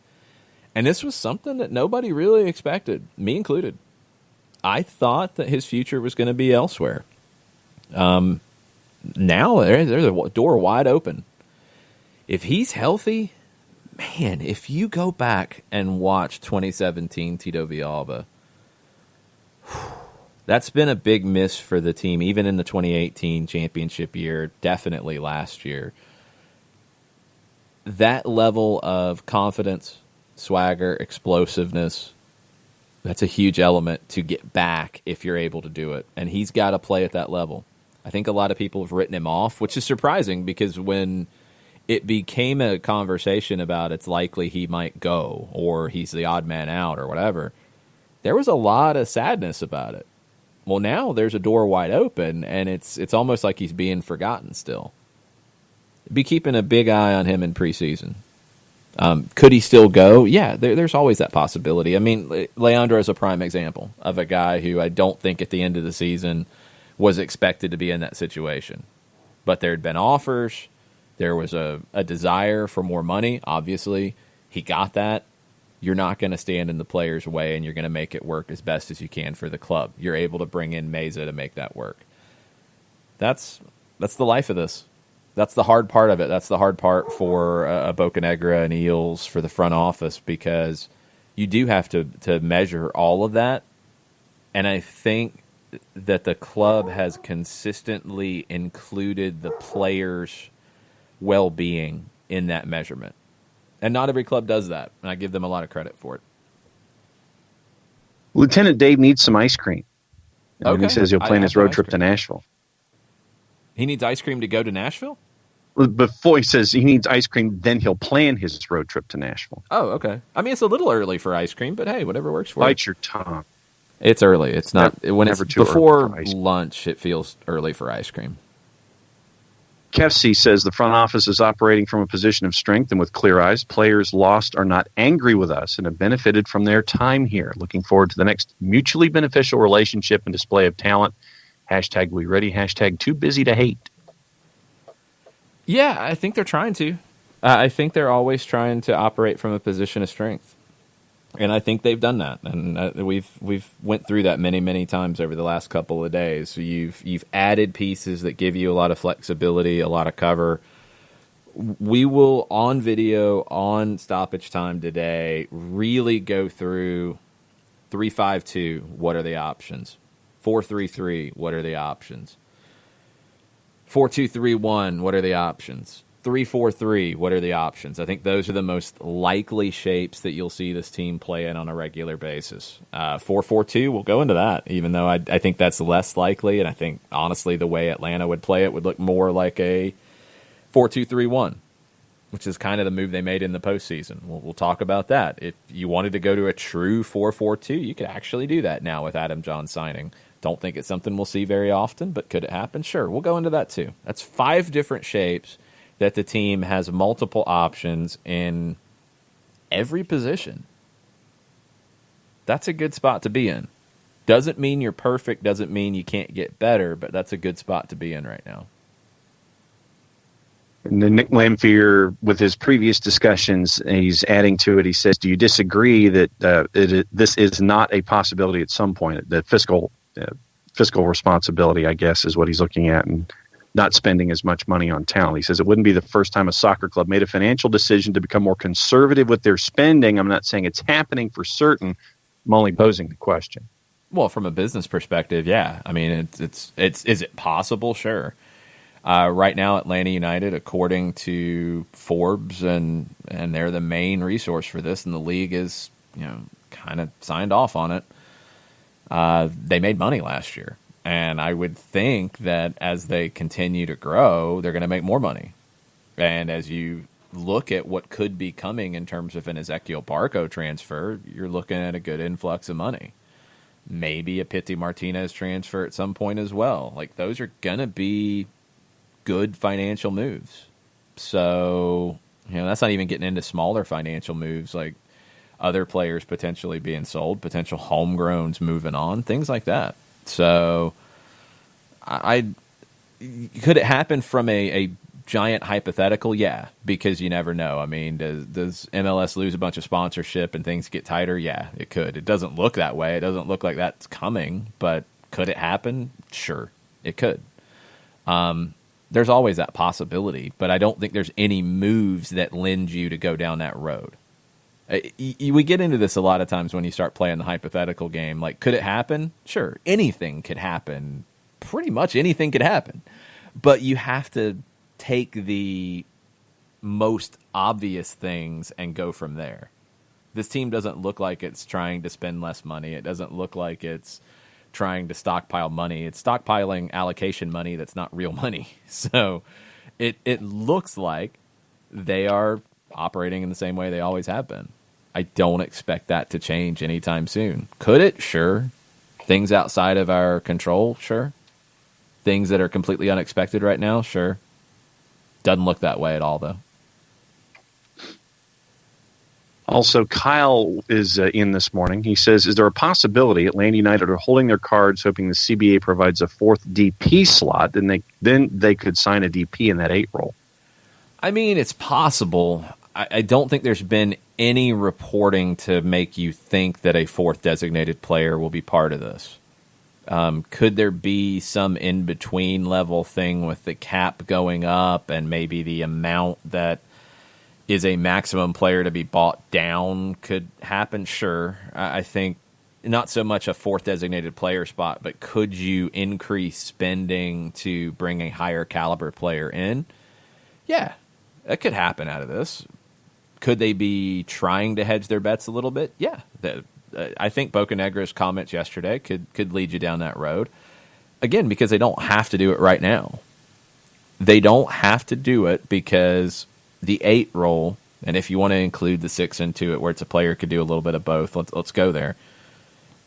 And this was something that nobody really expected, me included. I thought that his future was going to be elsewhere. Now there's a door wide open. If he's healthy, man, if you go back and watch 2017 Tito Villalba, that's been a big miss for the team, even in the 2018 championship year, definitely last year. That level of confidence, swagger, explosiveness, that's a huge element to get back if you're able to do it. And he's got to play at that level. I think a lot of people have written him off, which is surprising, because when it became a conversation about it's likely he might go or he's the odd man out or whatever, there was a lot of sadness about it. Well, now there's a door wide open, and it's almost like he's being forgotten still. Be keeping a big eye on him in preseason. Could he still go? Yeah, there's always that possibility. I mean, Leandro is a prime example of a guy who I don't think at the end of the season was expected to be in that situation. But there had been offers. There was a desire for more money. Obviously, he got that. You're not going to stand in the player's way, and you're going to make it work as best as you can for the club. You're able to bring in Meza to make that work. That's the life of this. That's the hard part of it. That's the hard part for Bocanegra and Eels, for the front office, because you do have to measure all of that. And I think that the club has consistently included the players' well-being in that measurement. And not every club does that, and I give them a lot of credit for it. Lieutenant Dave needs some ice cream. And he says he'll plan his road trip to Nashville. He needs ice cream to go to Nashville? Before he says he needs ice cream, then he'll plan his road trip to Nashville. Oh, okay. I mean, it's a little early for ice cream, but hey, whatever works for you. Bite your tongue. It's early. It's not when it's too before early for lunch. It feels early for ice cream. Kefsey says the front office is operating from a position of strength and with clear eyes. Players lost are not angry with us and have benefited from their time here. Looking forward to the next mutually beneficial relationship and display of talent. Hashtag we ready. Hashtag too busy to hate. Yeah, I think they're trying to. I think they're always trying to operate from a position of strength, and I think they've done that. And we've went through that many times over the last couple of days. So you've added pieces that give you a lot of flexibility, a lot of cover. We will, on video, on stoppage time today, really go through 3-5-2. What are the options? 4-3-3. What are the options? 4-2-3-1, what are the options? 3-4-3, what are the options? I think those are the most likely shapes that you'll see this team play in on a regular basis. 4-4-2, we'll go into that, even though I think that's less likely, and I think, honestly, the way Atlanta would play it would look more like a 4-2-3-1, which is kind of the move they made in the postseason. We'll talk about that. If you wanted to go to a true 4-4-2, you could actually do that now with Adam John signing. Don't think it's something we'll see very often, but could it happen? Sure, we'll go into that too. That's 5 different shapes that the team has multiple options in every position. That's a good spot to be in. Doesn't mean you're perfect, doesn't mean you can't get better, but that's a good spot to be in right now. And then Nick Lamphere, with his previous discussions, he's adding to it. He says, do you disagree that this is not a possibility at some point? The fiscal responsibility, I guess, is what he's looking at, and not spending as much money on talent. He says it wouldn't be the first time a soccer club made a financial decision to become more conservative with their spending. I'm not saying it's happening for certain. I'm only posing the question. Well, from a business perspective, yeah. I mean, it's is it possible? Sure. Right now, Atlanta United, according to Forbes, and they're the main resource for this, and the league is, kind of signed off on it. They made money last year, and I would think that as they continue to grow, they're going to make more money. And as you look at what could be coming in terms of an Ezequiel Barco transfer, you're looking at a good influx of money. Maybe a Pity Martinez transfer at some point as well. Like, those are going to be good financial moves. So, that's not even getting into smaller financial moves like other players potentially being sold, potential homegrowns moving on, things like that. So could it happen from a giant hypothetical? Yeah, because you never know. I mean, does MLS lose a bunch of sponsorship and things get tighter? Yeah, it could. It doesn't look that way. It doesn't look like that's coming, but could it happen? Sure, it could. There's always that possibility, but I don't think there's any moves that lend you to go down that road. We get into this a lot of times when you start playing the hypothetical game. Like, could it happen? Sure. Anything could happen. Pretty much anything could happen. But you have to take the most obvious things and go from there. This team doesn't look like it's trying to spend less money. It doesn't look like it's trying to stockpile money. It's stockpiling allocation money that's not real money. So it looks like they are operating in the same way they always have been. I don't expect that to change anytime soon. Could it? Sure. Things outside of our control? Sure. Things that are completely unexpected right now? Sure. Doesn't look that way at all, though. Also, Kyle is in this morning. He says, is there a possibility Atlanta United are holding their cards, hoping the CBA provides a 4th DP slot, then they could sign a DP in that 8 role? I mean, it's possible. I don't think there's been any reporting to make you think that a 4th designated player will be part of this. Could there be some in-between level thing with the cap going up and maybe the amount that is a maximum player to be bought down could happen? Sure. I think not so much a 4th designated player spot, but could you increase spending to bring a higher caliber player in? Yeah, that could happen out of this. Could they be trying to hedge their bets a little bit? Yeah. I think Bocanegra's comments yesterday could lead you down that road. Again, because they don't have to do it right now. They don't have to do it because the 8 role, and if you want to include the 6 into it where it's a player could do a little bit of both, let's go there.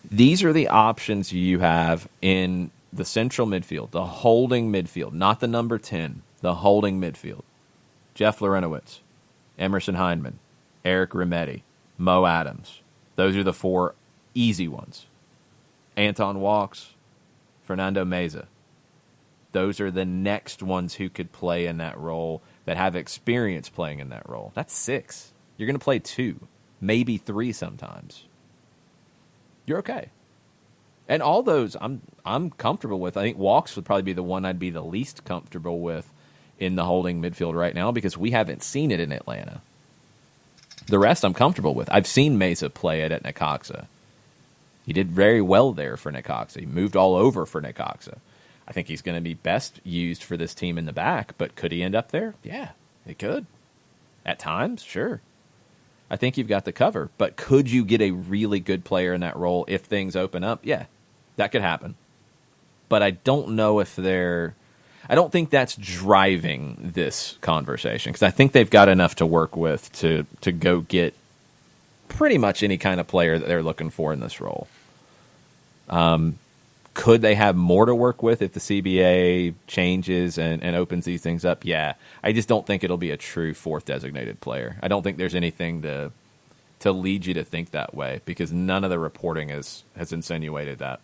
These are the options you have in the central midfield, the holding midfield, not the number 10. The holding midfield. Jeff Lorenowitz, Emerson Hindman, Eric Remedi, Mo Adams. Those are the 4 easy ones. Anton Walks, Fernando Meza. Those are the next ones who could play in that role that have experience playing in that role. That's 6. You're going to play 2, maybe 3 sometimes. You're okay. And all those I'm comfortable with. I think Walks would probably be the one I'd be the least comfortable with in the holding midfield right now because we haven't seen it in Atlanta. The rest I'm comfortable with. I've seen Mesa play it at Necaxa. He did very well there for Necaxa. He moved all over for Necaxa. I think he's going to be best used for this team in the back, but could he end up there? Yeah, he could. At times, sure. I think you've got the cover, but could you get a really good player in that role if things open up? Yeah, that could happen. But I don't know if I don't think that's driving this conversation because I think they've got enough to work with to go get pretty much any kind of player that they're looking for in this role. Could they have more to work with if the CBA changes and opens these things up? Yeah. I just don't think it'll be a true 4th designated player. I don't think there's anything to lead you to think that way because none of the reporting has insinuated that.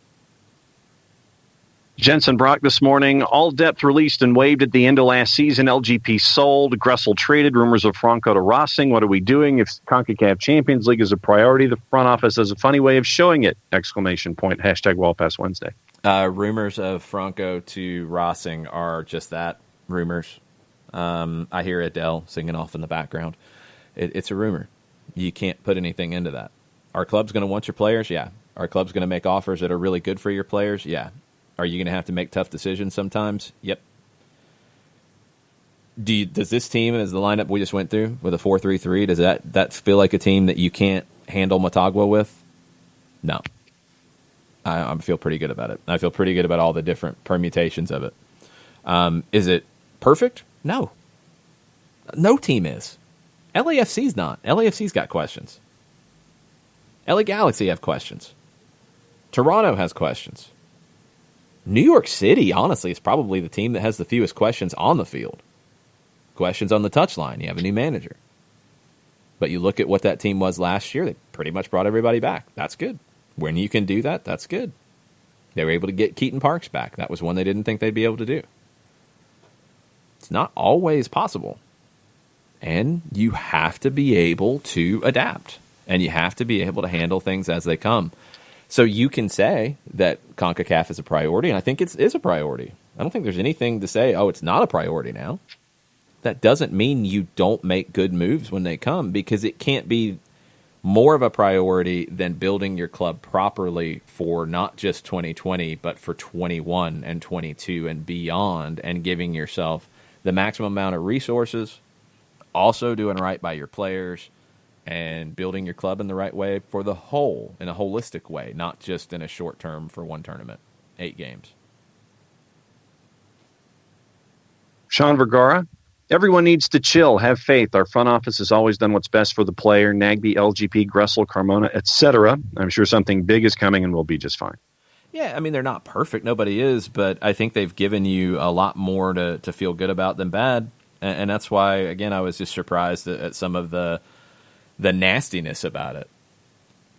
Jensen Brock this morning, all depth released and waived at the end of last season. LGP sold, Gressel traded, rumors of Franco to Rossing. What are we doing? If CONCACAF Champions League is a priority, the front office has a funny way of showing it! ! Hashtag Wallpass Wednesday. Rumors of Franco to Rossing are just that, rumors. I hear Adele singing off in the background. It's a rumor. You can't put anything into that. Our club's going to want your players? Yeah. Our club's going to make offers that are really good for your players? Yeah. Are you going to have to make tough decisions sometimes? Yep. Does this team, as the lineup we just went through with a 4-3-3, does that feel like a team that you can't handle Motagua with? No. I feel pretty good about it. I feel pretty good about all the different permutations of it. Is it perfect? No. No team is. LAFC's not. LAFC's got questions. LA Galaxy have questions. Toronto has questions. New York City, honestly, is probably the team that has the fewest questions on the field. Questions on the touchline. You have a new manager. But you look at what that team was last year, they pretty much brought everybody back. That's good. When you can do that, that's good. They were able to get Keaton Parks back. That was one they didn't think they'd be able to do. It's not always possible. And you have to be able to adapt. And you have to be able to handle things as they come. So you can say that CONCACAF is a priority, and I think it is a priority. I don't think there's anything to say, oh, it's not a priority now. That doesn't mean you don't make good moves when they come, because it can't be more of a priority than building your club properly for not just 2020, but for 21 and 22 and beyond, and giving yourself the maximum amount of resources, also doing right by your players, and building your club in the right way for the whole, in a holistic way, not just in a short term for one tournament, 8 games. Sean Vergara, everyone needs to chill, have faith. Our front office has always done what's best for the player. Nagbe, LGP, Gressel, Carmona, etc. I'm sure something big is coming and we'll be just fine. Yeah, I mean, they're not perfect. Nobody is, but I think they've given you a lot more to feel good about than bad. And that's why, again, I was just surprised at some of the nastiness about it.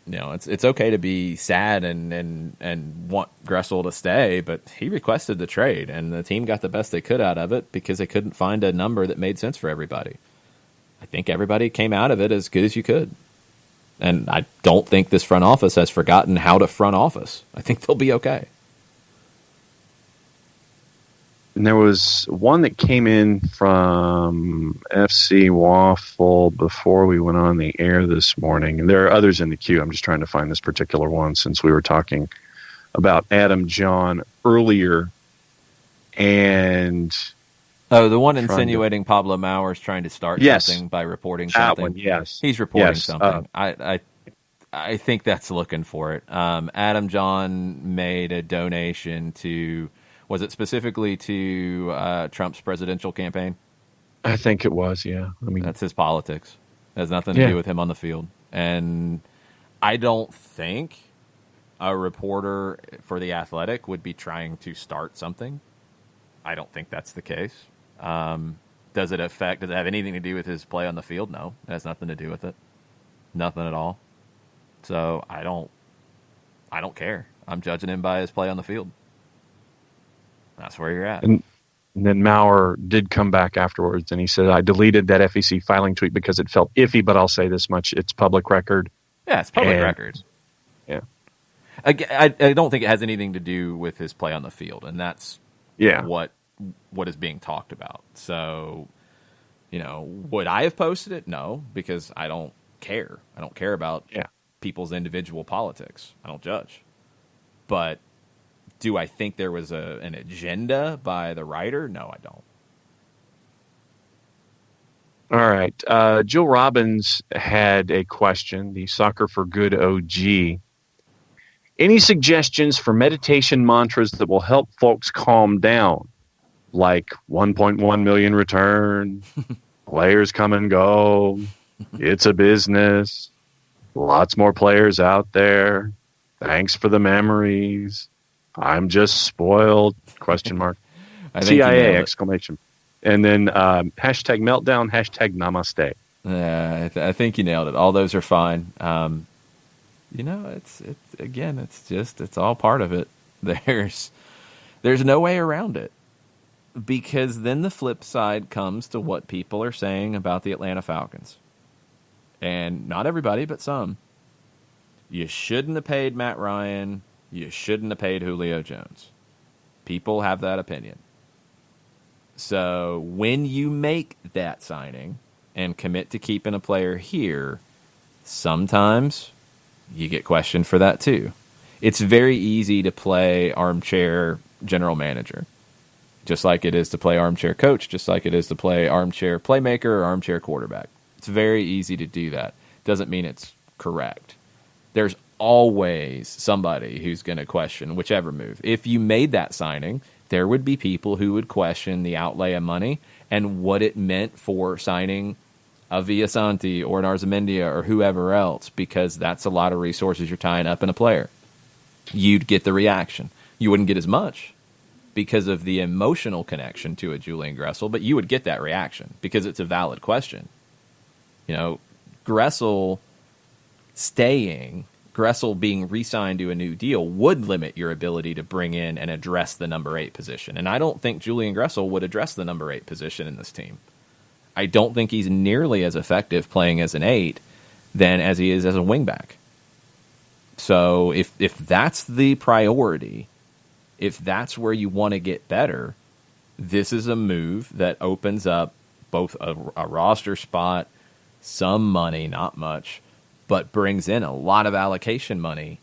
You know, it's okay to be sad and want Gressel to stay, but he requested the trade, and the team got the best they could out of it because they couldn't find a number that made sense for everybody. I think everybody came out of it as good as you could. And I don't think this front office has forgotten how to front office. I think they'll be okay. And there was one that came in from FC Waffle before we went on the air this morning. And there are others in the queue. I'm just trying to find this particular one since we were talking about Adam John earlier. And the one insinuating Pablo Mauer's trying to start something by reporting something. That one, yes. He's reporting something. I think that's looking for it. Adam John made a donation to... Was it specifically to Trump's presidential campaign? I think it was, yeah. I mean, that's his politics. It has nothing to do with him on the field. And I don't think a reporter for The Athletic would be trying to start something. I don't think that's the case. Does it have anything to do with his play on the field? No, it has nothing to do with it. Nothing at all. So I don't care. I'm judging him by his play on the field. That's where you're at. And then Maurer did come back afterwards, and he said, I deleted that FEC filing tweet because it felt iffy, but I'll say this much. It's public record. Yeah, it's public record. Yeah. I don't think it has anything to do with his play on the field, and that's what is being talked about. So, would I have posted it? No, because I don't care. I don't care about people's individual politics. I don't judge. But do I think there was an agenda by the writer? No, I don't. All right. Jill Robbins had a question, the Soccer for Good OG. Any suggestions for meditation mantras that will help folks calm down? Like 1.1 million return, players come and go, it's a business, lots more players out there, thanks for the memories, I'm just spoiled, question mark. CIA, exclamation. And then hashtag meltdown, hashtag namaste. I think you nailed it. All those are fine. It's all part of it. There's no way around it. Because then the flip side comes to what people are saying about the Atlanta Falcons. And not everybody, but some. You shouldn't have paid Matt Ryan. You shouldn't have paid Julio Jones. People have that opinion. So when you make that signing and commit to keeping a player here, sometimes you get questioned for that too. It's very easy to play armchair general manager, just like it is to play armchair coach, just like it is to play armchair playmaker or armchair quarterback. It's very easy to do that. Doesn't mean it's correct. There's always somebody who's going to question whichever move. If you made that signing, there would be people who would question the outlay of money and what it meant for signing a Villasanti or an Arzamendia or whoever else, because that's a lot of resources you're tying up in a player. You'd get the reaction. You wouldn't get as much because of the emotional connection to a Julian Gressel, but you would get that reaction because it's a valid question. Gressel being re-signed to a new deal would limit your ability to bring in and address the number 8 position. And I don't think Julian Gressel would address the number 8 position in this team. I don't think he's nearly as effective playing as an 8 than as he is as a wingback. So if that's the priority, if that's where you want to get better, this is a move that opens up both a roster spot, some money, not much, but brings in a lot of allocation money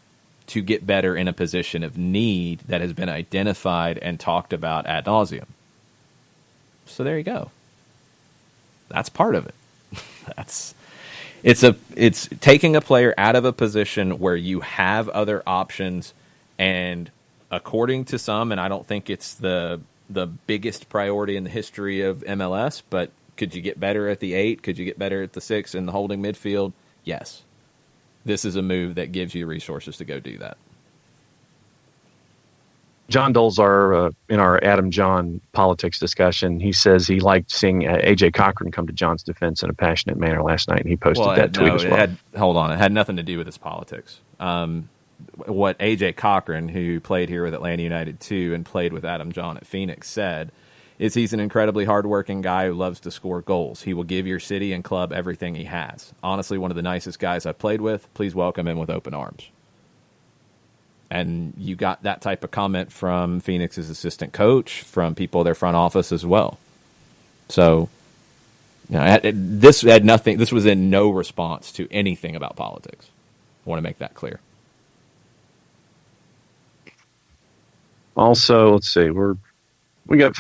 to get better in a position of need that has been identified and talked about ad nauseum. So there you go. That's part of it. It's taking a player out of a position where you have other options, and according to some, and I don't think it's the biggest priority in the history of MLS, but could you get better at the 8? Could you get better at the 6 in the holding midfield? Yes. This is a move that gives you resources to go do that. John Dolzar, in our Adam John politics discussion, he says he liked seeing A.J. Cochran come to John's defense in a passionate manner last night, and he posted that tweet as well. It had nothing to do with his politics. What A.J. Cochran, who played here with Atlanta United too and played with Adam John at Phoenix, said is he's an incredibly hardworking guy who loves to score goals. He will give your city and club everything he has. Honestly, one of the nicest guys I've played with. Please welcome him with open arms. And you got that type of comment from Phoenix's assistant coach, from people in their front office as well. So, this had nothing. This was in no response to anything about politics. I want to make that clear. Also, let's see. We got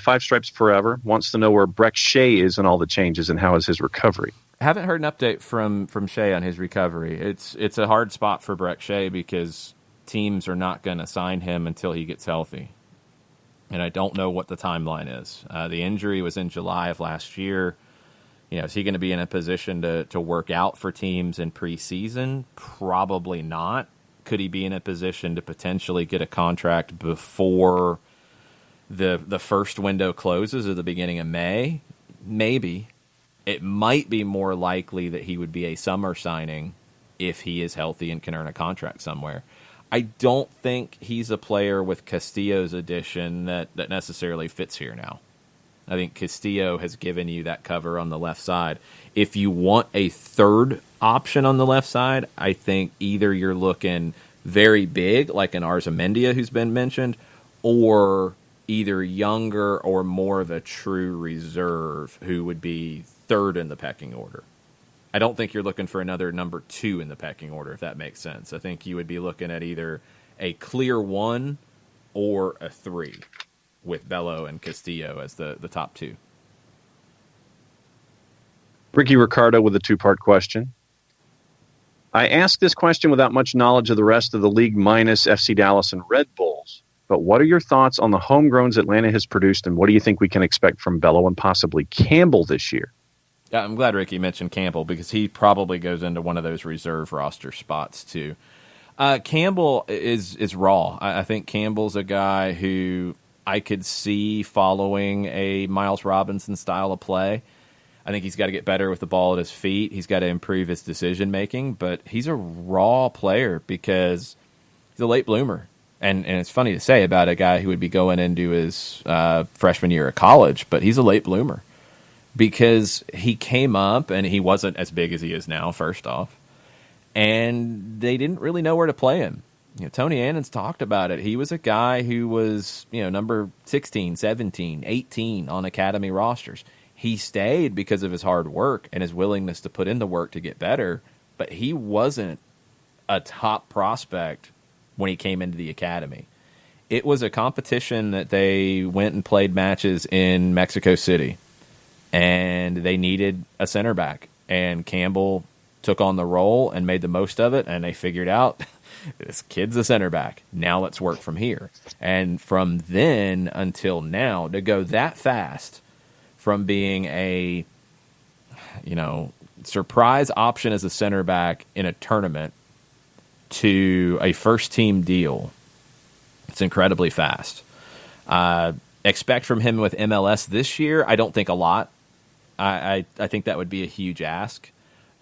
Five Stripes Forever wants to know where Breck Shea is in all the changes and how is his recovery. I haven't heard an update from Shea on his recovery. It's a hard spot for Breck Shea because teams are not going to sign him until he gets healthy. And I don't know what the timeline is. The injury was in July of last year. Is he going to be in a position to work out for teams in preseason? Probably not. Could he be in a position to potentially get a contract before the first window closes at the beginning of May, maybe. It might be more likely that he would be a summer signing if he is healthy and can earn a contract somewhere. I don't think he's a player with Castillo's addition that necessarily fits here now. I think Castillo has given you that cover on the left side. If you want a third option on the left side, I think either you're looking very big, like an Arzamendia who's been mentioned, or either younger or more of a true reserve who would be third in the pecking order. I don't think you're looking for another number 2 in the pecking order, if that makes sense. I think you would be looking at either a clear 1 or a 3 with Bello and Castillo as the top 2. Ricky Ricardo with a 2-part question. I asked this question without much knowledge of the rest of the league minus FC Dallas and Red Bulls. But what are your thoughts on the homegrowns Atlanta has produced, and what do you think we can expect from Bello and possibly Campbell this year? Yeah, I'm glad Ricky mentioned Campbell because he probably goes into one of those reserve roster spots too. Campbell is raw. I think Campbell's a guy who I could see following a Miles Robinson style of play. I think he's got to get better with the ball at his feet. He's got to improve his decision making, but he's a raw player because he's a late bloomer. And it's funny to say about a guy who would be going into his freshman year of college, but he's a late bloomer because he came up and he wasn't as big as he is now, first off, and they didn't really know where to play him. Tony Annan's talked about it. He was a guy who was, number 16, 17, 18 on academy rosters. He stayed because of his hard work and his willingness to put in the work to get better, but he wasn't a top prospect when he came into the academy. It was a competition that they went and played matches in Mexico City, and they needed a center back, and Campbell took on the role and made the most of it, and they figured out this kid's a center back. Now let's work from here. And from then until now, to go that fast from being a surprise option as a center back in a tournament to a first-team deal, it's incredibly fast. Expect from him with MLS this year, I don't think a lot. I think that would be a huge ask.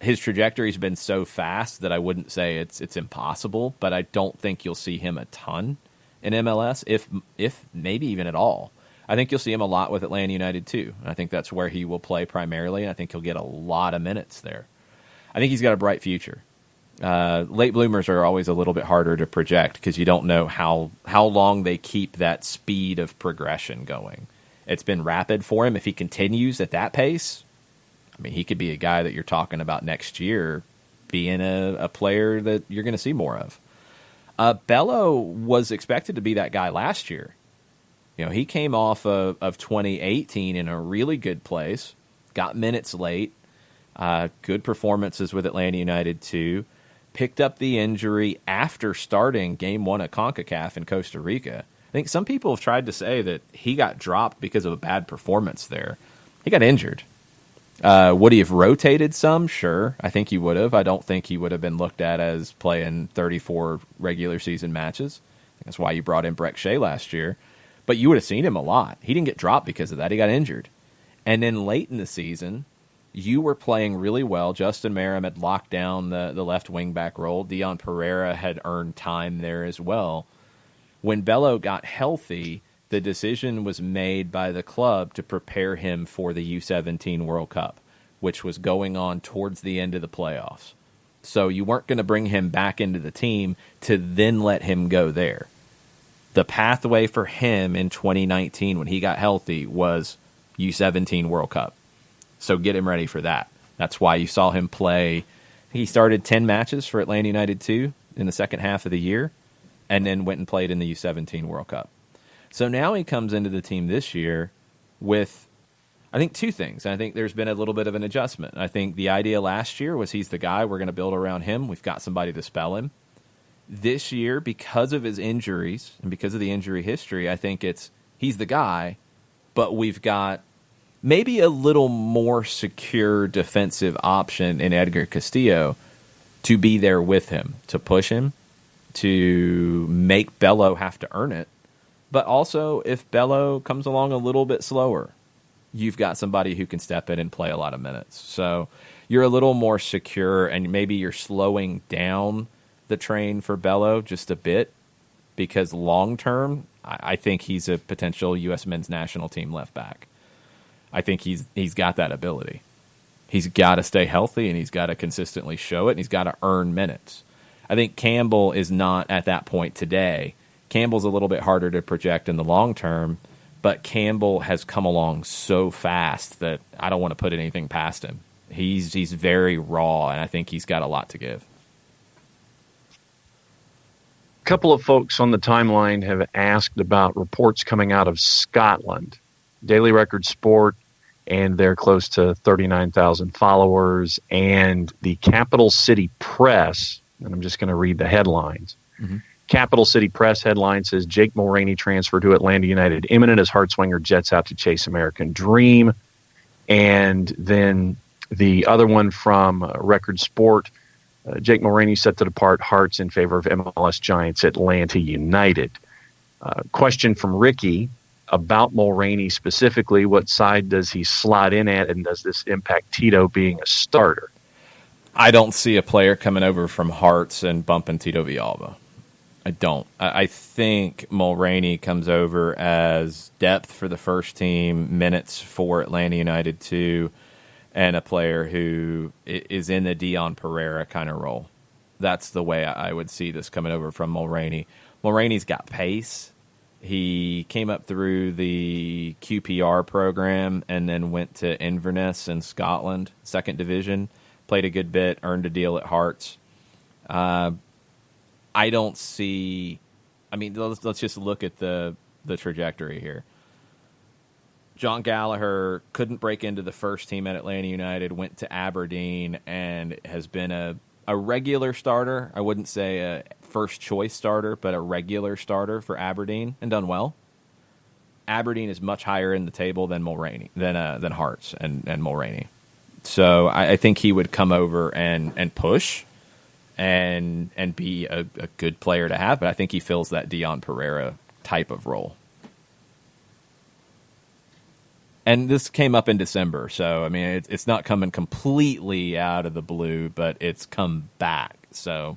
His trajectory's been so fast that I wouldn't say it's impossible, but I don't think you'll see him a ton in MLS, if maybe even at all. I think you'll see him a lot with Atlanta United too. I think that's where he will play primarily, and I think he'll get a lot of minutes there. I think he's got a bright future. Late bloomers are always a little bit harder to project because you don't know how long they keep that speed of progression going. It's been rapid for him. If he continues at that pace, I mean, he could be a guy that you're talking about next year being a player that you're going to see more of. Bello was expected to be that guy last year. He came off of 2018 in a really good place, got minutes late, good performances with Atlanta United too, picked up the injury after starting Game 1 at CONCACAF in Costa Rica. I think some people have tried to say that he got dropped because of a bad performance there. He got injured. Would he have rotated some? Sure. I think he would have. I don't think he would have been looked at as playing 34 regular season matches. That's why you brought in Breck Shea last year. But you would have seen him a lot. He didn't get dropped because of that. He got injured. And then late in the season, you were playing really well. Justin Merrim had locked down the left wing-back role. Dion Pereira had earned time there as well. When Bello got healthy, the decision was made by the club to prepare him for the U17 World Cup, which was going on towards the end of the playoffs. So you weren't going to bring him back into the team to then let him go there. The pathway for him in 2019 when he got healthy was U17 World Cup. So get him ready for that. That's why you saw him play. He started 10 matches for Atlanta United 2 in the second half of the year and then went and played in the U17 World Cup. So now he comes into the team this year with, I think, two things. I think there's been a little bit of an adjustment. I think the idea last year was he's the guy. We're going to build around him. We've got somebody to spell him. This year, because of his injuries and because of the injury history, I think he's the guy, but we've got maybe a little more secure defensive option in Edgar Castillo to be there with him, to push him, to make Bello have to earn it, But also, if Bello comes along a little bit slower, you've got somebody who can step in and play a lot of minutes. So you're a little more secure, and maybe you're slowing down the train for Bello just a bit, because long-term, I think he's a potential U.S. men's national team left back. I think he's got that ability. He's got to stay healthy, and he's got to consistently show it, and he's got to earn minutes. I think Campbell is not at that point today. Campbell's a little bit harder to project in the long term, but Campbell has come along so fast that I don't want to put anything past him. He's very raw, and I think he's got a lot to give. A couple of folks on the timeline have asked about reports coming out of Scotland. Daily Record Sport, and they're close to 39,000 followers, and the Capital City Press, and I'm just going to read the headlines. Mm-hmm. Capital City Press headline says, Jake Mulroney transferred to Atlanta United, imminent as Hartswinger jets out to chase American Dream. And then the other one from Record Sport, Jake Mulroney set to depart Hearts in favor of MLS Giants Atlanta United. Question from Ricky about Mulroney specifically. What side does he slot in at, and does this impact Tito being a starter? I don't see a player coming over from Hearts and bumping Tito Villalba. I don't. I think Mulroney comes over as depth for the first team, minutes for Atlanta United too, and a player who is in the Dion Pereira kind of role. That's the way I would see this coming over from Mulroney. Mulroney's got pace. He came up through the QPR program and then went to Inverness in Scotland, second division, played a good bit, earned a deal at Hearts. I don't see. I mean, let's just look at the trajectory here. John Gallagher couldn't break into the first team at Atlanta United, went to Aberdeen, and has been a regular starter. I wouldn't say a first choice starter, but a regular starter for Aberdeen, and done well. Aberdeen is much higher in the table than Mulroney, than Hearts and Mulroney. So I think he would come over and push. And be a good player to have, but I think he fills that Dion Pereira type of role. And this came up in December, so I mean it's not coming completely out of the blue, but it's come back. So,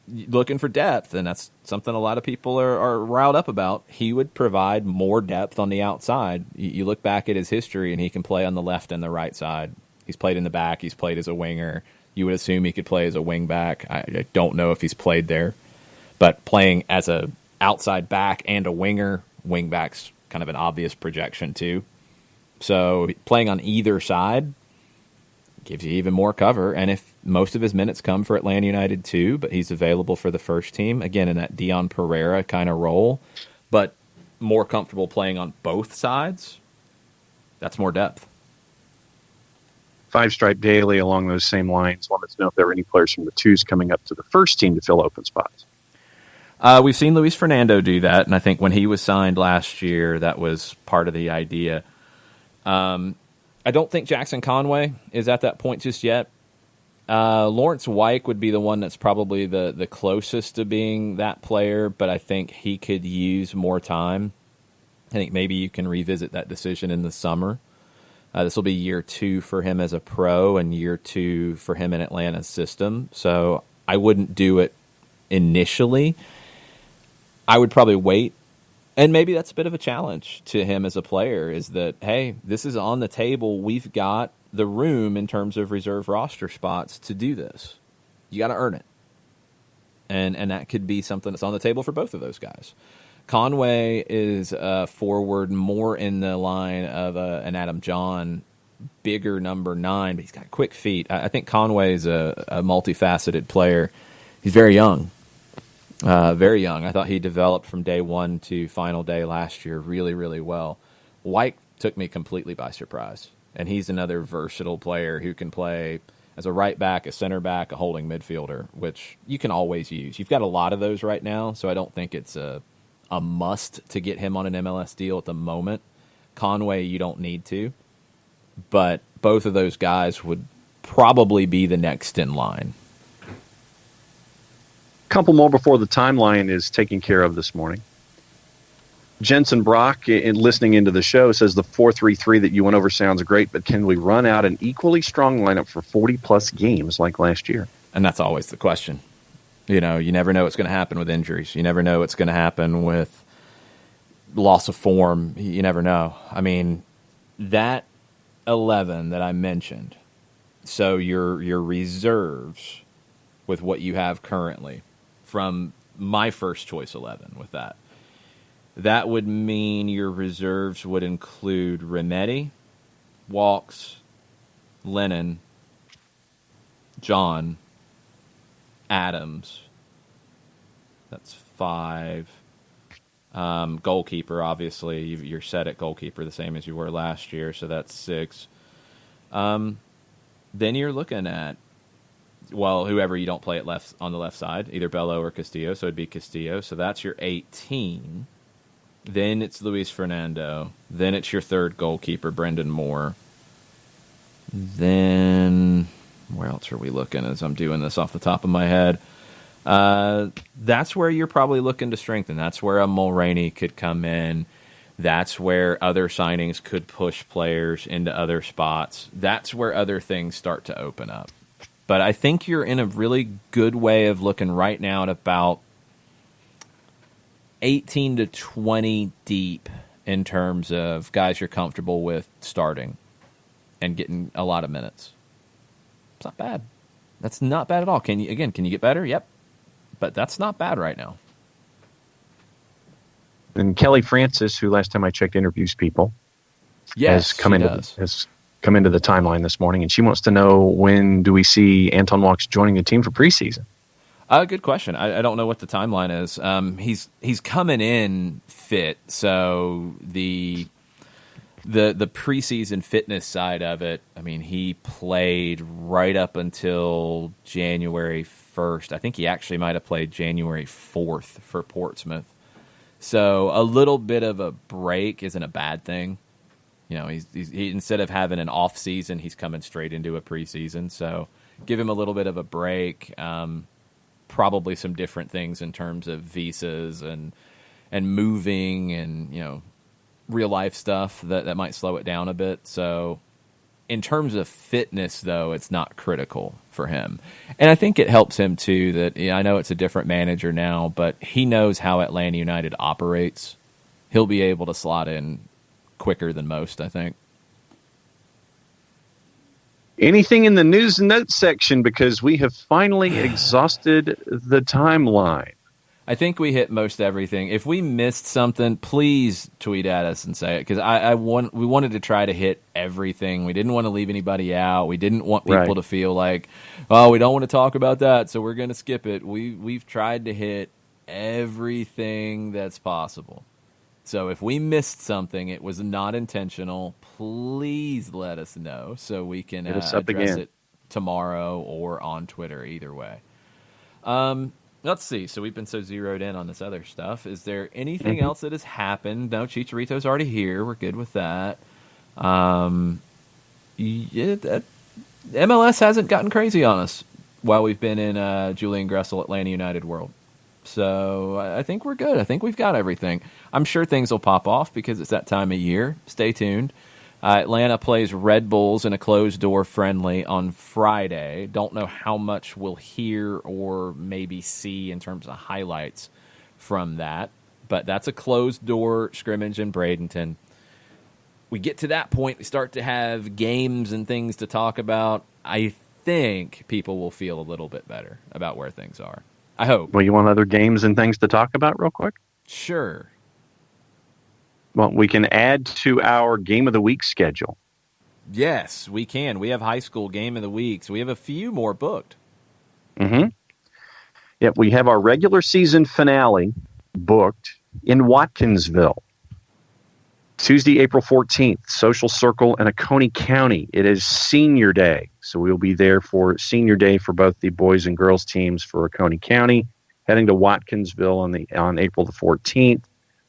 looking for depth, and that's something a lot of people are riled up about. He would provide more depth on the outside. You look back at his history, and he can play on the left and the right side. He's played in the back. He's played as a winger. You would assume he could play as a wing back. I don't know if he's played there. But playing as a outside back and a winger, wing back's kind of an obvious projection too. So playing on either side gives you even more cover. And if most of his minutes come for Atlanta United too, but he's available for the first team, again, in that Dion Pereira kind of role, but more comfortable playing on both sides, that's more depth. Five Stripe Daily along those same lines wanted to know if there were any players from the twos coming up to the first team to fill open spots. We've seen Luis Fernando do that, and I think when he was signed last year, that was part of the idea. I don't think Jackson Conway is at that point just yet. Lawrence Wyke would be the one that's probably the closest to being that player, but I think he could use more time. I think maybe you can revisit that decision in the summer. This will be year 2 for him as a pro and year 2 for him in Atlanta's system. So I wouldn't do it initially. I would probably wait. And maybe that's a bit of a challenge to him as a player, is that, hey, this is on the table. We've got the room in terms of reserve roster spots to do this. You got to earn it. And that could be something that's on the table for both of those guys. Conway is forward more in the line of an Adam John, bigger number 9, but he's got quick feet. I think Conway is a multifaceted player. He's very young. Very young. I thought he developed from day 1 to final day last year really, really well. White took me completely by surprise, and he's another versatile player who can play as a right back, a center back, a holding midfielder, which you can always use. You've got a lot of those right now, so I don't think it's a must to get him on an MLS deal at the moment. Conway, you don't need to, but both of those guys would probably be the next in line. A couple more before the timeline is taken care of this morning. Jensen Brock, in listening into the show, says the 4-3-3 that you went over sounds great, but can we run out an equally strong lineup for 40-plus games like last year? And that's always the question. You never know what's going to happen with injuries. You never know what's going to happen with loss of form. You never know. I mean, that 11 that I mentioned, so your reserves with what you have currently from my first choice 11 with that would mean your reserves would include Remedi, Walks, Lennon, John, Adams. That's 5. Goalkeeper, obviously, you're set at goalkeeper the same as you were last year, so that's 6. Then you're looking at, whoever you don't play on the left side, either Bello or Castillo, so it'd be Castillo. So that's your 18. Then it's Luis Fernando. Then it's your third goalkeeper, Brendan Moore. Then where else are we looking as I'm doing this off the top of my head? That's where you're probably looking to strengthen. That's where a Mulroney could come in. That's where other signings could push players into other spots. That's where other things start to open up. But I think you're in a really good way of looking right now at about 18 to 20 deep in terms of guys you're comfortable with starting and getting a lot of minutes. It's not bad. That's not bad at all. Can you get better? Yep. But that's not bad right now. And Kelly Francis, who last time I checked interviews people, has come into the timeline this morning, and she wants to know, when do we see Anton Walks joining the team for preseason? Good question. I don't know what the timeline is. He's coming in fit, so the preseason fitness side of it, I mean, he played right up until January 1st. I think he actually might have played January 4th for Portsmouth. So a little bit of a break isn't a bad thing. He instead of having an off season, he's coming straight into a preseason. So give him a little bit of a break. Probably some different things in terms of visas and moving and real life stuff that might slow it down a bit. So in terms of fitness, though, it's not critical for him. And I think it helps him, too, that I know it's a different manager now, but he knows how Atlanta United operates. He'll be able to slot in quicker than most, I think. Anything in the news and notes section, because we have finally exhausted the timeline. I think we hit most everything. If we missed something, please tweet at us and say it, because we wanted to try to hit everything. We didn't want to leave anybody out. We didn't want people to feel like, oh, we don't want to talk about that, so we're going to skip it. We've tried to hit everything that's possible. So if we missed something, it was not intentional. Please let us know so we can address it tomorrow or on Twitter, either way. Let's see. So we've been so zeroed in on this other stuff. Is there anything else that has happened? No, Chicharito's already here. We're good with that. MLS hasn't gotten crazy on us while we've been in Julian Gressel Atlanta United world. So I think we're good. I think we've got everything. I'm sure things will pop off because it's that time of year. Stay tuned. Atlanta plays Red Bulls in a closed-door friendly on Friday. Don't know how much we'll hear or maybe see in terms of highlights from that, but that's a closed-door scrimmage in Bradenton. We get to that point, we start to have games and things to talk about. I think people will feel a little bit better about where things are. I hope. Well, you want other games and things to talk about real quick? Sure. Well, we can add to our Game of the Week schedule. Yes, we can. We have high school Game of the Week, so we have a few more booked. Mm-hmm. Yep, we have our regular season finale booked in Watkinsville. Tuesday, April 14th, Social Circle in Oconee County. It is Senior Day, so we'll be there for Senior Day for both the boys and girls teams for Oconee County, heading to Watkinsville on April the 14th.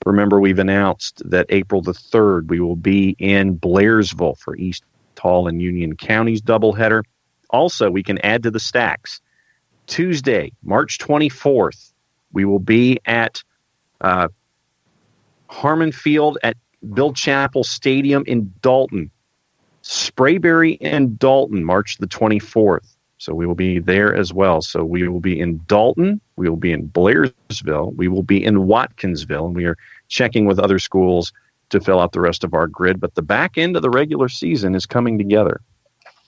Remember, we've announced that April the 3rd, we will be in Blairsville for East Hall and Union County's doubleheader. Also, we can add to the stacks. Tuesday, March 24th, we will be at Harmon Field at Bill Chappell Stadium in Dalton. Sprayberry and Dalton, March the 24th. So we will be there as well. So we will be in Dalton. We will be in Blairsville. We will be in Watkinsville. And we are checking with other schools to fill out the rest of our grid. But the back end of the regular season is coming together.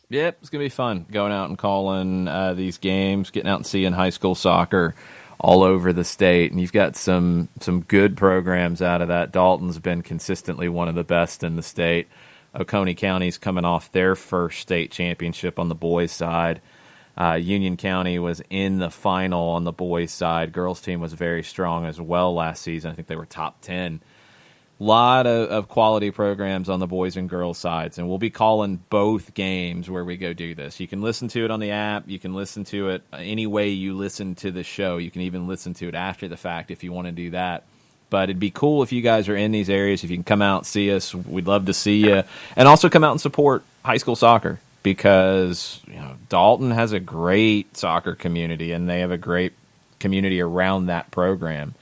Yep, it's going to be fun going out and calling these games, getting out and seeing high school soccer all over the state. And you've got some good programs out of that. Dalton's been consistently one of the best in the state. Oconee County's coming off their first state championship on the boys' side. Union County was in the final on the boys' side. Girls' team was very strong as well last season. I think they were top 10. Lot of quality programs on the boys and girls sides, and we'll be calling both games where we go do this. You can listen to it on the app. You can listen to it any way you listen to the show. You can even listen to it after the fact if you want to do that. But it'd be cool if you guys are in these areas, if you can come out and see us. We'd love to see you. And also come out and support high school soccer because Dalton has a great soccer community, and they have a great community around that program.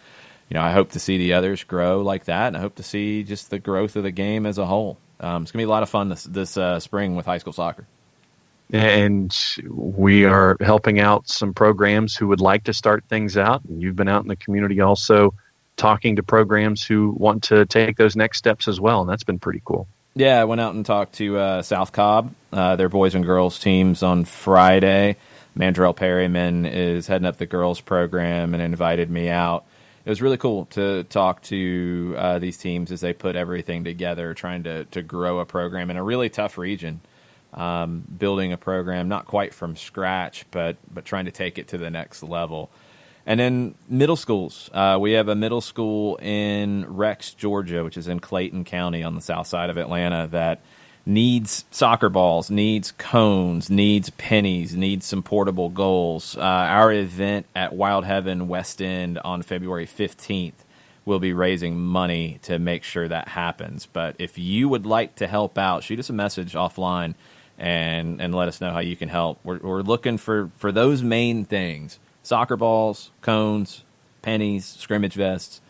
I hope to see the others grow like that, and I hope to see just the growth of the game as a whole. It's going to be a lot of fun this spring with high school soccer. And we are helping out some programs who would like to start things out. And you've been out in the community also talking to programs who want to take those next steps as well, and that's been pretty cool. Yeah, I went out and talked to South Cobb, their boys and girls teams on Friday. Mandrell Perryman is heading up the girls program and invited me out. It was really cool to talk to these teams as they put everything together, trying to grow a program in a really tough region, building a program not quite from scratch, but trying to take it to the next level. And then middle schools. We have a middle school in Rex, Georgia, which is in Clayton County on the south side of Atlanta, that needs soccer balls, needs cones, needs pennies, needs some portable goals. Our event at Wild Heaven West End on February 15th will be raising money to make sure that happens. But if you would like to help out, shoot us a message offline and let us know how you can help. We're looking for those main things: soccer balls, cones, pennies, scrimmage vests,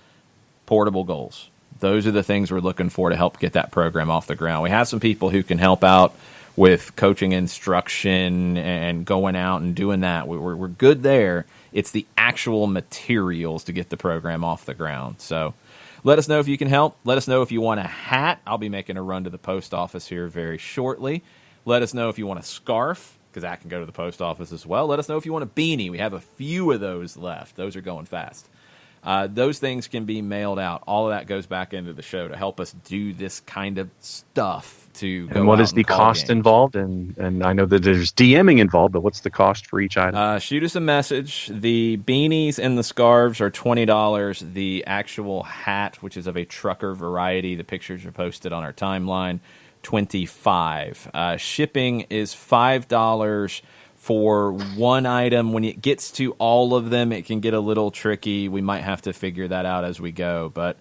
portable goals. Those are the things we're looking for to help get that program off the ground. We have some people who can help out with coaching instruction and going out and doing that. We're good there. It's the actual materials to get the program off the ground. So let us know if you can help. Let us know if you want a hat. I'll be making a run to the post office here very shortly. Let us know if you want a scarf, because that can go to the post office as well. Let us know if you want a beanie. We have a few of those left. Those are going fast. Those things can be mailed out. All of that goes back into the show to help us do this kind of stuff. And what is the cost involved? And I know that there's DMing involved, but what's the cost for each item? Shoot us a message. The beanies and the scarves are $20. The actual hat, which is of a trucker variety, the pictures are posted on our timeline, $25. Shipping is $5 for one item. When it gets to all of them, it can get a little tricky. We might have to figure that out as we go, but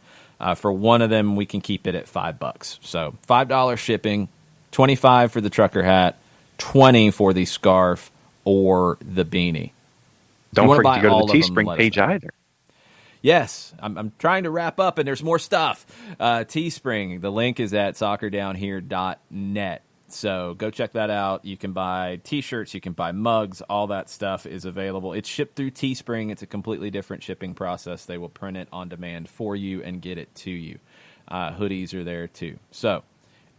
for one of them, we can keep it at $5. So $5 shipping, $25 for the trucker hat, $20 for the scarf or the beanie. Don't forget to go to the Teespring page either. Yes, I'm trying to wrap up, and there's more stuff. Teespring, the link is at soccerdownhere.net. So go check that out. You can buy T-shirts, you can buy mugs, all that stuff is available. It's shipped through Teespring. It's a completely different shipping process. They will print it on demand for you and get it to you. Hoodies are there too. So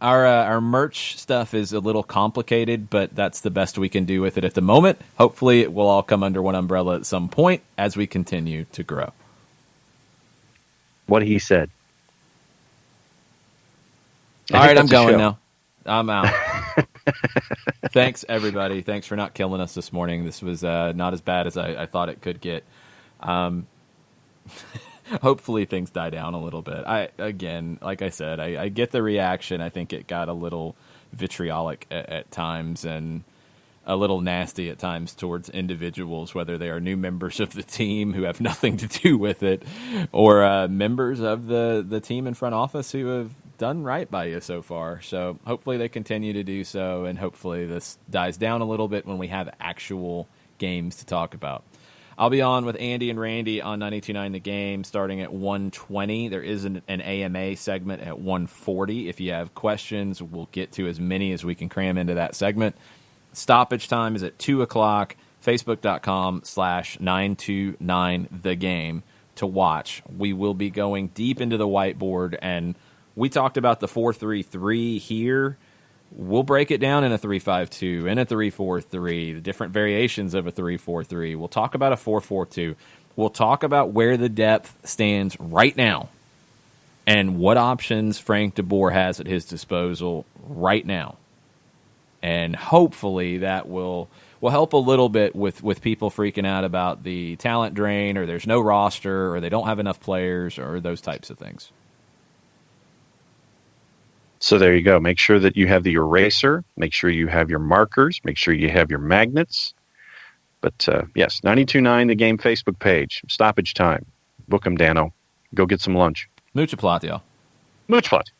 our merch stuff is a little complicated, but that's the best we can do with it at the moment. Hopefully it will all come under one umbrella at some point as we continue to grow. What he said. All right, I'm going now. I'm out. Thanks, everybody. Thanks for not killing us this morning. This was not as bad as I thought it could get. Hopefully things die down a little bit. Like I said, I get the reaction. I think it got a little vitriolic at times and a little nasty at times towards individuals, whether they are new members of the team who have nothing to do with it or members of the team in front office who have done right by you so far. So hopefully they continue to do so, and hopefully this dies down a little bit when we have actual games to talk about. I'll be on with Andy and Randy on 92.9 The Game starting at 1:20. There is an AMA segment at 1:40. If you have questions, we'll get to as many as we can cram into that segment. Stoppage time is at 2 o'clock. Facebook.com/929thegame to watch. We will be going deep into the whiteboard, and we talked about the 4-3-3 here. We'll break it down in a 3-5-2, in a 3-4-3, the different variations of a 3-4-3. We'll talk about a 4-4-2. We'll talk about where the depth stands right now and what options Frank DeBoer has at his disposal right now. And hopefully that will help a little bit with people freaking out about the talent drain, or there's no roster, or they don't have enough players, or those types of things. So there you go. Make sure that you have the eraser. Make sure you have your markers. Make sure you have your magnets. But yes, 92.9 The Game Facebook page. Stoppage time. Book 'em, Dano. Go get some lunch. Mucha plata, y'all. Much plata.